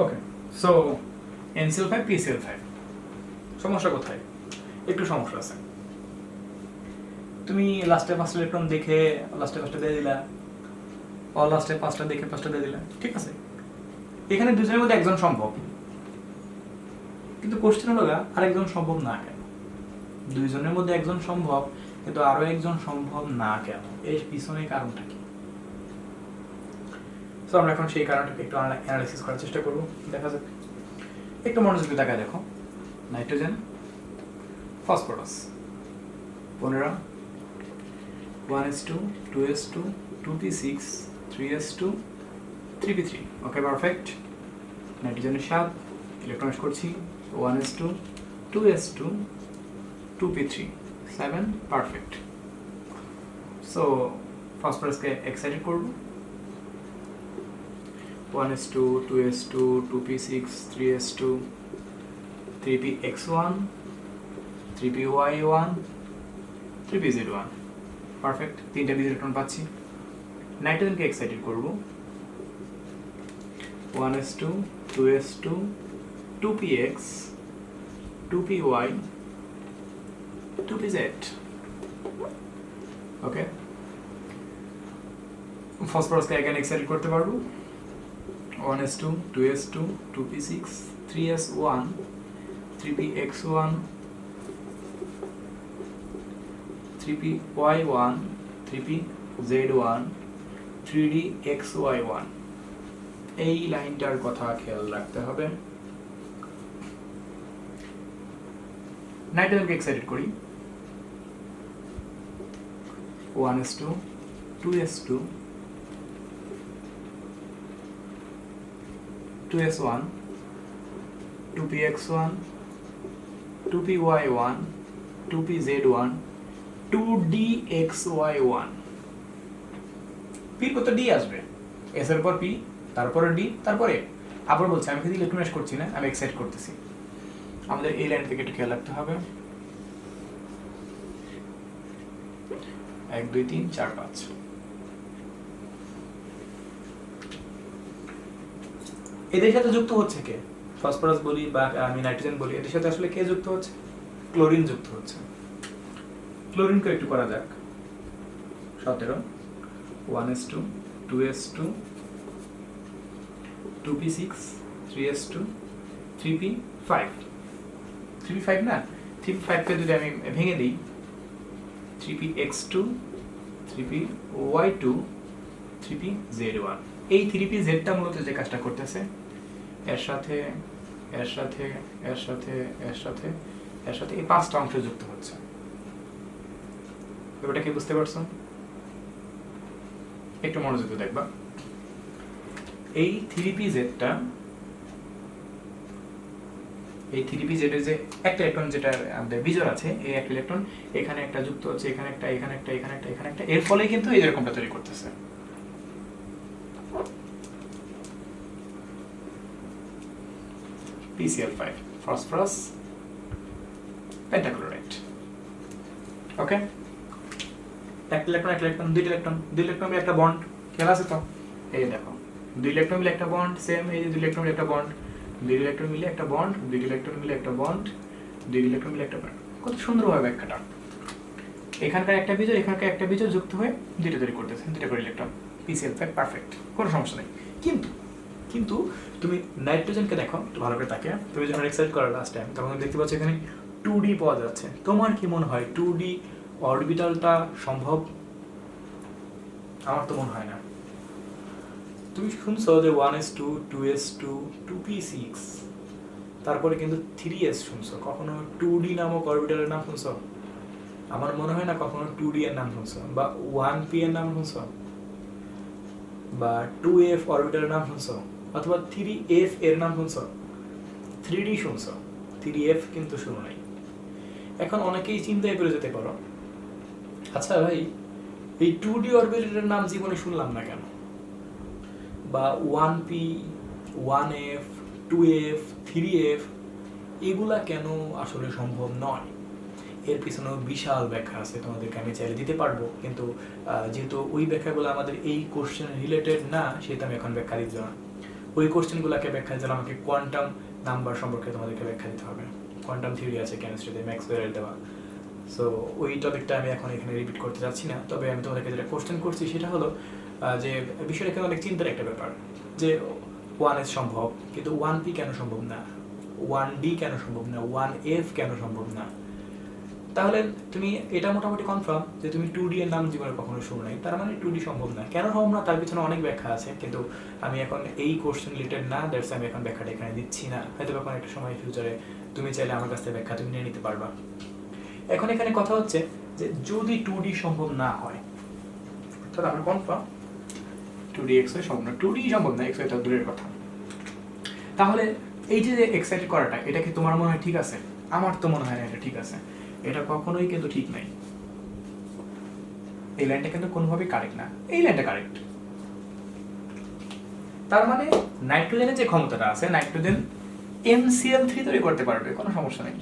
ওকে, সো NCl5 PCl5 সমস্যা কোথায়? একটু সমস্যা আছে। তুমি লাস্টে 5টা ইলেকট্রন দেখে লাস্টে 5টা দিয়ে দিলা, আর লাস্টে 5টা দেখে 5টা দিয়ে দিলা, ঠিক আছে, এখানে দুজনের মধ্যে একজন সম্ভব, কিন্তু কোশ্চেন হলো আরেকজন সম্ভব না কেন? দুইজনের মধ্যে একজন সম্ভব কিন্তু আরো একজন সম্ভব না কেন? এর পিছনে কারণটা কি? সো আমরা এখন সেই কারণটাকে একটু অ্যানালাইসিস করার চেষ্টা করব। দেখা যাক, একটু মনোযোগ তাকায় দেখো। Nitrogen, phosphorus 15, 1s2 2s2 2p6 3s2 3p3। ওকে, পারফেক্ট। নাইট্রোজেনের 7 ইলেকট্রন করছি 1s2 2s2 2p3 7, perfect. So ফসফরাসকে excited করব 1s2 2s2 2p6 3s2 3px1 3py1 3pz1, perfect. 3টা বিজ ইলেকট্রন পাচ্ছি। নাইট্রোজেনকে এক্সাইটেড করব 1s2 2s2 2px 2py 2pz ওকে ফসফরাসকে এখানে এক্সাইটেড করতে পারবো 1s2 2s2 2p6 3s1 3px1 3py1 3pz1 3dxy1 এই লাইনটার কথা খেয়াল রাখতে হবে নাইট্রোজেনকে এক্সাইটেড করি 1s2 2s2 2s1 2px1 2py1 2pz1 2dxy1 পির কত ডি আসবে এস এর পর পি তারপরে ডি তারপরে আবার বলছি আমি কিন্তু ইলেকট্রোমেশ করছি না আমি এক্সাইট করতেছি আমাদের এই লাইন থেকে একটু খেয়াল রাখতে হবে 1 2 3 4 5 এদের সাথে যুক্ত হচ্ছে কে ফসফরাস বলি বা আমি নাইট্রোজেন বলি এদের সাথে আসলে কে যুক্ত হচ্ছে ক্লোরিন যুক্ত হচ্ছে ক্লোরিনকে একটু করা যাক 17 1s2 2s2 2p6 3s2 3p5 3p5 না 3p5 কে যদি আমি ভেঙে দিই 3px2 3py2 3pz1 এই 3pz টা মূলত যে কাজটা করতেছে এর সাথে এর সাথে এর সাথে এর সাথে এর সাথে এই পাঁচটা অংশ যুক্ত হচ্ছে ব্যাপারটা কি বুঝতে পারছো একটু মনোযোগ দিয়ে দেখবা এই 3pz টা এই 3pz এর যে একটা ইলেকট্রন যেটা আমাদের বিজোড় আছে এই একটা ইলেকট্রন এখানে একটা যুক্ত হচ্ছে এখানে একটা এখানে একটা এখানে একটা এখানে একটা এর ফলে কিন্তু এই রকমটা তৈরি করতেছে PCl5 phosphorus pentachloride ওকে একটা ইলেকট্রন দুই ইলেকট্রন মিলে একটা বন্ড খেলা আছে তো এই দেখো দুই ইলেকট্রন মিলে একটা বন্ড সেম এই যে দুই ইলেকট্রন মিলে একটা বন্ড দুই ইলেকট্রন মিলে একটা বন্ড দুই ইলেকট্রন মিলে একটা বন্ড দুই ইলেকট্রন মিলে একটা বন্ড কত সুন্দরভাবে ব্যাখ্যাটা এখানকার একটা বিজোড় এখানকার একটা বিজোড় যুক্ত হয়ে দুটো তৈরি করতেছে দুটো করে ইলেকট্রন PCl5 পারফেক্ট কোনো সমস্যা নেই কিন্তু তুমি নাইট্রোজেনকে দেখো একটু ভালো করে তাকিয়ে তুমি যখন এক্সাইট করো লাস্ট টাইম তখন দেখতে পাচ্ছ এখানে 2D পাওয়া যাচ্ছে তোমার কি মনে হয় 2D অরবিটালটা সম্ভব আমার তো মনে হয় না তুমি শুনছো যে 1s2 2s2 2p6 তারপরে কিন্তু 3s শুনছো কখনো 2D নামক অরবিটালের নাম শুনছো আমার মনে হয় না কখনো 2D এর নাম শুনছো বা 1p এর নাম শুনছো বা 2f অরবিটালের নাম শুনছো অথবা 3f এর নাম শুনছো 3D শুনছো 3f কিন্তু শুনো নাই এখন অনেকেই চিন্তায় করে যেতে পারো আচ্ছা ভাই এই 2D অরবিটালের নাম জীবনে শুনলাম না কেন বা 1p 1f 2f 3f এগুলা কেন আসলে সম্ভব নয় এর পিছনেও বিশাল ব্যাখ্যা আছে তোমাদেরকে আমি চাইলে দিতে পারবো কিন্তু যেহেতু ওই ব্যাখ্যাগুলো আমাদের এই কোশ্চেন রিলেটেড না সেটা আমি এখন ব্যাখ্যা দিতে না ওই কোশ্চেনগুলোকে ব্যাখ্যা দিতে আমাকে কোয়ান্টাম নাম্বার সম্পর্কে তোমাদেরকে ব্যাখ্যা দিতে হবে কোয়ান্টাম থিওরি আছে কেমিস্ট্রিতে ম্যাক্সওয়েলের দেওয়া সো ওই টপিকটা আমি এখন এখানে রিপিট করতে যাচ্ছি না তবে আমি তোমাদেরকে যেটা কোশ্চেন করছি সেটা হলো যে বিষয়টা কিন্তু অনেক চিন্তার একটা ব্যাপার যে 1s সম্ভব কিন্তু 1p কেন সম্ভব না 1d কেন সম্ভব না 1f কেন সম্ভব না তাহলে তুমি এটা মোটামুটি কনফার্ম যে তুমি 2D এর নাম জীবনে কখনো শুনো নাই তার মানে 2D সম্ভব না কেন সম্ভব না তার পিছনে অনেক ব্যাখ্যা আছে কিন্তু আমি এখন এই কোশ্চেন রিলেটেড না দ্যাটস আমি এখন ব্যাখ্যাটা এখানে দিচ্ছি না হয়তো কোনো একটা সময় ফিউচারে তুমি চাইলে আমার কাছ থেকে ব্যাখ্যা তুমি নিয়ে নিতে পারবা এখন এখানে কথা হচ্ছে যে যদি 2D সম্ভব না হয় তাহলে আমরা কনফার্ম 2D xy সম্ভব না 2D সম্ভব না xy তার দূরের কথা তাহলে এই যে এক্সাইটেড করাটা এটা কি তোমার মনে হয় ঠিক আছে আমার তো মনে হয় না এটা ঠিক আছে এটা কখনোই কিন্তু ঠিক নাই এই লাইনটা কিন্তু কোনোভাবেই কারেক্ট না এই লাইনটা কারেক্ট তার মানে নাইট্রোজেনের যে ক্ষমতাটা আছে নাইট্রোজেন MCl3 তৈরি করতে পারবে কোনো সমস্যা নেই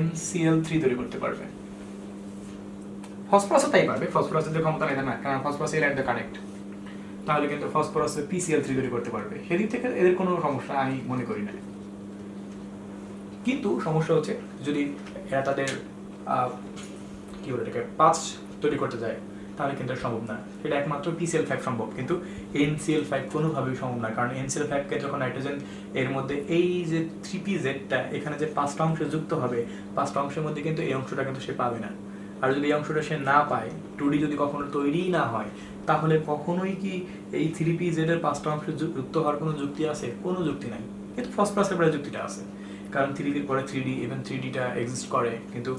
MCl3 তৈরি করতে পারবে ফসফরাসও তাই পারবে ফসফরাসের যে ক্ষমতা নেই না কারণ ফসফরাস এই লাইনটা কারেক্ট তাহলে কিন্তু ফসফরাস PCl3 তৈরি করতে পারবে। সেদিক থেকে এদের কোনো সমস্যা আমি মনে করি না। কিন্তু সমস্যা হচ্ছে যদি এরা তাদের কি বলে এটাকে পাঁচ তৈরি করতে যায় তাহলে কিন্তু সম্ভব না। সেটা একমাত্র PCl5 সম্ভব, কিন্তু NCl5 কোনোভাবেই সম্ভব না। কারণ NCl5কে যখন নাইট্রোজেন এর মধ্যে এই যে 3PZটা এখানে যে 5টা অংশে যুক্ত হবে, 5টা অংশের মধ্যে কিন্তু এই অংশটা কিন্তু সে পাবে না। আর যদি এই অংশটা সে না পায়, 2D যদি কখনো তৈরিই না হয়, তাহলে কখনোই কি এই 3PZ এর 5টা অংশে যুক্ত হওয়ার কোনো যুক্তি আছে? কোনো যুক্তি নাই। কিন্তু ফসফরাসের পরে যুক্তিটা আছে, কারণ 3D এর পরে 3D, ইভেন 3Dটা এক্সিস্ট করে, কিন্তু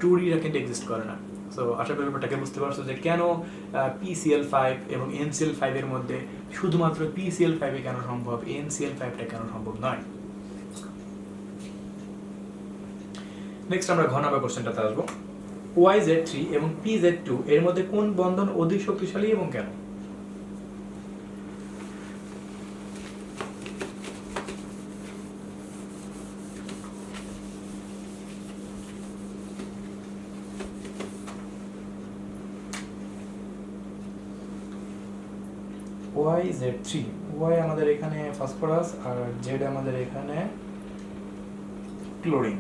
2Dটা কিন্তু এক্সিস্ট করে না। সো আশা করি ব্যাপারটাকে বুঝতে পারছো যে কেন PCl5 এবং NCl5 এর মধ্যে শুধুমাত্র PCl5 কেন সম্ভব, NCl5টা কেন সম্ভব নয়। নেক্সট আমরা ঘ নাম্বার কোশ্চেনটাতে আসবো। YZ3 এবং PZ2 এর মধ্যে কোন বন্ধন অধিক শক্তিশালী এবং কেন? YZ3, Y আমাদের এখানে ফসফরাস আর Z আমাদের এখানে ক্লোরিন।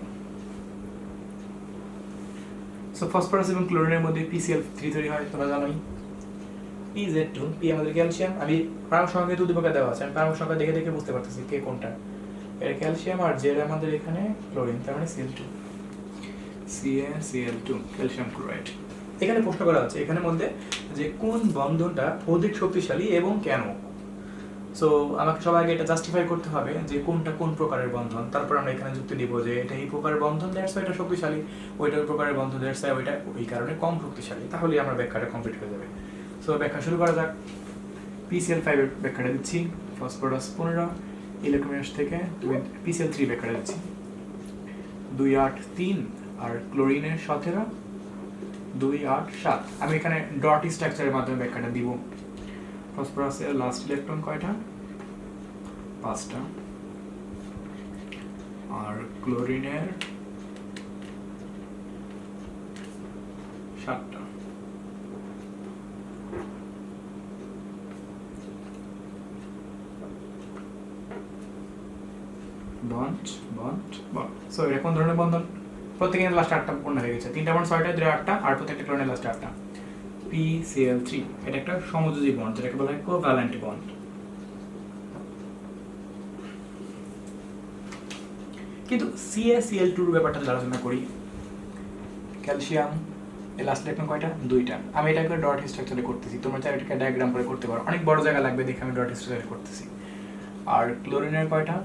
সো ফসফরাস এবং ক্লোরিনের মধ্যে PCl3 তৈরি হয়, তোমরা জানোই। PZ2, P আমাদের ক্যালসিয়াম, আমি পারমাণবিক সংখ্যা উদ্দীপকে দেওয়া আছে, আমি পারমাণবিক সংখ্যা দেখে দেখে বুঝতে পারতেছি কে কোনটা। এর ক্যালসিয়াম আর Z আমাদের এখানে ক্লোরিন, তার মানে Cl2, CaCl2 ক্যালসিয়াম ক্লোরাইড। এখানে প্রশ্ন করা আছে এখানের মধ্যে যে কোন বন্ধনটা অধিক শক্তিশালী এবং কেন। সো আমাকে সবাইকে এটা জাস্টিফাই করতে হবে যে কোনটা কোন প্রকারের বন্ধন, তারপর আমরা এখানে যুক্তি দিব যে এটা এই প্রকারের বন্ধন, দ্যাটস ওয়াই এটা শক্তিশালী, ওইটা ওই প্রকারের বন্ধন, দ্যাটস ওয়াই ওইটা ওই কারণে কম শক্তিশালী। তাহলেই আমার ব্যাখ্যাটা কমপ্লিট হয়ে যাবে। সো ব্যাখ্যা শুরু করা যাক। PCl5 এর ব্যাখ্যাটা দিচ্ছি, ফসফরাস 15 ইলেকট্রনের থেকে, PCl3 ব্যাখ্যাটা দিচ্ছি 2 8 3 আর ক্লোরিনের 17 2 8 7। আমি এখানে ডট স্ট্রাকচারের মাধ্যমে ব্যাখ্যাটা দিব। ফসফরাসের লাস্ট ইলেকট্রন কয়টা? 5টা, আর ক্লোরিনের 7টা। Bond bond bond. সো এটা কোন ধরনের বন্ধন? প্রত্যেকের লাস্ট 8টা পূর্ণ হয়ে গেছে, 3টা বন্ড 6টা, 8টা, আর প্রত্যেকটা ক্লোরিনের লাস্ট 8টা। PCl3 এটা একটা সমযোজী বন্ড, যেটাকে বলা হয় কোভ্যালেন্ট বন্ড। কিন্তু CaCl2 এর ব্যাপারটা যদি আলোচনা করি, ক্যালসিয়াম এর লাস্ট ইলেকট্রন কয়টা? 2টা। আমি এটাকে ডট স্ট্রাকচারে করতেছি, তোমরা চাইলে এটাকে ডায়াগ্রাম করে করতে পারো, অনেক বড় জায়গা লাগবে দেখে আমি ডট স্ট্রাকচারে করতেছি। আর ক্লোরিনের কয়টা?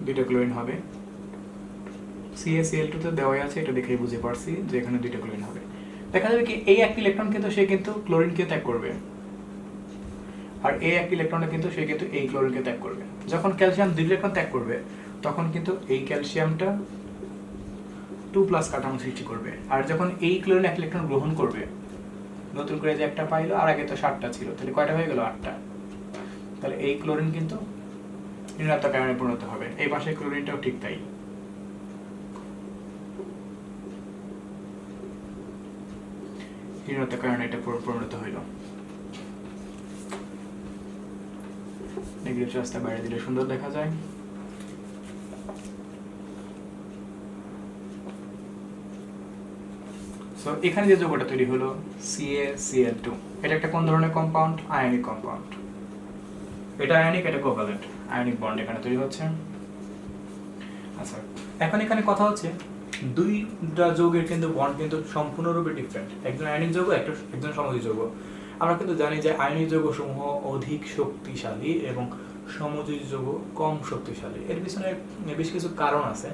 2টা ক্লোরিন হবে। CaCl2 তে দেওয়াই আছে, এটা দেখেই বুঝে পারছি যে এখানে 2টা ক্লোরিন হবে। দেখা যাবে কি এই একটা ইলেকট্রন কিন্তু সে কিন্তু ক্লোরিনকে ত্যাগ করবে, আর এই একটা ইলেকট্রনে কিন্তু সে কিন্তু এই ক্লোরিনকে ত্যাগ করবে। যখন ক্যালসিয়াম 2 ইলেকট্রন ত্যাগ করবে তখন কিন্তু এই ক্যালসিয়ামটা 2+ কাঠামো সৃষ্টি করবে, আর যখন এই ক্লোরিন এক ইলেকট্রন গ্রহণ করবে, নতুন করে যে একটা পাইলো, আর আগে তো 7টা ছিল, তাহলে কয়টা হয়ে গেল? 8টা। তাহলে এই ক্লোরিন কিন্তু ঋণাত্মক আয়নে পরিণত হবে। এই পাশে ক্লোরিনটাও ঠিক তাই, ঋণাত্মক আয়নে এটা পরিণত হইল। নেগেটিভ চার্জটা বাইরে দিলে সুন্দর দেখা যায়। সো এখানে যে যৌগটা তৈরি হলো CaCl2, এটা একটা কোন ধরনের কম্পাউন্ড? Ionic compound. এটা আয়নিক, এটা কোভ্যালেন্ট, আয়নিক বন্ড এখানে তৈরি হচ্ছে। আচ্ছা, এখন এখানে কথা হচ্ছে দুইটা যৌগের কিন্তু বন্ড কিন্তু সম্পূর্ণরূপে ডিফারেন্ট, একজন আয়নিক যৌগ, একজন সমযোজী যৌগ। আমরা কিন্তু জানি যে আয়নিক যৌগসমূহ অধিক শক্তিশালী এবং সমযোজী যৌগ কম শক্তিশালী। এর পিছনে বেশ কিছু কারণ আছে,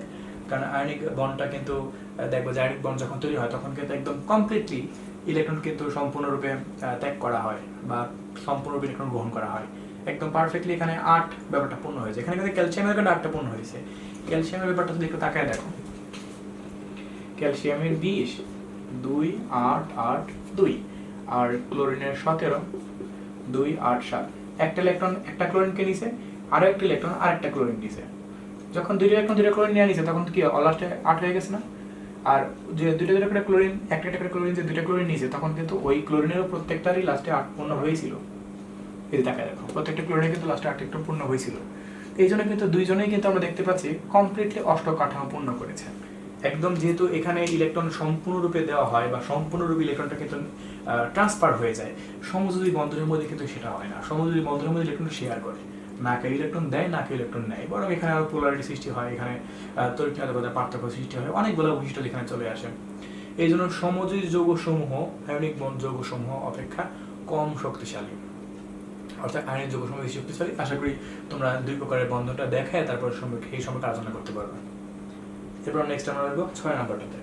কারণ আয়নিক বন্ডটা কিন্তু দেখবো যে আয়নিক বন্ড যখন তৈরি হয় তখন কিন্তু একদম কমপ্লিটলি ইলেকট্রন কিন্তু সম্পূর্ণরূপে ত্যাগ করা হয় বা সম্পূর্ণরূপে ইলেকট্রন গ্রহণ করা হয়, একদম পারফেক্টলি। এখানে 8 ব্যাপারটা পূর্ণ হয়েছে, এখানে কিন্তু ক্যালসিয়ামের কিন্তু 8টা পূর্ণ হয়েছে। ক্যালসিয়ামের ব্যাপারটা যদি একটু তাকায় দেখো, ক্যালসিয়ামের 20 2 8 8 2, আর ক্লোরিনের 17 2 8 7। একটা ইলেকট্রন একটা ক্লোরিনকে নিছে, আর একটা ইলেকট্রন আর একটা ক্লোরিন নিছে। যখন 2টা ইলেকট্রন 2টা ক্লোরিন নিয়ে নিছে তখন কি লাস্টে 8 হয়ে গেছে না? আর যে দুইটা দুইটা করে ক্লোরিন, একটা একটা করে ক্লোরিন যে দুইটা ক্লোরিন নিয়েছে, তখন কিন্তু ওই ক্লোরিনেরও প্রত্যেকটারই লাস্টে 8 পূর্ণ হয়েছিল। এই তাকায় দেখো, প্রত্যেকটা ক্লোরিনে কিন্তু লাস্টে 8 একটা পূর্ণ হয়েছিল। এই জন্য কিন্তু দুইজনেই কিন্তু আমরা দেখতে পাচ্ছি কমপ্লিটলি অষ্টক কাঠামো পূর্ণ করেছে। একদম যেহেতু এখানে ইলেকট্রন সম্পূর্ণরূপে দেওয়া হয় বা সম্পূর্ণরূপে ইলেকট্রনটা কিন্তু ট্রান্সফার হয়ে যায়, সমযোজী বন্ধনের মধ্যে কিন্তু সেটা হয় না। সমযোজী বন্ধনের মধ্যে ইলেকট্রন শেয়ার করে, না কেউ ইলেকট্রন দেয় না কেউ ইলেকট্রন নেয়, বরং এখানে আরো পোলারিটি সৃষ্টি হয়, এখানে তড়িৎ পার্থক্য সৃষ্টি হয়, অনেকগুলো বৈশিষ্ট্য এখানে চলে আসে। এই জন্য সমযোজী যৌগসমূহ আয়নিক যৌগসমূহ অপেক্ষা কম শক্তিশালী, অর্থাৎ আয়নিক যৌগসমূহ বেশি শক্তিশালী। আশা করি তোমরা দুই প্রকারের বন্ধনটা দেখায় তারপর এই সম্পর্কে আলোচনা করতে পারবে। এরপর নেক্সট আমরা আসবো 6 নম্বরটাতে।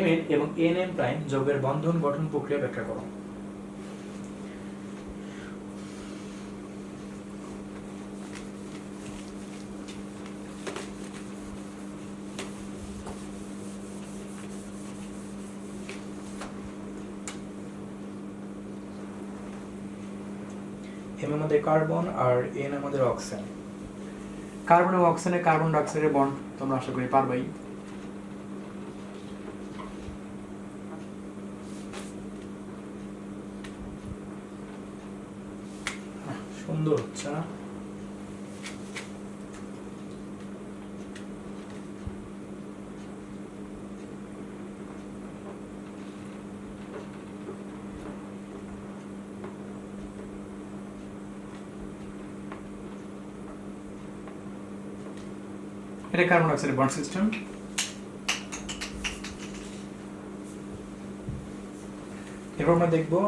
Mn এবং Nm প্রাইম যৌগের বন্ধন গঠন প্রক্রিয়া ব্যাখ্যা করো। M আমাদের কার্বন আর N আমাদের অক্সিজেন। কার্বন এবং অক্সিজেনের কার্বন ডাইঅক্সাইডের বন্ড তোমরা আশা করি পারবাই। সুন্দর হচ্ছে না? এটা কার্বন ডাইঅক্সাইডের বন্ড সিস্টেম। এরপর আমরা দেখবো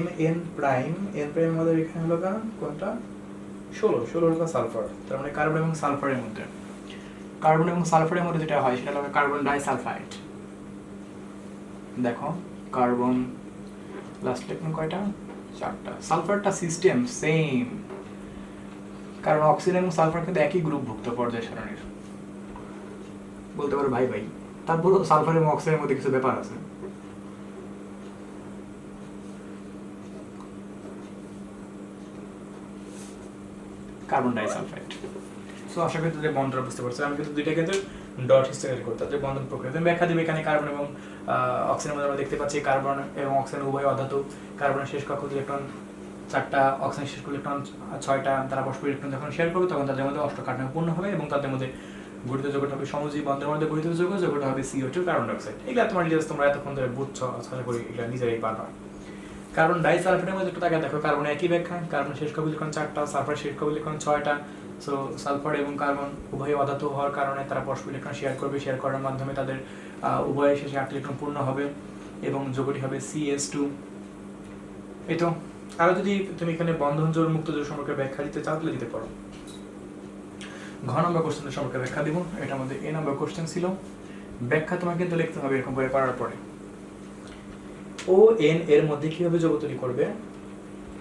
Mn প্রাইম। N প্রাইম আমাদের এখানে হলো কোনটা? 16 হলো সালফার। তার মানে কার্বন এবং সালফারের মধ্যে, কার্বন এবং সালফারের মধ্যে যেটা হয় সেটা হলো কার্বন ডাইসালফাইড। দেখো কার্বন লাস্ট ইলেকট্রন কয়টা? 4টা। সালফারটা সিস্টেম সেম, কারণ অক্সিজেন এবং সালফার কিন্তু একই গ্রুপভুক্ত পর্যায় সারণীর, বলতে পারো ভাই ভাই। তারপরও সালফার এবং অক্সিজেনের মধ্যে কিছু ব্যাপার আছে। Carbon disulphide. সো আশা করি তোদের বন্ধনটা বুঝতে পারছো। আমি কিন্তু দুইটা কিন্তু ডট হিস্ট্রি করতে তাদের বন্ধন প্রক্রিয়া তুমি ব্যাখ্যা দিবে। এখানে কার্বন এবং অক্সিজেনের মধ্যে আমরা দেখতে পাচ্ছি কার্বন এবং অক্সিজেন উভয় অধাতু। কার্বনের শেষ কক্ষে ইলেকট্রন 4টা, অক্সিজেন শেষ ইলেকট্রন 6টা। তারা পরস্পর ইলেকট্রন যখন শেয়ার করবে তখন তাদের মধ্যে অষ্টক কাঠামো পূর্ণ হবে এবং তাদের মধ্যে গঠিত যৌগটা হবে সমযোজী বন্ধনের মধ্যে গঠিত যৌগ, যৌগটা হবে CO2 কার্বন ডাইঅক্সাইড। এগুলা তোমার ডিটেইলস তোমরা এতক্ষণ ধরে বুঝছো, আশা করি এগুলা নিজেরাই পারবা। কার্বন ডাইসালফাইডের মধ্যে একটু তাকায় দেখো, কার্বন একই ব্যাখ্যা, কার্বন শেষ কক্ষে ইলেকট্রন 4টা, সালফার শেষ কক্ষে ইলেকট্রন 6টা। সো সালফার এবং কার্বন উভয় অধাতু হওয়ার কারণে তারা পরস্পর ইলেকট্রন শেয়ার করবে, শেয়ার করার মাধ্যমে তাদের উভয়ের শেষে 8 ইলেকট্রন পূর্ণ হবে এবং যৌগটি হবে CS2। এই তো। আরো যদি তুমি এখানে বন্ধন জোড় মুক্ত জোড় সম্পর্কে ব্যাখ্যা দিতে চাও তাহলে দিতে পারো। ঘ নম্বর কোশ্চেনের সম্পর্কে ব্যাখ্যা দিব। এটা আমাদের A নম্বর কোশ্চেন ছিল। ব্যাখ্যা তোমাকে কিন্তু লিখতে হবে এরকম করে করার পরে। ও এন এর মধ্যে কিভাবে যৌগ তৈরি করবে?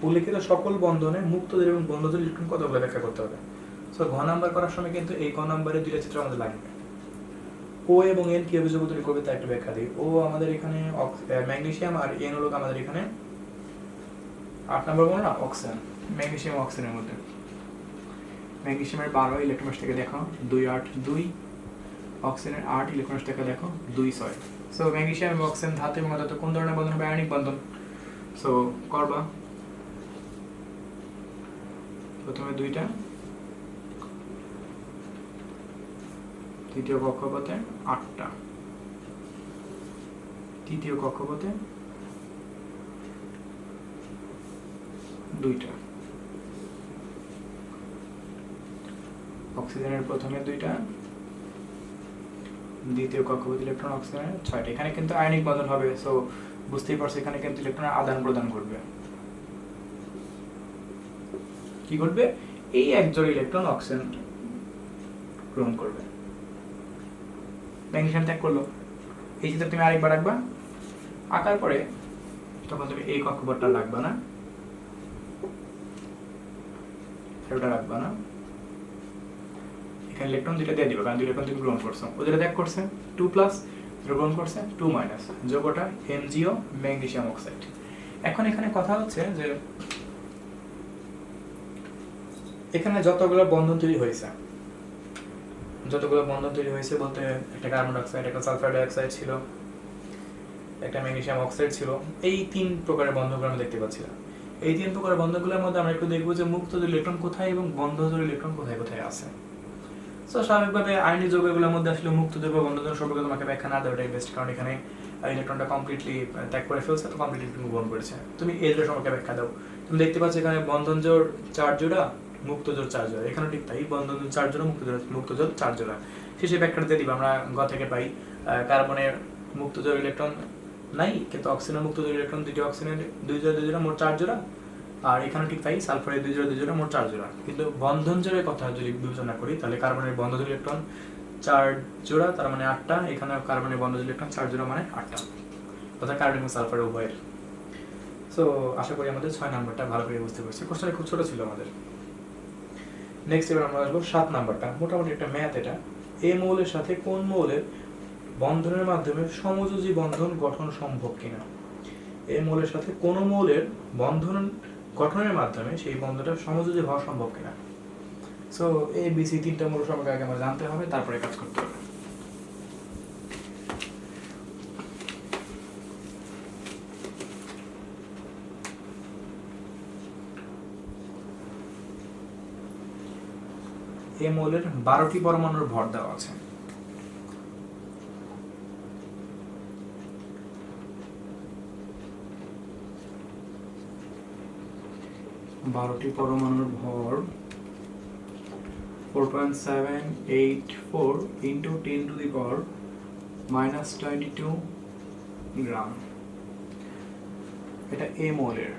উল্লেখিত সকল বন্ধনে মুক্ত জোড় এবং বন্ধ জোড় ইলেকট্রন কতগুলো ব্যাখ্যা করতে হবে। সো ঘ নাম্বার করার সময় কিন্তু এই ঘ নাম্বারে দুইটা চিত্র আমাদের লাগবে। ও এবং এন কিভাবে যৌগ তৈরি করবে তা একটু ব্যাখ্যা দিই। ও আমাদের এখানে ম্যাগনেসিয়াম আর এন হলো আমাদের এখানে 8 নম্বর বলো না অক্সিজেন। ম্যাগনেসিয়াম অক্সিজেনের মধ্যে ম্যাগনেসিয়ামের 12 ইলেকট্রন থেকে দেখো 2 8 2, অক্সিজেনের 8 ইলেকট্রন থেকে দেখো 2 6। সো ম্যাগনেসিয়াম এবং অক্সিজেন ধাতু এবং অধাতু কোন ধরনের বন্ধন হবে? আয়নিক বন্ধন। সো করবা প্রথমে 2টা, দ্বিতীয় কক্ষপথে 8টা, তৃতীয় কক্ষপথে 2টা, অক্সিজেনের প্রথমে 2টা, দ্বিতীয় কক্ষপথে ইলেকট্রন অক্সিজেনের 6টা। এখানে কিন্তু আয়নিক বন্ধন হবে। সো বুঝতেই পারছো এখানে কিন্তু ইলেকট্রনের আদান প্রদান করবে। কি করবে? এই এক জোড় ইলেকট্রন অক্সিজেন গ্রহণ করবে, ম্যাগনেসিয়াম ত্যাগ করলো। এই চিত্র তুমি আরেকবার রাখবা, আঁকার পরে তখন তুমি এই কক্ষপথটা রাখবা না, ওটা রাখবা না, এখানে ইলেকট্রন দুইটা দিয়ে দিবে, কারণ দুই ইলেকট্রন তুমি গ্রহণ করছো। ওদের ত্যাগ করছে 2+, গ্রহণ করছে 2-, যৌগটা MgO ম্যাগনেসিয়াম অক্সাইড। এখন এখানে কথা হচ্ছে যে এখানে যতগুলো বন্ধন তৈরি হয়েছে যতগুলো বন্ধন তৈরি হয়েছে বলতে একটা কার্বন ডাইঅক্সাইড, একটা সালফার ডাইঅক্সাইড ছিল, একটা ম্যাগনেসিয়াম অক্সাইড ছিল, এই 3 প্রকারের বন্ধনগুলো আমরা দেখতে পাচ্ছিলাম। এই 3 প্রকারের বন্ধনগুলোর মধ্যে আমরা একটু দেখবো যে মুক্ত ইলেকট্রন কোথায় এবং বন্ধ ইলেকট্রন কোথায় কোথায় আছে। সো স্বাভাবিকভাবে আয়নিক যৌগগুলোর মধ্যে আসলে মুক্ত বা বন্ধন সম্পর্কে তোমাকে ব্যাখ্যা না দেওয়াটাই বেস্ট, কারণ এখানে ইলেকট্রনটা কমপ্লিটলি ত্যাগ করে ফেলছে, তো কমপ্লিটলি তুমি গ্রহণ করেছে। তুমি এই জোড় সম্পর্কে ব্যাখ্যা দাও। তুমি দেখতে পাচ্ছ এখানে বন্ধন জোড় 4 জোড়া, মুক্ত জোড় 4 জোড়া, এখানে ঠিক তাই, বন্ধন জোড় 4 জোড়া, মুক্ত জোড় 4 জোড়া। শেষে ব্যাখ্যাটা দিয়ে দিবা। আমরা গ থেকে পাই কার্বনের মুক্ত জোড় ইলেকট্রন নাই, কিন্তু অক্সিজেনের মুক্ত জোড় ইলেকট্রন দুটি, অক্সিজেনের 2 জোড়া 2 জোড়া, মোট 4 জোড়া। আর এখানে ঠিক তাই, সালফারের 2 জোড়া 2 জোড়া, মোট 4 জোড়া। কিন্তু বন্ধন জোড়ের কথা যদি বিবেচনা করি, তাহলে কার্বনের বন্ধন ইলেকট্রন 4 জোড়া, তার মানে 8টা। এখানে কার্বনের বন্ধন ইলেকট্রন 4 জোড়া, মানে 8টা, অর্থাৎ কার্বন এবং সালফার উভয়ের। সো আশা করি আমাদের 6 নাম্বারটা ভালো করে বুঝতে পারছি। কোশ্চেনটা খুব ছোট ছিল আমাদের। নেক্সট এবার আমরা আসবো 7 নাম্বারটা। মোটামুটি একটা ম্যাথ এটা। এ মৌলের সাথে কোন মৌলের বন্ধনের মাধ্যমে সমযোজী বন্ধন গঠন সম্ভব কিনা। এই মৌলের সাথে কোন মৌলের বন্ধন গঠনের মাধ্যমে সেই বন্ধনটা সমযোজী হওয়া সম্ভব কিনা। সো এ বি সি 3টা মৌল সম্পর্কে আগে আমরা জানতে হবে, তারপরে কাজ করতে হবে। এই মৌলের 12টি পরমাণুর ভর দেওয়া আছে। পরমাণুর ভর 4.784 into 10 to the power -22 গ্রাম। এটা এ মৌলের,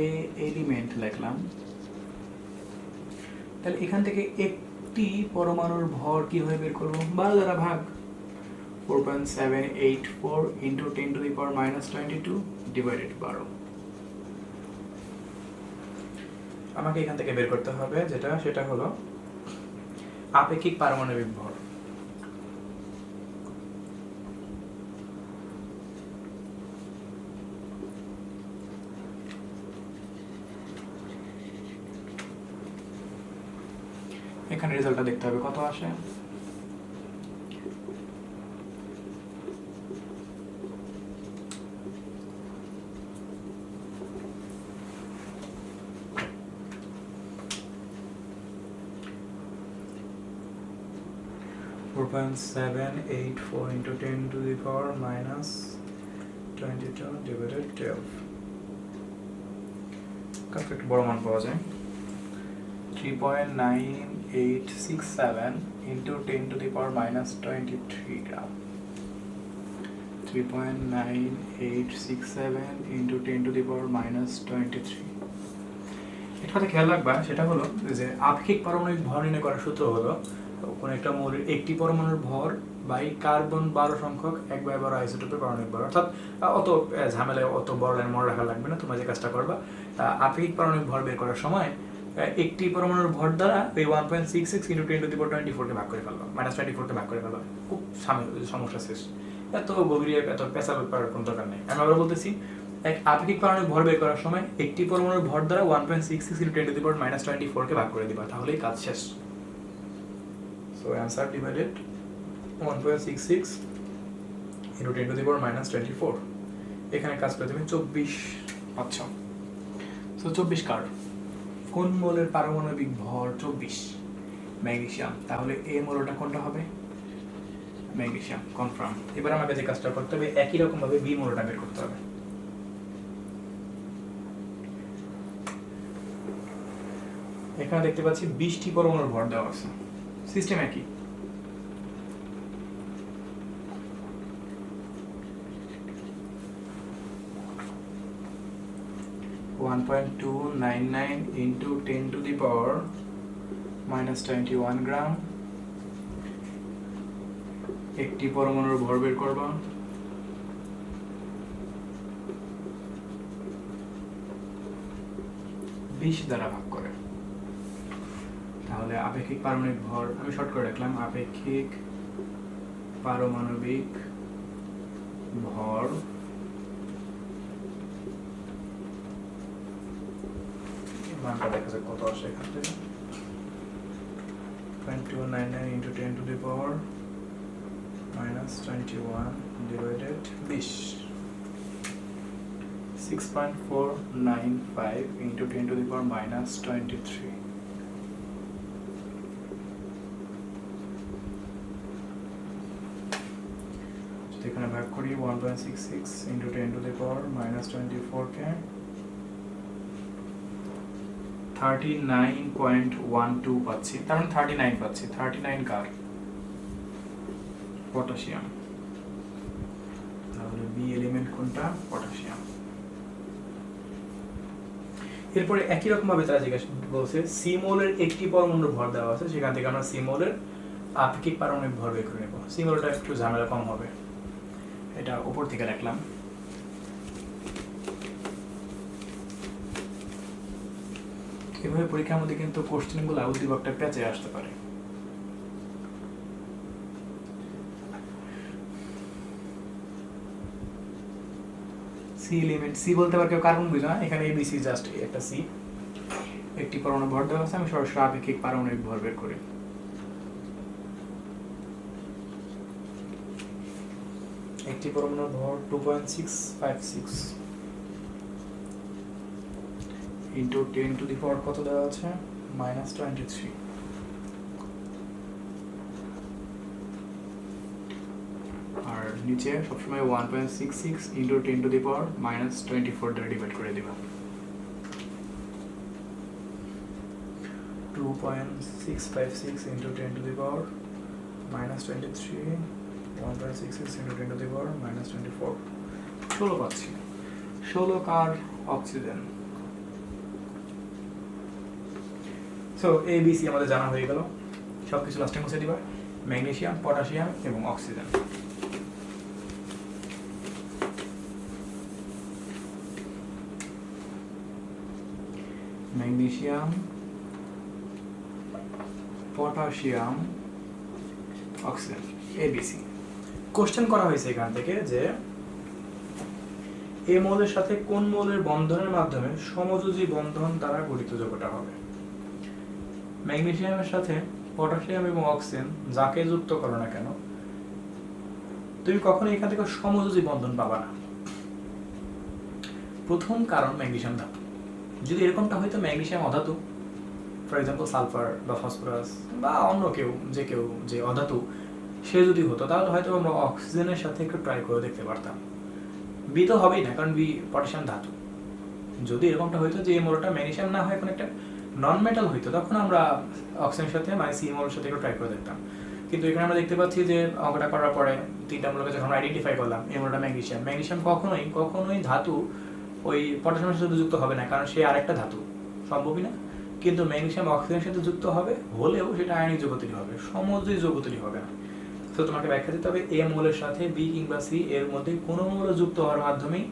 এ এলিমেন্ট লিখলাম। তাহলে এখান থেকে একটি পরমাণুর ভর কিভাবে বের করব? 12 দ্বারা ভাগ। 4.784 into 10 to the power -22 divided 12। আমাকে এখান থেকে বের করতে হবে সেটা হলো আপেক্ষিক পারমাণবিক ভর। এখানে রেজাল্টটা দেখতে হবে কত আসে। (4.784 into 10 to the power -22 divided 12) কত একটু বড় মান পাওয়া যায়। 3.9867 into 10 to the power -23 gram. 3.9867 into 10 to the power -23। একটা কথা খেয়াল রাখবা, সেটা হলো যে আপেক্ষিক পারমাণবিক ভর নির্ণয় করার সূত্র হলো কোন একটা মৌলের একটি পরমাণুর ভর বাই কার্বন 12 সংখ্যক 1/12 আইসোটোপের পারমাণবিক ভর। অর্থাৎ অত ঝামেলায় অত বড় লাইন মনে রাখা লাগবে না। তোমরা যে কাজটা করবা, আপেক্ষিক পারমাণবিক ভর বের করার সময় একটি পরমাণুর ভর দ্বারা এই 1.66 into 10 to the power 24 কে ভাগ করে ফেলবা, -24 কে ভাগ করে ফেলবা। খুব সমস্যা শেষ। এত গভীরে এত পেঁচা ব্যাপার কোনো দরকার নেই। আমি আবার বলতেছি, এক আপেক্ষিক পারমাণবিক ভর বের করার সময় একটি পরমাণুর ভর দ্বারা 1.66 into 10 to the power -24 কে ভাগ করে দিবা, তাহলেই কাজ শেষ। So answer divided 1.66 into 10 to the power -24। এখানে কাজ করে তুমি 24 পাচ্ছ। সো 24 কার কোন মৌলের পারমাণবিক ভর 24? ম্যাগনেসিয়াম। তাহলে এ মৌলটা কোনটা হবে? ম্যাগনেসিয়াম। কনফার্ম। এবার আমাকে যে কাজটা করতে হবে, একই রকম ভাবে বি মৌলটা বের করতে হবে। এখানে দেখতে পাচ্ছি 20টি পরমাণুর ভর দেওয়া আছে। সিস্টেম একই। (1.299 into 10 to the power -21 গ্রাম। একটি পরমাণুর ভর বের করবা। বিশ দ্বারা ভাগ করে। তাহলে আপেক্ষিক পারমাণবিক ভর আমি শর্ট করে রাখলাম, আপেক্ষিক পারমাণবিক ভর মানটা দেখা যাক কত আসে এখান থেকে। 6.299 into 10 to the power minus 21 divided 20. 6.495 into 10 to the power minus 23. এখানে ভাগ করি 1.66 into 10 to the power minus 24 কে 39.12 পাচ্ছি, তার মানে 39 পাচ্ছি। 39 কার? পটাশিয়াম। তাহলে বি এলিমেন্ট কোনটা? পটাশিয়াম। এরপরে একই রকম ভাবে তারা জিজ্ঞাসা বলছে সি মোলের একটি পরমাণুর ভর দেওয়া আছে, সেখান থেকে আমরা সি মোলের আপেক্ষিক পারমাণবিক ভর বের করে নেব। সি মোলটা একটু ঝামেলা কম হবে, এটা উপর থেকে রাখলাম। এভাবে পরীক্ষার মধ্যে কিন্তু কোশ্চেনগুলো উদ্দীপকটা প্যাচে আসতে পারে। সি এলিমেন্ট, সি বলতে পারে কেউ কার্বন বুঝো না, এখানে এবিসি জাস্ট একটা সি, একটি পরমাণু ভর দেওয়া আছে, আমি সরাসরি আপেক্ষিক পারমাণবিক ভর বের করি। একটি পরমাণুর ভর 2.656 into 10 to the power কত দেওয়া আছে? -23। আর নিচে সবসময় 1.66 into 10 to the power -24 দ্বারা ডিভাইড করে দিবা। 2.656 into 10 to the power -23, 1.66 into 10 to the power -24, 16 পাচ্ছি। 16 কার? Oxygen. So A B C আমাদের জানা হয়ে গেল, সবকিছু লাস্টে মুছে দিবা। ম্যাগনেসিয়াম, পটাশিয়াম এবং oxygen. Magnesium, potassium, oxygen, ABC. Question করা হয়েছে এখান থেকে যে এ মৌলের সাথে কোন মৌলের বন্ধনের মাধ্যমে সমযোজী বন্ধন দ্বারা গঠিত যৌগটা হবে। ম্যাগনেসিয়ামের সাথে পটাশিয়াম এবং অক্সিজেন যাকে যুক্ত করো না কেন, তুমি কখনো এখান থেকে সমযোজী বন্ধন পাবা না। প্রথম কারণ ম্যাগনেসিয়াম ধাতু। যদি এরকমটা হয়তো ম্যাগনেসিয়াম অধাতু, ফর এক্সাম্পল সালফার বা ফসফরাস বা অন্য কেউ যে অধাতু সে যদি হতো, তাহলে হয়তো আমরা অক্সিজেনের সাথে একটু ট্রাই করে দেখতে পারতাম। বি তো হবেই না, কারণ বি পটাশিয়াম ধাতু। যদি এরকমটা হয়তো যে এই মৌলটা ম্যাগনেসিয়াম না হয় কোনো একটা নন মেটাল হইতো, তখন আমরা অক্সিজেনের সাথে মানে সি মৌলের সাথে একটু ট্রাই করে দেখতাম। কিন্তু এখানে আমরা দেখতে পাচ্ছি যে অঙ্কটা করার পরে তিনটা মৌলকে যখন আইডেন্টিফাই করলাম, এই মৌলটা ম্যাগনেসিয়াম। ম্যাগনেসিয়াম কখনোই ধাতু ওই পটাশিয়ামের সাথে যুক্ত হবে না, কারণ সে আরেকটা ধাতু, সম্ভবই না। কিন্তু ম্যাগনেসিয়াম অক্সিজেনের সাথে যুক্ত হবে, হলেও সেটা আয়নিক যৌগ তৈরি হবে, সমযোজী যৌগ তৈরি হবে না। তো তোমাকে ব্যাখ্যা দিতে হবে এ মৌলের সাথে বি কিংবা সি এর মধ্যে কোনো মৌল যুক্ত হওয়ার মাধ্যমেই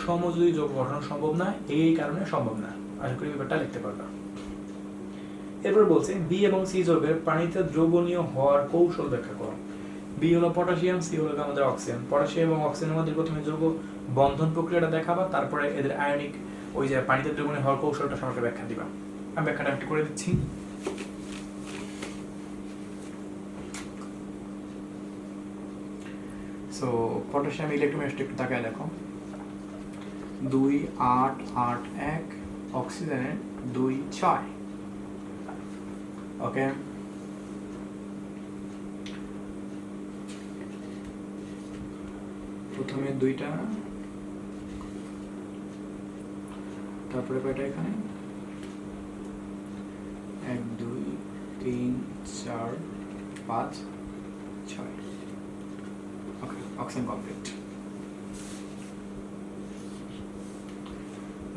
সমযোজী যৌগ গঠন সম্ভব না, এই কারণে সম্ভব না। আশা করি ব্যাপারটা লিখতে পারবা। এরপর বলছে বি এবং সি যৌগের পানিতে দ্রবণীয় হওয়ার কৌশল ব্যাখ্যা করো। বি হলো পটাশিয়াম, সি হলো আমাদের অক্সিজেন। পটাশিয়াম এবং অক্সিজেনের মধ্যে প্রথমে যৌগ বন্ধন প্রক্রিয়াটা দেখাবা, তারপরে এদের আয়নিক ওই যে পানিতে দ্রবণীয় হওয়ার কৌশলটা সম্পর্কে ব্যাখ্যা দিবা। আমি ব্যাখ্যাটা একটু করে দিচ্ছি। সো পটাশিয়াম ইলেকট্রোকেমিস্ট্রি একটু তাকায় দেখো, 2.881, অক্সিজেনের 2.6। ওকে, প্রথমে 2টা, তারপরে কয়টা এখানে 1 2 3 4 5 6। ওকে, অক্সিজেন কমপ্লিট।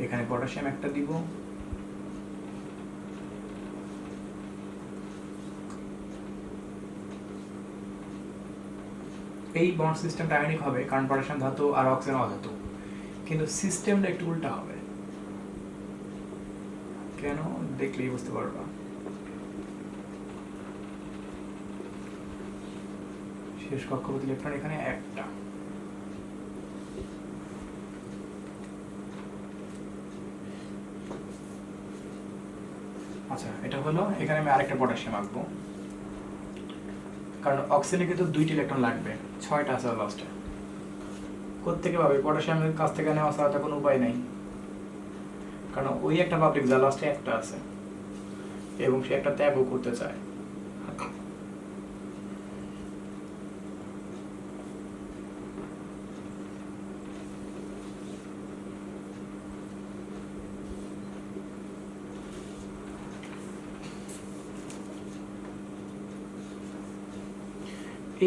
এখানে পটাশিয়াম একটা দিব, এই বন্ড সিস্টেমটা আয়নিক হবে কারণ পটাশিয়াম ধাতু আর অক্সিজেন অধাতু, কিন্তু সিস্টেমটা একটু উল্টা হবে। কেন দেখলেই বুঝতে পারবা। শেষ কক্ষপথ ইলেকট্রন এখানে একটা, আচ্ছা এটা হলো। এখানে আমি আরেকটা পটাশিয়াম আঁকবো, কারণ অক্সিজেনে কিন্তু 2টি ইলেকট্রন লাগবে, 6টা আছে লাস্টে। কোত্থেকে পাবে? পটাশিয়ামের কাছ থেকে নেওয়া ছাড়া তো কোনো উপায় নাই, কারণ ওই একটা পাবলিক যা লাস্টে একটা আছে এবং সে একটা ত্যাগও করতে চায়।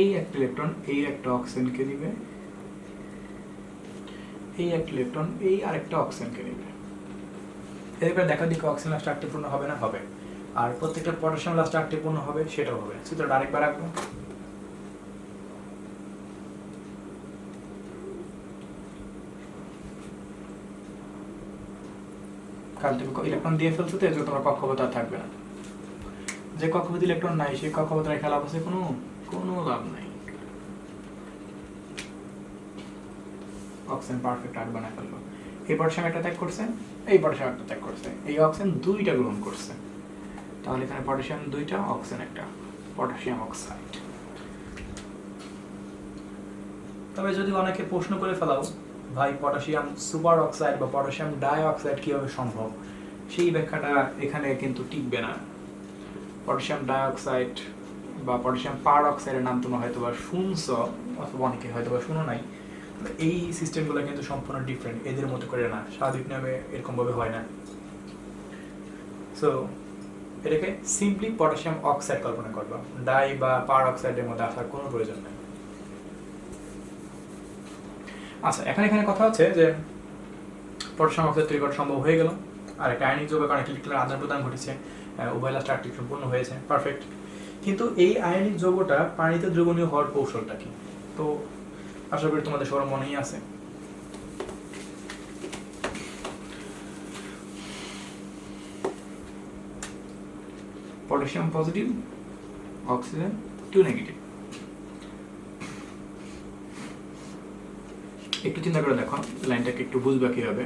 এই একটা ইলেকট্রন এই একটা অক্সিজেনকে দিবে, এই একটা ইলেকট্রন এই আরেকটা অক্সিজেনকে দিবে। এরপরে দেখা দিকে অক্সিজেন লাস্টে 8টি পূর্ণ হবে না? হবে। আর প্রত্যেকটা পটাশিয়াম লাস্টে 8টি পূর্ণ হবে, সেটাও হবে। সূত্রটা আরেকবার রাখবো। কারণ তুমি ইলেকট্রন দিয়ে ফেলছো তো, এজন্য তোমার কক্ষপথ আর থাকবে না। যে কক্ষপথে ইলেকট্রন নাই সেই কক্ষপথে রেখে লাভ আছে? কোনো লাভ নাই। অক্সিজেন পারফেক্ট 8 বানায় ফেললো। এই পটাশিয়াম একটা ত্যাগ করছে, এই পটাশিয়াম একটা ত্যাগ করছে, এই অক্সিজেন 2টা গ্রহণ করছে। তাহলে এখানে পটাশিয়াম 2টা, অক্সিজেন একটা, পটাশিয়াম অক্সাইড। তবে যদি অনেকে প্রশ্ন করে ফেলাও, ভাই পটাশিয়াম সুপার অক্সাইড বা পটাশিয়াম ডাই অক্সাইড কিভাবে সম্ভব, সেই ব্যাখ্যাটা এখানে কিন্তু টিকবে না। পটাশিয়াম ডাই অক্সাইড বা পটাশিয়াম পার অক্সাইডের নাম তোমরা হয়তো বা শুনছো, অথবা অনেকে হয়তো বা শুনো নাই। এই সিস্টেমগুলো কিন্তু সম্পূর্ণ ডিফারেন্ট, এদের মতো করে না, স্বাভাবিক নামে এরকমভাবে হয় না। সো এটাকে সিম্পলি পটাশিয়াম অক্সাইড কল্পনা করবা, ডাই বা পার অক্সাইডের মধ্যে আসার কোনো প্রয়োজন নেই। আচ্ছা, এখানে কথা হচ্ছে যে পটাশিয়াম অক্সাইড তৈরি করা সম্ভব হয়ে গেল, আর একটা আয়নিক যৌগ কারণ ইলেকট্রনের আদান প্রদান ঘটেছে, উভয় লাস্টে 8টি সম্পূর্ণ হয়েছে, পারফেক্ট। কিন্তু এই আয়নিক যৌগটা পানিতে দ্রবণীয় হওয়ার কৌশলটা কি? তো আশা করি তোমাদের সবার মনেই আছে। Potassium positive, oxygen 2 negative. একটু চিন্তা করে দেখো, লাইনটাকে একটু বুঝবা কিভাবে।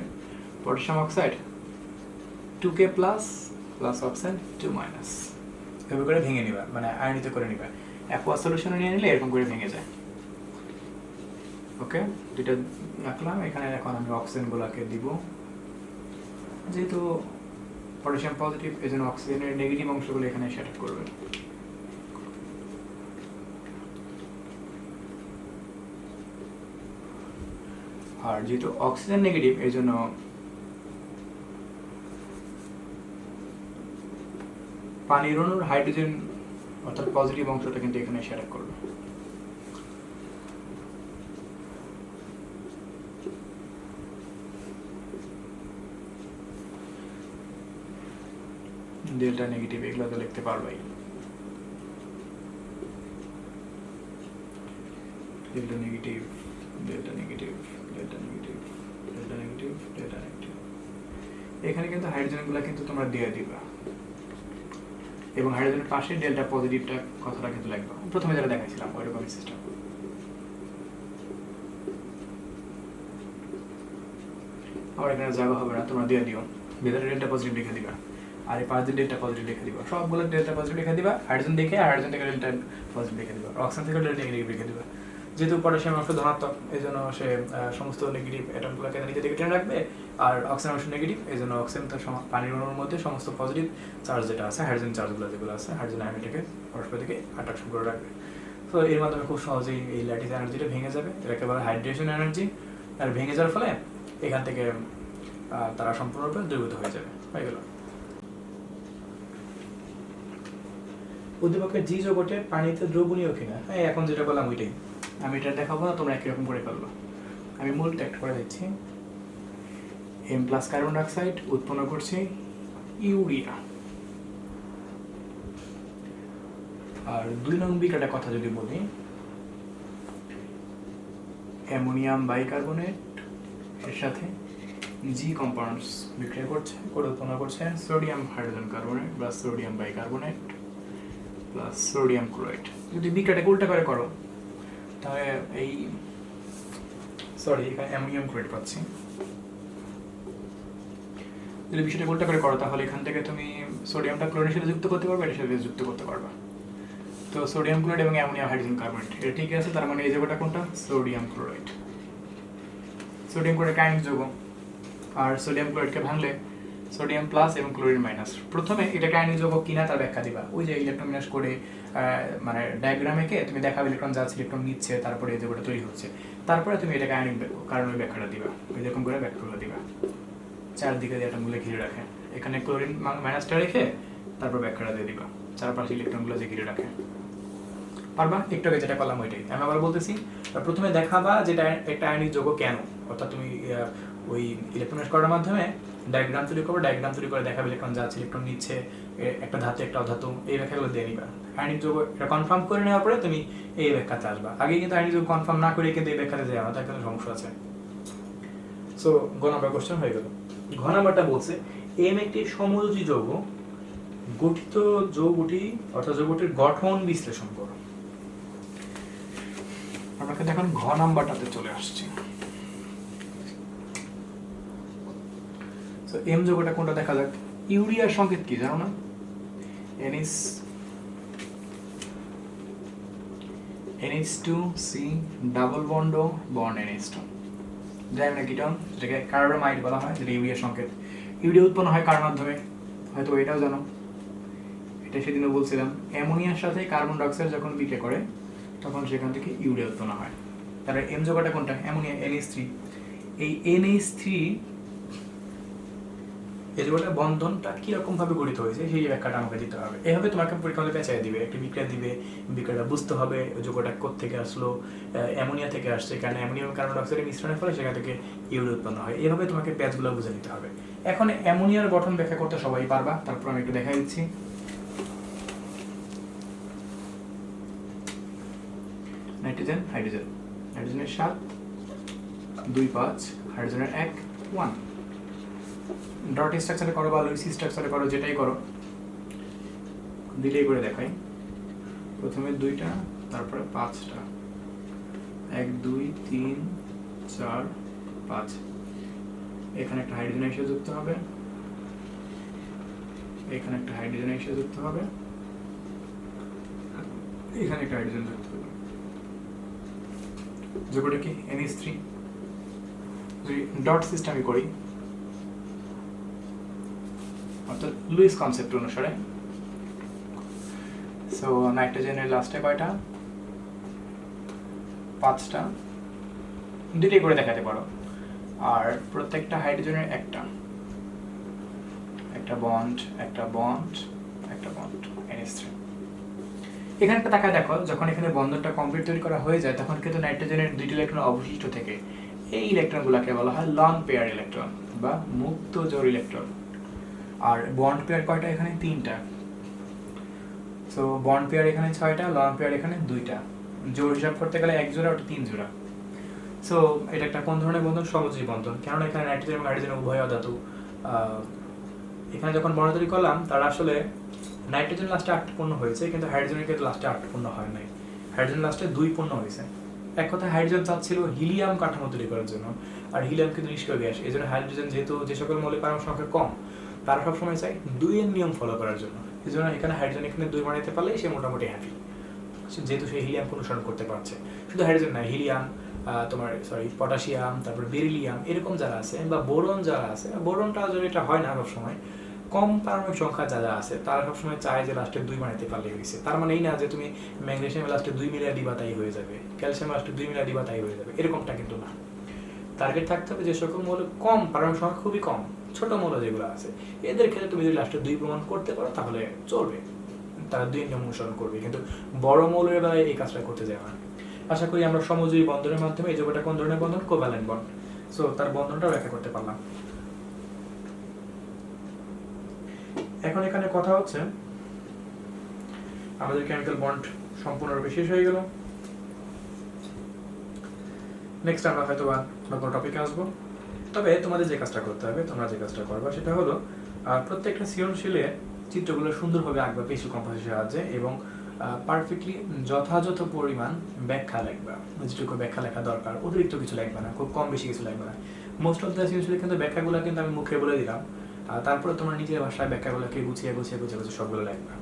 Potassium oxide 2K plus plus oxygen 2 minus, এভাবে করে ভেঙে নিবা, মানে আয়নিত করে নিবা। অ্যাকোয়াস সলিউশনে নিয়ে নিলে এরকম করে ভেঙে যায়। ওকে, দুইটা রাখলাম। এখানে এখন আমি অক্সিজেনগুলোকে দিব, যেহেতু পটাশিয়াম পজিটিভ এই জন্য অক্সিজেনের নেগেটিভ অংশগুলো এখানে সেট করবে। আর যেহেতু অক্সিজেন নেগেটিভ এই জন্য পানির অণুর হাইড্রোজেন অর্থাৎ পজিটিভ অংশটা কিন্তু এখানে সেট করবে। ডেল্টা নেগেটিভ এগুলো তো লিখতে পারবাই। Delta negative, delta negative, delta negative, delta negative, delta negative. এখানে কিন্তু হাইড্রোজেনগুলো কিন্তু তোমরা দিয়ে দিবা, এবং হাইড্রোজেনের পাশে ডেল্টা পজিটিভটা কথাটা কিন্তু লিখবা, প্রথমে যেটা দেখাইছিলাম ওইরকমই সিস্টেম। আবার এখানে জায়গা হবে না, তোমরা দিয়ে দিও, ভেতরে ডেল্টা পজিটিভ লিখে দিবা, আর এই পাশ দিয়ে ডেল্টা পজিটিভ লিখে দিবা, সবগুলো ডেল্টা পজিটিভ লিখে দিবা। হাইড্রোজেন দেখে হাইড্রোজেন থেকে ডেল্টা পজিটিভ লিখে দিবা, অক্সিজেন থেকে ডেল্টা নেগেটিভ লিখে দিবা। যেহেতু পটাশিয়াম অংশ ধনাত্মক এই জন্য সে সমস্ত নেগেটিভ অ্যাটমগুলোকে নিজে থেকে টেনে রাখবে, আর অক্সিজেন অংশ নেগেটিভ এই জন্য অক্সিজেন তার পানির অণুর মধ্যে সমস্ত পজিটিভ চার্জ যেটা আছে, হাইড্রোজেন চার্জগুলো যেগুলো আছে, হাইড্রোজেন আয়নটাকে পরস্পর থেকে অ্যাট্রাকশন করে রাখবে। তো এর মাধ্যমে খুব সহজেই এই ল্যাটিস এনার্জিটা ভেঙে যাবে, এটাকে বলে হাইড্রেশন এনার্জি। আর ভেঙে যাওয়ার ফলে এখান থেকে তারা সম্পূর্ণরূপে দ্রবীভূত হয়ে যাবে, হয়ে গেল। উদ্দীপকের জি যৌগটি পানিতে দ্রবণীয় কিনা, এখন যেটা বললাম ওইটাই। আমি এটা দেখাবো না, তোমরা একই রকম করে ফেলবো। আমি মূল ট্যাক্ট করে দিচ্ছি। এম প্লাস কার্বন ডাইঅক্সাইড উৎপন্ন করছে ইউরিয়া। আর 2 নং বিক্রিয়াটার কথা যদি বলি, অ্যামোনিয়াম বাইকার্বনেট এর সাথে জি কম্পাউন্ডস বিক্রিয়া করছে, করে উৎপন্ন করছে সোডিয়াম হাইড্রোজেন কার্বনেট বা sodium bicarbonate plus sodium chloride. যদি বিক্রিয়াটাকে উল্টা করে করো তাহলে এই এখানে অ্যামোনিয়াম ক্লোরাইড পাচ্ছি। যদি বিষয়টা উল্টা করে করো তাহলে এখান থেকে তুমি সোডিয়ামটা ক্লোরিনের সাথে যুক্ত করতে পারবে, এটার সাথে যুক্ত করতে পারবা। তো সোডিয়াম ক্লোরাইড এবং অ্যামোনিয়াম হাইড্রোজেন কার্বনেট, এটা ঠিক আছে। তার মানে এই যৌগটা কোনটা? Sodium chloride. Sodium chloride ionic যৌগ, আর সোডিয়াম ক্লোরাইডকে ভাঙলে সোডিয়াম প্লাস এবং ক্লোরিন মাইনাস। প্রথমে এটাকে আয়নিক যৌগ কিনা তার ব্যাখ্যা দিবা। ওই যে ইলেকট্রন বিন্যাস করে মানে ডায়াগ্রাম এঁকে তুমি দেখাবে ইলেকট্রন যাচ্ছে, ইলেকট্রন নিচ্ছে, তারপরে এই যৌগটা তৈরি হচ্ছে। তারপরে তুমি এটাকে আয়নিক কারণের ব্যাখ্যাটা দিবা, এরকম করে ব্যাখ্যাগুলো দিবা। চারদিকে দিয়ে অ্যাটমগুলো ঘিরে রাখে, এখানে ক্লোরিন মাইনাসটা রেখে তারপর ব্যাখ্যাটা দিয়ে দিবা, চারপাশে ইলেকট্রনগুলো যে ঘিরে রাখে। পারবা? একটু আগে যেটা করলাম ওইটাই আমি আবার বলতেছি। প্রথমে দেখাবা যেটা একটা আয়নিক যৌগ কেন, অর্থাৎ তুমি ওই ইলেকট্রন করার মাধ্যমে ডায়াগ্রাম তৈরি করবে, ডায়াগ্রাম তৈরি করে দেখাবে ইলেকট্রন যাচ্ছে, ইলেকট্রন নিচ্ছে, একটা ধাতু একটা অধাতু, এই ব্যাখ্যাগুলো দিয়ে নিবা। আয়নিক যৌগ এটা কনফার্ম করে নেওয়ার পরে তুমি এই ব্যাখ্যাতে আসবা। আগে কিন্তু আয়নিক যৌগ কনফার্ম না করে কিন্তু এই ব্যাখ্যাতে যাওয়া, তার কিন্তু সমস্যা আছে। সো গ নাম্বার কোশ্চেন হয়ে গেল। ঘ নাম্বারটা বলছে এম একটি সমযোজী যৌগ, গঠিত যৌগটি অর্থাৎ যৌগটির গঠন বিশ্লেষণ করো। আপনাকে দেখুন ঘ নাম্বারটাতে চলে আসছে। তো এম যৌগটা কোনটা দেখা যাক। ইউরিয়ার সংকেত কি জানো না? NH2C double bond bond NH2। জানি না কিটন, যেটাকে কার্বামাইড বলা হয়, যেটা ইউরিয়ার সংকেত। ইউরিয়া উৎপন্ন হয় কার মাধ্যমে? হয়তো এটাও জানো, এটা সেদিনও বলছিলাম। অ্যামোনিয়ার সাথে কার্বন ডাইঅক্সাইড যখন বিক্রিয়া করে তখন সেখান থেকে ইউরিয়া উৎপন্ন হয়। তাহলে এম যৌগটা কোনটা? Ammonia, NH3। এই NH3 এই যৌগটার বন্ধনটা কিরকম ভাবে গঠিত হয়েছে সেই ব্যাখ্যাটা আমাকে দিতে হবে। এভাবে তোমাকে পরীক্ষাতে পেঁচাই দিবে, একটি বিক্রিয়া দিবে, বিক্রিয়াটা বুঝতে হবে যৌগটা কোত্থেকে আসলো, অ্যামোনিয়া থেকে আসছে, কারণ অ্যামোনিয়া এবং কার্বন ডাইঅক্সাইডের মিশ্রণের ফলে সেখান থেকে ইউরিয়া উৎপন্ন হয়। এভাবে তোমাকে প্যাচগুলো বুঝে নিতে হবে। এখন অ্যামোনিয়ার গঠন ব্যাখ্যা করতে সবাই পারবা, তারপর আমি একটু দেখাই দিচ্ছি। নাইট্রোজেন হাইড্রোজেন, হাইড্রোজেনের 7 2 5, হাইড্রোজেনের 1 1। ডট স্ট্রাকচারে করো বা লুইস স্ট্রাকচারে করো, যেটাই করো, দিলেই করে দেখাই। প্রথমে 2টা, তারপরে 5টা, 1 2 3 4 5। এখানে একটা হাইড্রোজেন এসে যুক্ত হবে, এখানে একটা হাইড্রোজেন এসে যুক্ত হবে, এখানে একটা হাইড্রোজেন যুক্ত হবে। যৌগটা কি? NH3। যদি ডট সিস্টেমে করি, অর্থাৎ লুইস কনসেপ্ট অনুসারে, সো নাইট্রোজেনের লাস্টে কয়টা? 5টা, দুটোই করে দেখাতে পারো। আর প্রত্যেকটা হাইড্রোজেনের একটা বন্ড, একটা বন্ড, একটা বন্ড, NH3। এখানে একটা তাকায় দেখো, যখন এখানে বন্ধনটা কমপ্লিট তৈরি করা হয়ে যায় তখন কিন্তু নাইট্রোজেনের 2টি ইলেকট্রন অবশিষ্ট থেকে এই ইলেকট্রনগুলোকে বলা হয় লন পেয়ার ইলেকট্রন বা মুক্ত জোড় ইলেকট্রন। আর বন্ড পেয়ার কয়টা? এখানে 3টা। সো বন্ড পেয়ার এখানে 6টা, লন পেয়ার এখানে 2টা। জোড় হিসাব করতে গেলে 1 জোড়া, ওটা 3 জোড়া। সো এটা একটা কোন ধরনের বন্ধন? সমযোজী বন্ধন। কেননা এখানে নাইট্রোজেন এবং হাইড্রোজেন উভয় অধাতু। এখানে যখন বর্ণ তৈরি করলাম তারা আসলে নাইট্রোজেন লাস্টে 8 পূর্ণ হয়েছে, কিন্তু হাইড্রোজেনের কিন্তু লাস্টে 8 পূর্ণ হয় নাই। হাইড্রোজেন লাস্টে 2 পূর্ণ হয়েছে। এক কথা হাইড্রোজেন চাচ্ছিল হিলিয়াম কাঠামো তৈরি করার জন্য, আর হিলিয়াম কিন্তু নিষ্ক্রিয় গ্যাস। এই জন্য হাইড্রোজেন যেহেতু যে সকল মৌলিক পারমাণবিক সংখ্যা কম, তারা সবসময় চাই 2 এর নিয়ম ফলো করার জন্য। এই জন্য এখানে হাইড্রোজেন এখানে 2 বানাইতে পারলেই সে মোটামুটি হ্যাপি, যেহেতু সে হিলিয়াম অনুসরণ করতে পারছে। শুধু হাইড্রোজেন না, হিলিয়াম, তোমার পটাশিয়াম, তারপর বেরিলিয়াম, এরকম যারা আছে, বা বোরন যারা আছে, বোরনটা যদি এটা হয় না সবসময়, কম পারমাণবিক সংখ্যা যারা আছে তারা সবসময় চায় যে লাস্টে 2 বানাইতে পারলে হয়েছে। তার মানে এই না যে তুমি ম্যাগনেসিয়াম লাস্টে 2 মিলিয়ে দিবা তাই হয়ে যাবে, ক্যালসিয়াম লাস্টে 2 মিলিয়ে দিবা তাই হয়ে যাবে, এরকমটা কিন্তু না। টার্গেট থাকতে হবে যে সকল মৌল কম পারমাণবিক সংখ্যা খুবই কম, ছোট মৌল যেগুলো আছে এদের ক্ষেত্রে তুমি যদি লাস্টে 2 প্রমাণ করতে পারো তাহলে চলবে, তারা 2 নিয়ম অনুসরণ করবে। কিন্তু বড় মৌলের বেলায় এই কাজটা করতে যায় না। আশা করি আমরা সমযোজী বন্ধনের মাধ্যমে এই যৌগটা কোন ধরনের বন্ধন? Covalent bond. সো তার বন্ধনটা ব্যাখ্যা করতে পারলাম। এখন এখানে কথা হচ্ছে আমাদের কেমিক্যাল বন্ড সম্পূর্ণরূপে শেষ হয়ে গেল। নেক্সট আমরা হয়তো নতুন টপিকে আসবো। তবে তোমাদের যে কাজটা করতে হবে, তোমরা যে কাজটা করবা সেটা হলো প্রত্যেকটা সৃজনশীলের চিত্রগুলো সুন্দরভাবে আঁকবা পেন্সিল কম্পাসের সাহায্যে, এবং পারফেক্টলি যথাযথ পরিমাণ ব্যাখ্যা লিখবা। যেটুকু ব্যাখ্যা লেখা দরকার, অতিরিক্ত কিছু লিখবা না, খুব কম বেশি কিছু লিখবা না। মোস্ট অফ দ্য সৃজনশীলের কিন্তু ব্যাখ্যাগুলো কিন্তু আমি মুখে বলে দিলাম, তারপরে তোমার নিজের ভাষায় ব্যাখ্যাগুলোকে গুছিয়ে গুছিয়ে গুছিয়ে গুছিয়ে সবগুলো লিখবা।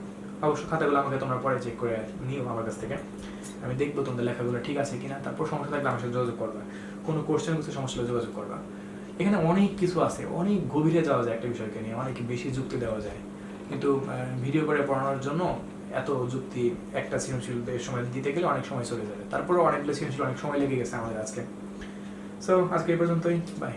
অবশ্য খাতাগুলো আমাকে তোমরা পরে চেক করে নিও আমার কাছ থেকে, আমি দেখবো তোমাদের লেখাগুলো ঠিক আছে কিনা। তারপর সমস্যা থাকলে আমার সাথে যোগাযোগ করবা, কোনো কোশ্চেন কিছু সমস্যা হলে যোগাযোগ করবা। এখানে অনেক কিছু আছে, অনেক গভীরে যাওয়া যায় একটা বিষয়কে নিয়ে, অনেক বেশি যুক্তি দেওয়া যায়, কিন্তু ভিডিও করে পড়ানোর জন্য এত যুক্তি একটা সৃজনশীলের সময় দিতে গেলে অনেক সময় চলে যাবে। তারপরে অনেকগুলো সৃজনশীল অনেক সময় লেগে গেছে আমাদের আজকে। সো আজকে এই পর্যন্তই, বাই।